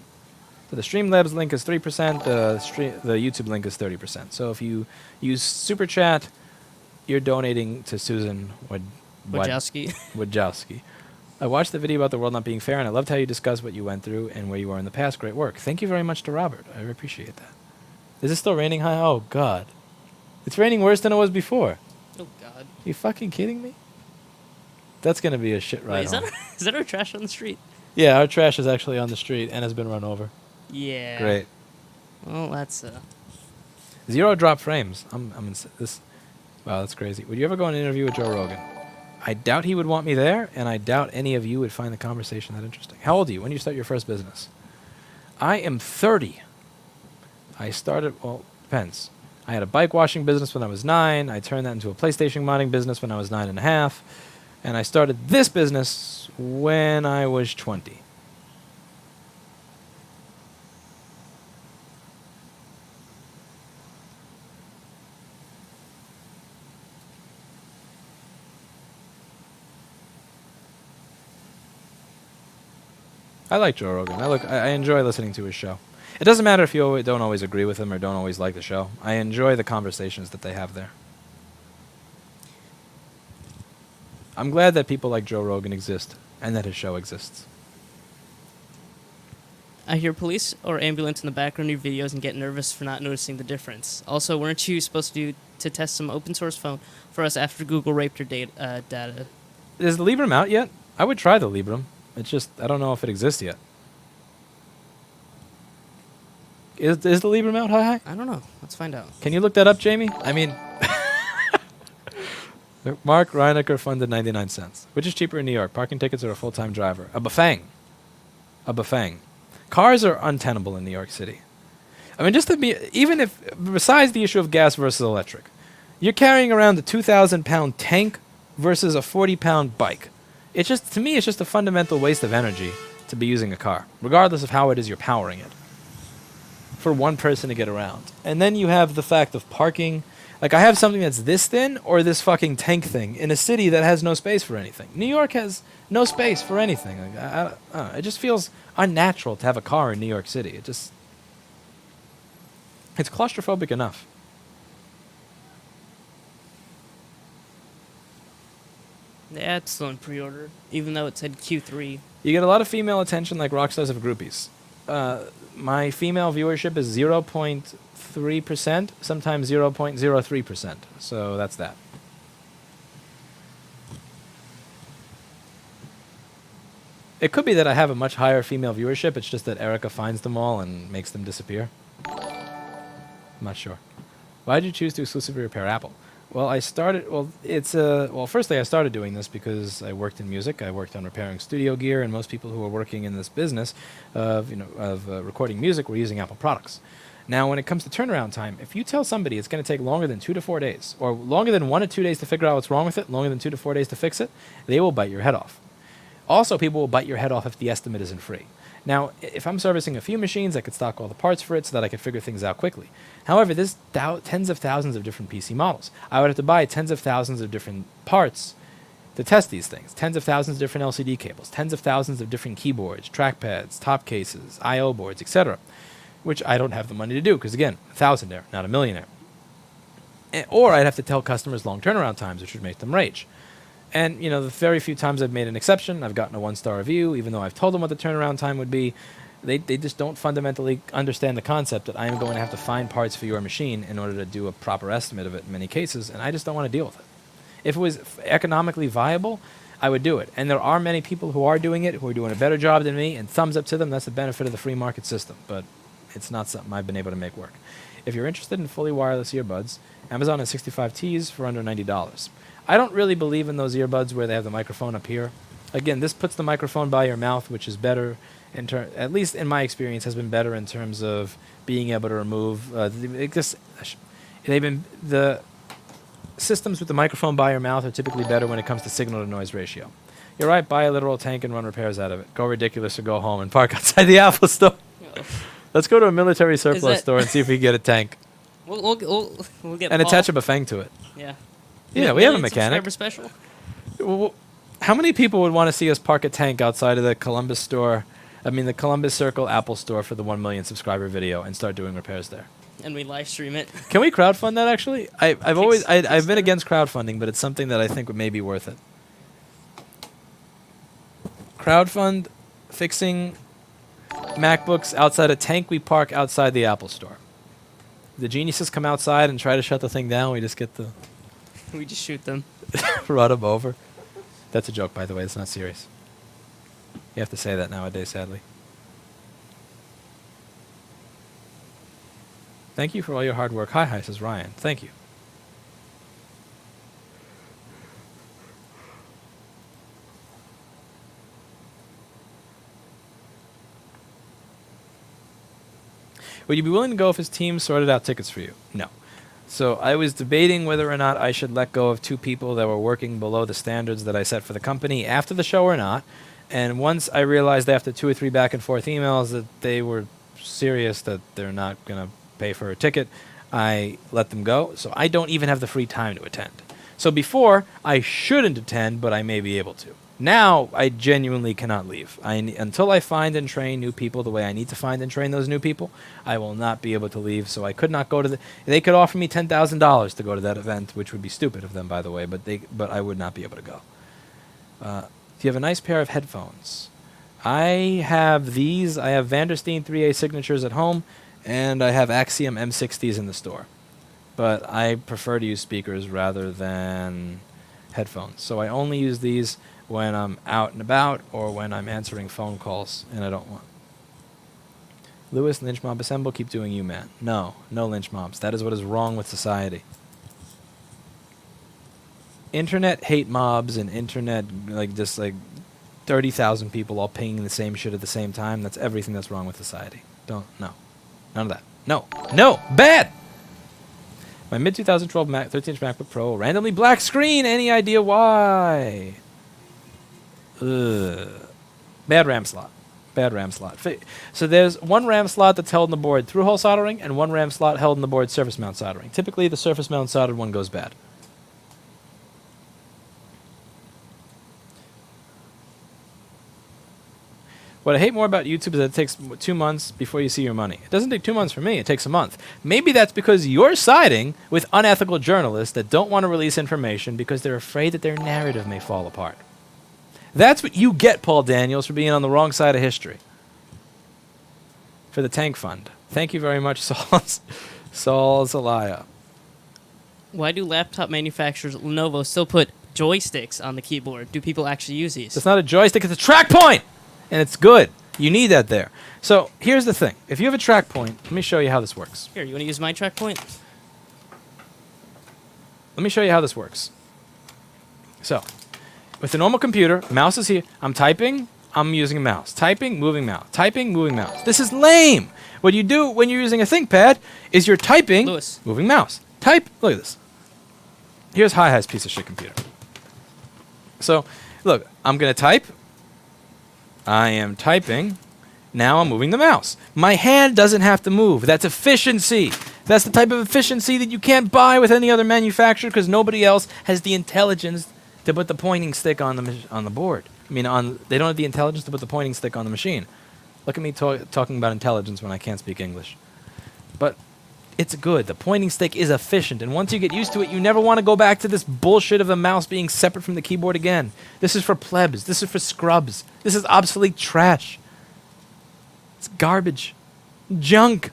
So the Streamlabs link is 3%. The YouTube link is 30%. So if you use super chat, you're donating to Susan Wojcicki. I watched the video about the world not being fair, and I loved how you discussed what you went through and where you were in the past. Great work. Thank you very much to Robert. I appreciate that. Is it still raining high? Oh, God. It's raining worse than it was before. Oh, God. You fucking kidding me? That's going to be a shit ride. Wait, is that our trash on the street? Yeah, our trash is actually on the street and has been run over. Yeah. Great. Well, that's... 0 drop frames. I'm in this. Wow, that's crazy. Would you ever go on an interview with Joe Rogan? I doubt he would want me there, and I doubt any of you would find the conversation that interesting. How old are you? When did you start your first business? I am 30. I started, well, depends. I had a bike washing business when I was 9. I turned that into a PlayStation modding business when I was 9.5. And I started this business when I was 20. I like Joe Rogan. I enjoy listening to his show. It doesn't matter if you don't always agree with him or don't always like the show. I enjoy the conversations that they have there. I'm glad that people like Joe Rogan exist and that his show exists. I hear police or ambulance in the background of your videos and get nervous for not noticing the difference. Also, weren't you supposed to test some open source phone for us after Google raped your data? Is the Librem out yet? I would try the Librem. It's just, I don't know if it exists yet. Is the Librem out? Hi. I don't know. Let's find out. Can you look that up, Jamie? I mean, Mark Reinecker funded 99 cents. Which is cheaper in New York, parking tickets or a full-time driver? A bafang. A bafang. Cars are untenable in New York City. I mean, just to be, even if, besides the issue of gas versus electric, you're carrying around a 2,000-pound tank versus a 40-pound bike. It's just, to me, it's just a fundamental waste of energy to be using a car, regardless of how it is you're powering it, for one person to get around. And then you have the fact of parking. Like, I have something that's this thin or this fucking tank thing in a city that has no space for anything. New York has no space for anything. Like, I don't know. It just feels unnatural to have a car in New York City. It's claustrophobic enough. Yeah, it's still in pre-order, even though it said Q3. You get a lot of female attention like rock stars of groupies. My female viewership is 0.3%, sometimes 0.03%. So that's that. It could be that I have a much higher female viewership. It's just that Erica finds them all and makes them disappear. I'm not sure. Why did you choose to exclusively repair Apple? Well, firstly, I started doing this because I worked in music. I worked on repairing studio gear, and most people who are working in this business of recording music were using Apple products. Now, when it comes to turnaround time, if you tell somebody it's going to take longer than 2 to 4 days, or longer than 1 to 2 days to figure out what's wrong with it, longer than 2 to 4 days to fix it, they will bite your head off. Also, people will bite your head off if the estimate isn't free. Now, if I'm servicing a few machines, I could stock all the parts for it so that I could figure things out quickly. However, there's tens of thousands of different PC models. I would have to buy tens of thousands of different parts to test these things. Tens of thousands of different LCD cables, tens of thousands of different keyboards, trackpads, top cases, I/O boards, etc., which I don't have the money to do because, again, a thousandaire, not a millionaire. Or I'd have to tell customers long turnaround times, which would make them rage. And, the very few times I've made an exception, I've gotten a 1-star review, even though I've told them what the turnaround time would be. They just don't fundamentally understand the concept that I am going to have to find parts for your machine in order to do a proper estimate of it in many cases, and I just don't want to deal with it. If it was economically viable, I would do it. And there are many people who are doing it, who are doing a better job than me, and thumbs up to them. That's the benefit of the free market system, but it's not something I've been able to make work. If you're interested in fully wireless earbuds, Amazon has 65Ts for under $90. I don't really believe in those earbuds where they have the microphone up here. Again, this puts the microphone by your mouth, which is better, at least in my experience, has been better in terms of being able to remove. The systems with the microphone by your mouth are typically better when it comes to signal to noise ratio. You're right, buy a literal tank and run repairs out of it. Go ridiculous or go home and park outside the Apple store. Oh. Let's go to a military surplus store and see if we can get a tank. We'll get and Paul. attach a Bafang to it. Yeah. Yeah, we have a mechanic. Special? How many people would want to see us park a tank outside of the Columbus store? The Columbus Circle Apple store for the 1 million subscriber video and start doing repairs there. And we live stream it. Can we crowdfund that? Actually, I've been against crowdfunding, but it's something that I think may be worth it. Crowdfund fixing MacBooks outside a tank we park outside the Apple store. The geniuses come outside and try to shut the thing down. We just get the. We just shoot them. Run them over. That's a joke, by the way. It's not serious. You have to say that nowadays, sadly. Thank you for all your hard work. Hi, says Ryan. Thank you. Would you be willing to go if his team sorted out tickets for you? No. So I was debating whether or not I should let go of 2 people that were working below the standards that I set for the company after the show or not. And once I realized after 2 or 3 back and forth emails that they were serious, that they're not going to pay for a ticket, I let them go. So I don't even have the free time to attend. So before, I shouldn't attend, but I may be able to. Now, I genuinely cannot leave. Until I find and train new people the way I need to find and train those new people, I will not be able to leave. So I could not go to they could offer me $10,000 to go to that event, which would be stupid of them, by the way, but I would not be able to go. Do you have a nice pair of headphones? I have these. I have Vandersteen 3A signatures at home, and I have Axiom M60s in the store. But I prefer to use speakers rather than headphones. So I only use these when I'm out and about or when I'm answering phone calls and I don't want. Lewis, lynch mob assemble, keep doing you, man. No lynch mobs. That is what is wrong with society. Internet hate mobs and internet, just 30,000 people all pinging the same shit at the same time. That's everything that's wrong with society. No. None of that. No. Bad! My mid-2012 13-inch MacBook Pro, randomly black screen. Any idea why? Bad RAM slot. So there's one RAM slot that's held in the board through-hole soldering and one RAM slot held in the board surface mount soldering. Typically, the surface mount soldered one goes bad. What I hate more about YouTube is that it takes 2 months before you see your money. It doesn't take 2 months for me. It takes a month. Maybe that's because you're siding with unethical journalists that don't want to release information because they're afraid that their narrative may fall apart. That's what you get, Paul Daniels, for being on the wrong side of history. For the Tank Fund. Thank you very much, Saul Zelaya. Why do laptop manufacturers Lenovo still put joysticks on the keyboard? Do people actually use these? It's not a joystick, it's a track point! And it's good. You need that there. So here's the thing. If you have a track point, let me show you how this works. Here, you want to use my track point? Let me show you how this works. So, with a normal computer, mouse is here. I'm typing, I'm using a mouse. Typing, moving mouse. Typing, moving mouse. This is lame. What you do when you're using a ThinkPad is you're typing, Louis. moving mouse. Type, look at this. Here's HiHi's piece of shit computer. So, look, I'm going to type. I am typing. Now I'm moving the mouse. My hand doesn't have to move. That's efficiency. That's the type of efficiency that you can't buy with any other manufacturer because nobody else has the intelligence to put the pointing stick on the board. I mean, they don't have the intelligence to put the pointing stick on the machine. Look at me talking about intelligence when I can't speak English. But it's good. The pointing stick is efficient, and once you get used to it, you never want to go back to this bullshit of the mouse being separate from the keyboard again. This is for plebs. This is for scrubs. This is obsolete trash. It's garbage. Junk.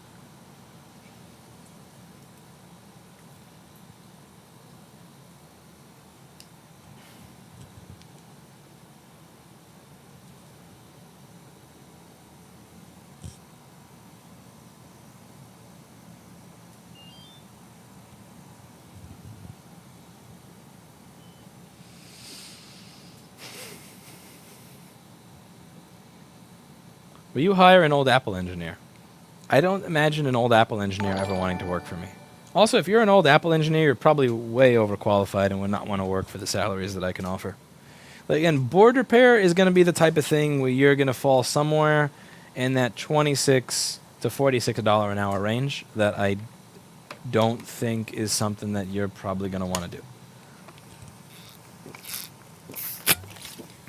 Will you hire an old Apple engineer? I don't imagine an old Apple engineer ever wanting to work for me. Also, if you're an old Apple engineer, you're probably way overqualified and would not want to work for the salaries that I can offer. But again, board repair is going to be the type of thing where you're going to fall somewhere in that $26 to $46 an hour range that I don't think is something that you're probably going to want to do.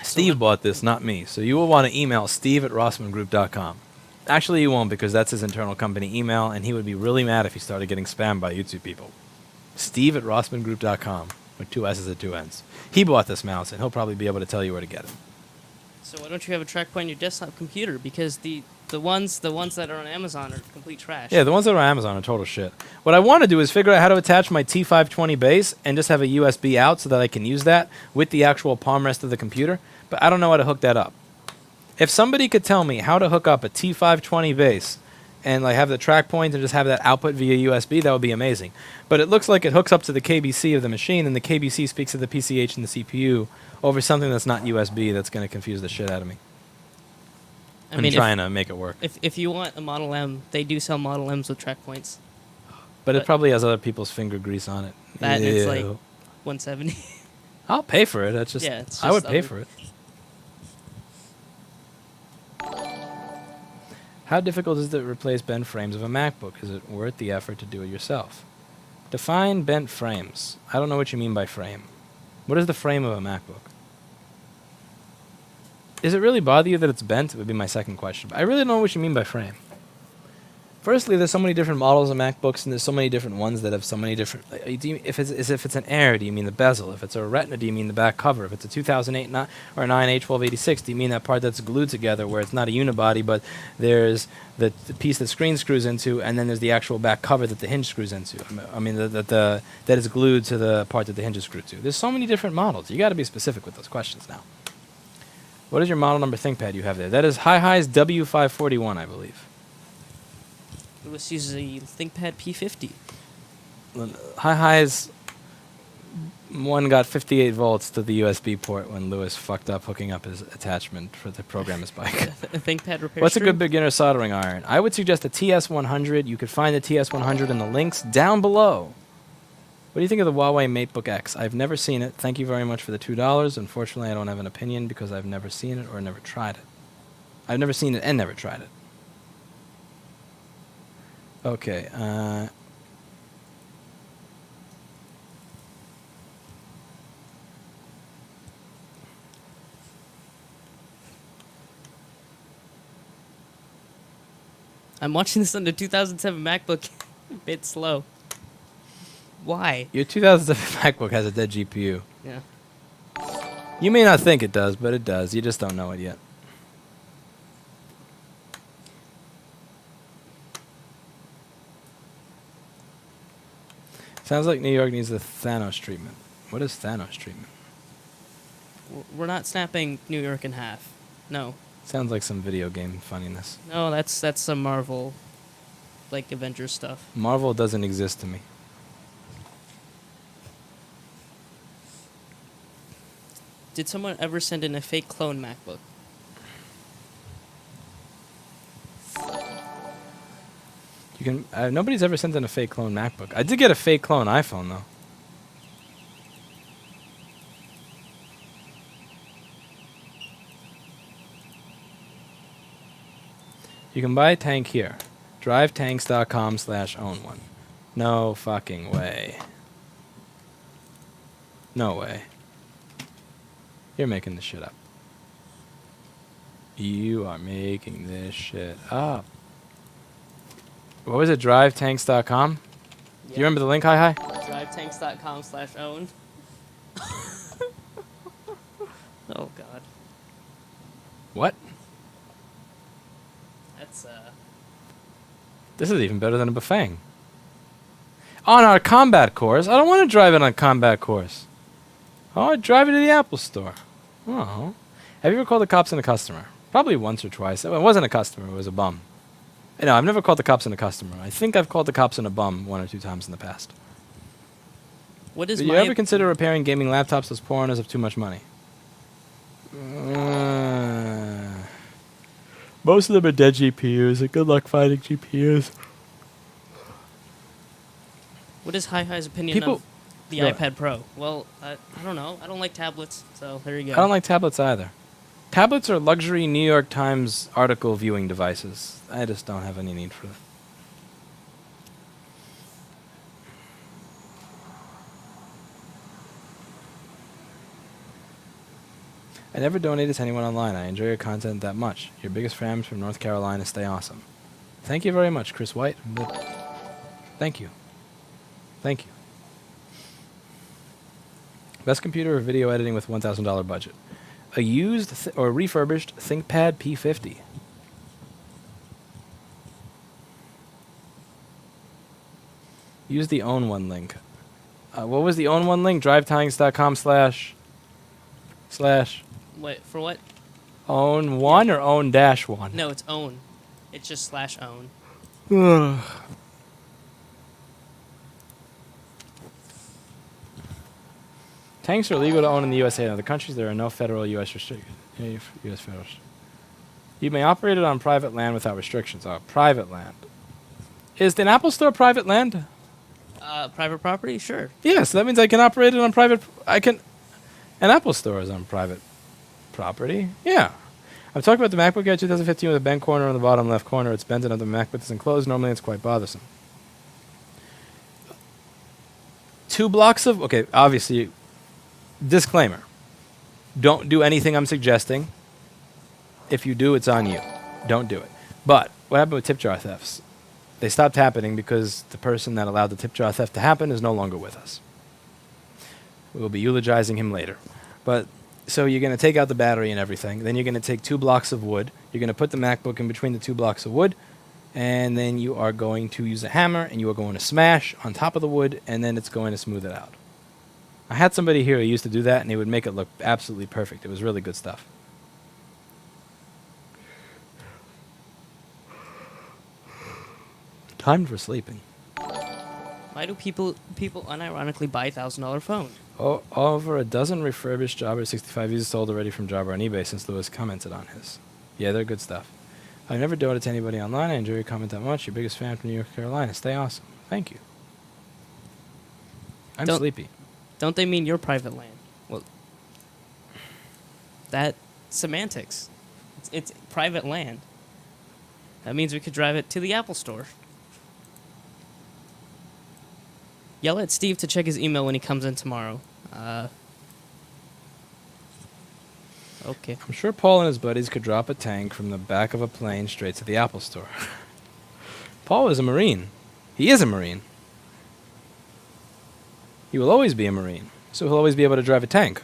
Steve bought this, not me. So you will want to email steve@rossmanngroup.com. Actually, you won't because that's his internal company email, and he would be really mad if he started getting spammed by YouTube people. steve@rossmanngroup.com with 2 S's and 2 N's. He bought this mouse, and he'll probably be able to tell you where to get it. So why don't you have a track point on your desktop computer? Because the ones that are on Amazon are complete trash. Yeah, the ones that are on Amazon are total shit. What I want to do is figure out how to attach my T520 base and just have a USB out so that I can use that with the actual palm rest of the computer, but I don't know how to hook that up. If somebody could tell me how to hook up a T520 base and like have the track point and just have that output via USB, that would be amazing. But it looks like it hooks up to the KBC of the machine, and the KBC speaks to the PCH and the CPU over something that's not USB. That's going to confuse the shit out of me. I'm trying to make it work. If you want a Model M, they do sell Model M's with track points. But it probably has other people's finger grease on it. That it's like 170. I'll pay for it. That's just, yeah, it's just I would pay for it. How difficult is it to replace bent frames of a MacBook? Is it worth the effort to do it yourself? Define bent frames. I don't know what you mean by frame. What is the frame of a MacBook? Does it really bother you that it's bent? Would be my second question. But I really don't know what you mean by frame. Firstly, there's so many different models of MacBooks, and there's so many different ones that have so many different... If it's an Air, do you mean the bezel? If it's a Retina, do you mean the back cover? If it's a 2008 or 9 A1286, do you mean that part that's glued together where it's not a unibody, but there's the piece that screen screws into, and then there's the actual back cover that the hinge screws into? I mean, that is glued to the part that the hinge is screwed to. There's so many different models. You got to be specific with those questions now. What is your model number ThinkPad you have there? That is HiHi's W541, I believe. Lewis uses a ThinkPad P50. HiHi's one got 58 volts to the USB port when Lewis fucked up hooking up his attachment for the programmer's bike. A ThinkPad repair What's stream? a good beginner soldering iron? I would suggest a TS100. You could find the TS100 in the links down below. What do you think of the Huawei MateBook X? I've never seen it. Thank you very much for the $2. Unfortunately, I don't have an opinion because I've never seen it or never tried it. I've never seen it and never tried it. Okay. I'm watching this on the 2007 MacBook. A bit slow. Why? Your 2007 MacBook has a dead GPU. Yeah. You may not think it does, but it does. You just don't know it yet. Sounds like New York needs the Thanos treatment. What is Thanos treatment? We're not snapping New York in half. No. Sounds like some video game funniness. No, that's some Marvel, like, Avengers stuff. Marvel doesn't exist to me. Did someone ever send in a fake clone MacBook? You can. Nobody's ever sent in a fake clone MacBook. I did get a fake clone iPhone though. You can buy a tank here. DriveTanks.com/own1. No fucking way. No way. You're making this shit up. You are making this shit up. What was it? DriveTanks.com? Do you remember the link, Hi? DriveTanks.com/own. Oh, God. What? That's, This is even better than a Bafang. On our combat course? I don't want to drive it on combat course. I want to drive it to the Apple Store. Oh. Have you ever called the cops on a customer? Probably once or twice. It wasn't a customer. It was a bum. No, I've never called the cops on a customer. I think I've called the cops on a bum 1 or 2 times in the past. what is Did you ever consider repairing gaming laptops as poor owners of too much money? Most of them are dead GPUs. And good luck finding GPUs. What is Hi's opinion People- of the Go iPad Pro? Well, I don't know. I don't like tablets, so there you go. I don't like tablets either. Tablets are luxury New York Times article viewing devices. I just don't have any need for them. I never donated to anyone online. I enjoy your content that much. Your biggest fans from North Carolina. Stay awesome. Thank you very much, Chris White. Thank you. Thank you. Best computer or video editing with $1,000 budget. A used or refurbished ThinkPad P50. Use the own one link. What was the own one link? DriveTanks.com// Wait, for what? own one or own dash one? No, it's own. It's just /own. Tanks are legal to own in the USA. In other countries, there are no federal U.S. restrictions. U.S. federal. You may operate it on private land without restrictions. Private land. Is an Apple Store private land? Private property? Sure. Yes, that means I can operate it on private. An Apple Store is on private property. Yeah. I'm talking about the MacBook Air 2015 with a bent corner on the bottom left corner. It's bent enough the MacBook is enclosed. Normally, it's quite bothersome. 2 blocks of... Okay, obviously... Disclaimer. Don't do anything I'm suggesting. If you do, it's on you. Don't do it. But what happened with tip jar thefts? They stopped happening because the person that allowed the tip jar theft to happen is no longer with us. We'll be eulogizing him later. But so you're going to take out the battery and everything. Then you're going to take 2 blocks of wood. You're going to put the MacBook in between the 2 blocks of wood. And then you are going to use a hammer and you are going to smash on top of the wood, and then it's going to smooth it out. I had somebody here who used to do that, and he would make it look absolutely perfect. It was really good stuff. Time for sleeping. Why do people unironically buy $1,000 phone? Over a dozen refurbished Jabra 65 users sold already from Jabra on eBay since Louis commented on his. Yeah, they're good stuff. I never donated to anybody online. I enjoy your comment that much. Your biggest fan from New York, Carolina. Stay awesome. Thank you. I'm sleepy. Don't they mean your private land? Well, that semantics. It's private land. That means we could drive it to the Apple Store. Yell at Steve to check his email when he comes in tomorrow. Okay. I'm sure Paul and his buddies could drop a tank from the back of a plane straight to the Apple Store. Paul is a Marine. He is a Marine. He will always be a Marine. So he'll always be able to drive a tank.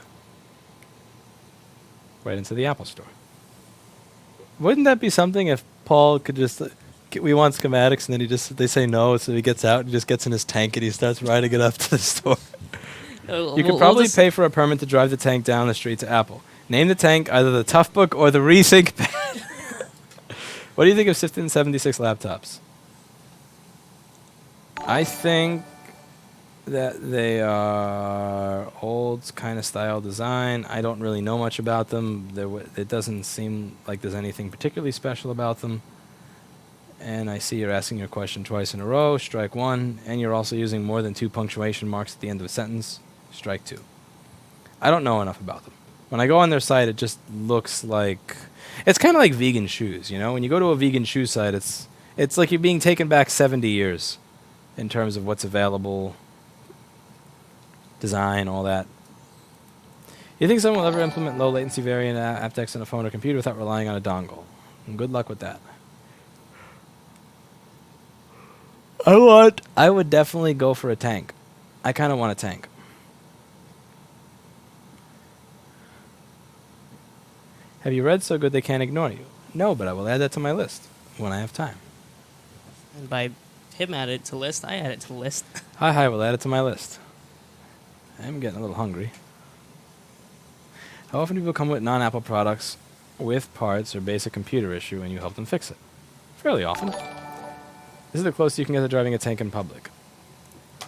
Right into the Apple Store. Wouldn't that be something if Paul could just... we want schematics, and then they say no, so he gets out and just gets in his tank and he starts riding it up to the store. You could probably pay for a permit to drive the tank down the street to Apple. Name the tank either the Toughbook or the Rethink Pad. What do you think of 1576 laptops? I think that they are old kind of style design. I don't really know much about them. It doesn't seem like there's anything particularly special about them. And I see you're asking your question twice in a row. Strike one. And you're also using more than 2 punctuation marks at the end of a sentence. Strike two. I don't know enough about them. When I go on their site, it just looks like... it's kind of like vegan shoes, you know? When you go to a vegan shoe site, it's like you're being taken back 70 years in terms of what's available, design, all that. You think someone will ever implement low latency variant aptX on a phone or computer without relying on a dongle? And good luck with that. I would definitely go for a tank. I kind of want a tank. Have you read So Good They Can't Ignore You? No, but I will add that to my list when I have time. And by him add it to list, I add it to the list. Hi, we'll add it to my list. I'm getting a little hungry. How often do people come with non-Apple products with parts or basic computer issue and you help them fix it? Fairly often. This is the closest you can get to driving a tank in public.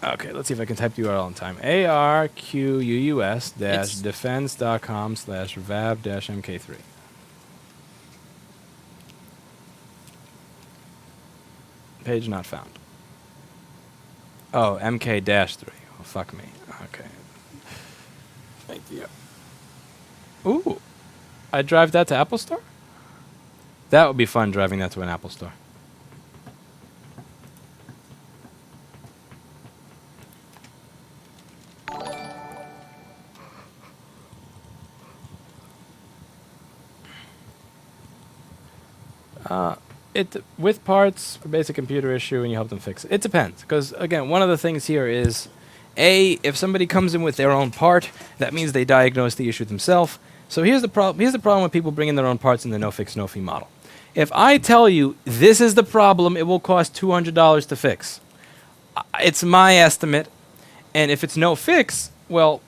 Okay, let's see if I can type the URL in time. arquus-defense.com/vav-mk3. Page not found. Oh, MK-3. Oh, fuck me. Okay. Thank you. Ooh. I'd drive that to Apple Store? That would be fun, driving that to an Apple Store. With parts for basic computer issue and you help them fix it. It depends, because again, one of the things here is, if somebody comes in with their own part, that means they diagnose the issue themselves. So here's the problem. Here's the problem with people bringing their own parts in the no fix, no fee model. If I tell you this is the problem, it will cost $200 to fix. It's my estimate, and if it's no fix, well,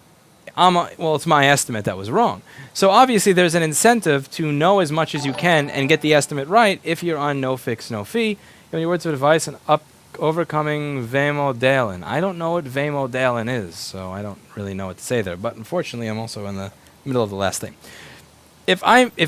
it's my estimate that was wrong. So obviously there's an incentive to know as much as you can and get the estimate right if you're on no fix, no fee. Any words of advice on overcoming Vemodalen? I don't know what Vemodalen is, so I don't really know what to say there. But unfortunately, I'm also in the middle of the last thing. If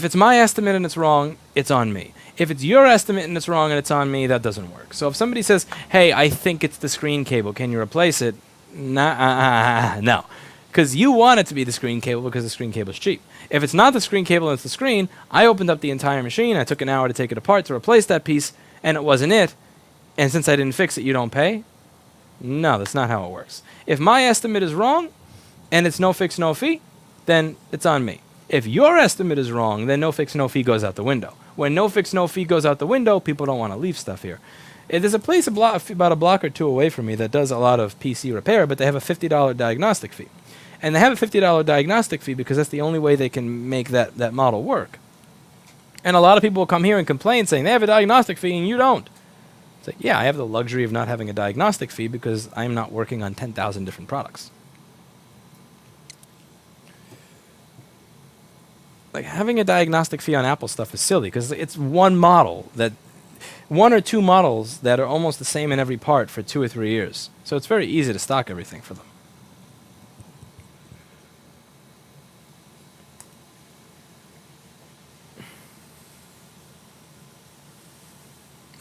it's my estimate and it's wrong, it's on me. If it's your estimate and it's wrong and it's on me, that doesn't work. So if somebody says, hey, I think it's the screen cable, can you replace it? No. Because you want it to be the screen cable because the screen cable is cheap. If it's not the screen cable and it's the screen, I opened up the entire machine, I took an hour to take it apart to replace that piece, and it wasn't it, and since I didn't fix it, you don't pay? No, that's not how it works. If my estimate is wrong, and it's no fix, no fee, then it's on me. If your estimate is wrong, then no fix, no fee goes out the window. When no fix, no fee goes out the window, people don't want to leave stuff here. There's a place about a block or two away from me that does a lot of PC repair, but they have a $50 diagnostic fee. And they have a $50 diagnostic fee because that's the only way they can make that model work. And a lot of people will come here and complain saying they have a diagnostic fee and you don't. It's like, yeah, I have the luxury of not having a diagnostic fee because I'm not working on 10,000 different products. Like, having a diagnostic fee on Apple stuff is silly because it's one model, one or two models that are almost the same in every part for 2 or 3 years. So it's very easy to stock everything for them.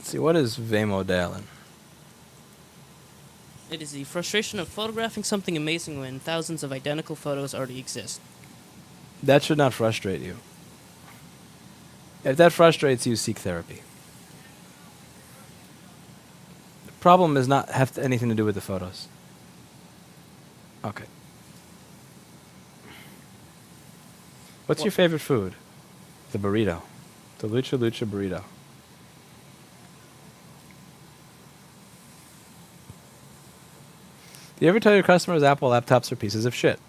See, what is Vemodalen? It is the frustration of photographing something amazing when thousands of identical photos already exist. That should not frustrate you. If that frustrates you, seek therapy. The problem does not have anything to do with the photos. Okay. What's your favorite food? The burrito. The Lucha Lucha burrito. Do you ever tell your customers Apple laptops are pieces of shit?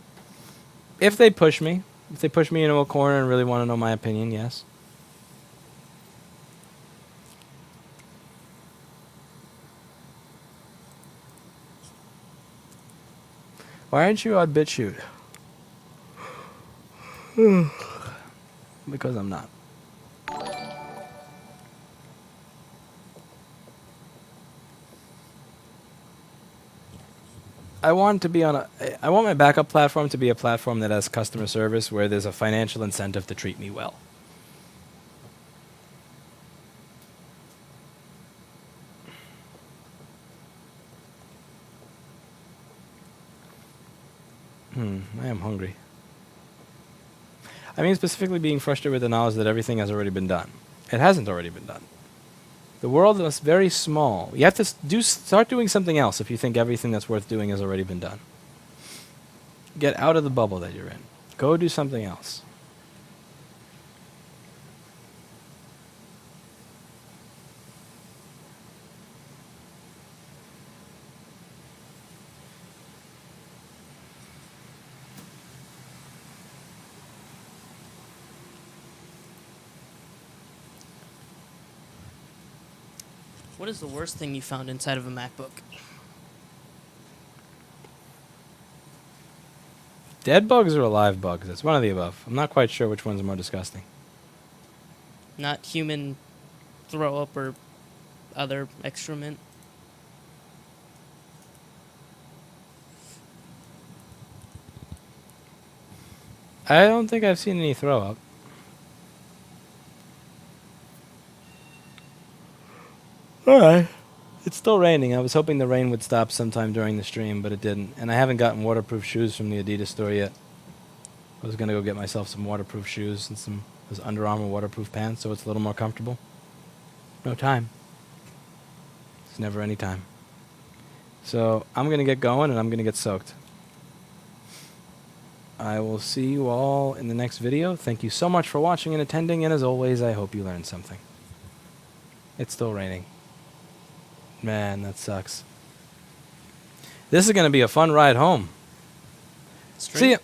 If they push me into a corner and really want to know my opinion, yes. Why aren't you on BitChute? Because I'm not. I want my backup platform to be a platform that has customer service where there's a financial incentive to treat me well. I am hungry. I mean specifically being frustrated with the knowledge that everything has already been done. It hasn't already been done. The world is very small. You have to start doing something else if you think everything that's worth doing has already been done. Get out of the bubble that you're in. Go do something else. What is the worst thing you found inside of a MacBook? Dead bugs or alive bugs? It's one of the above. I'm not quite sure which ones are more disgusting. Not human throw up or other excrement? I don't think I've seen any throw up. Alright. It's still raining. I was hoping the rain would stop sometime during the stream, but it didn't. And I haven't gotten waterproof shoes from the Adidas store yet. I was going to go get myself some waterproof shoes and some those Under Armour waterproof pants so it's a little more comfortable. No time. It's never any time. So I'm going to get going and I'm going to get soaked. I will see you all in the next video. Thank you so much for watching and attending, and as always, I hope you learned something. It's still raining. Man, that sucks. This is going to be a fun ride home. Straight. See ya.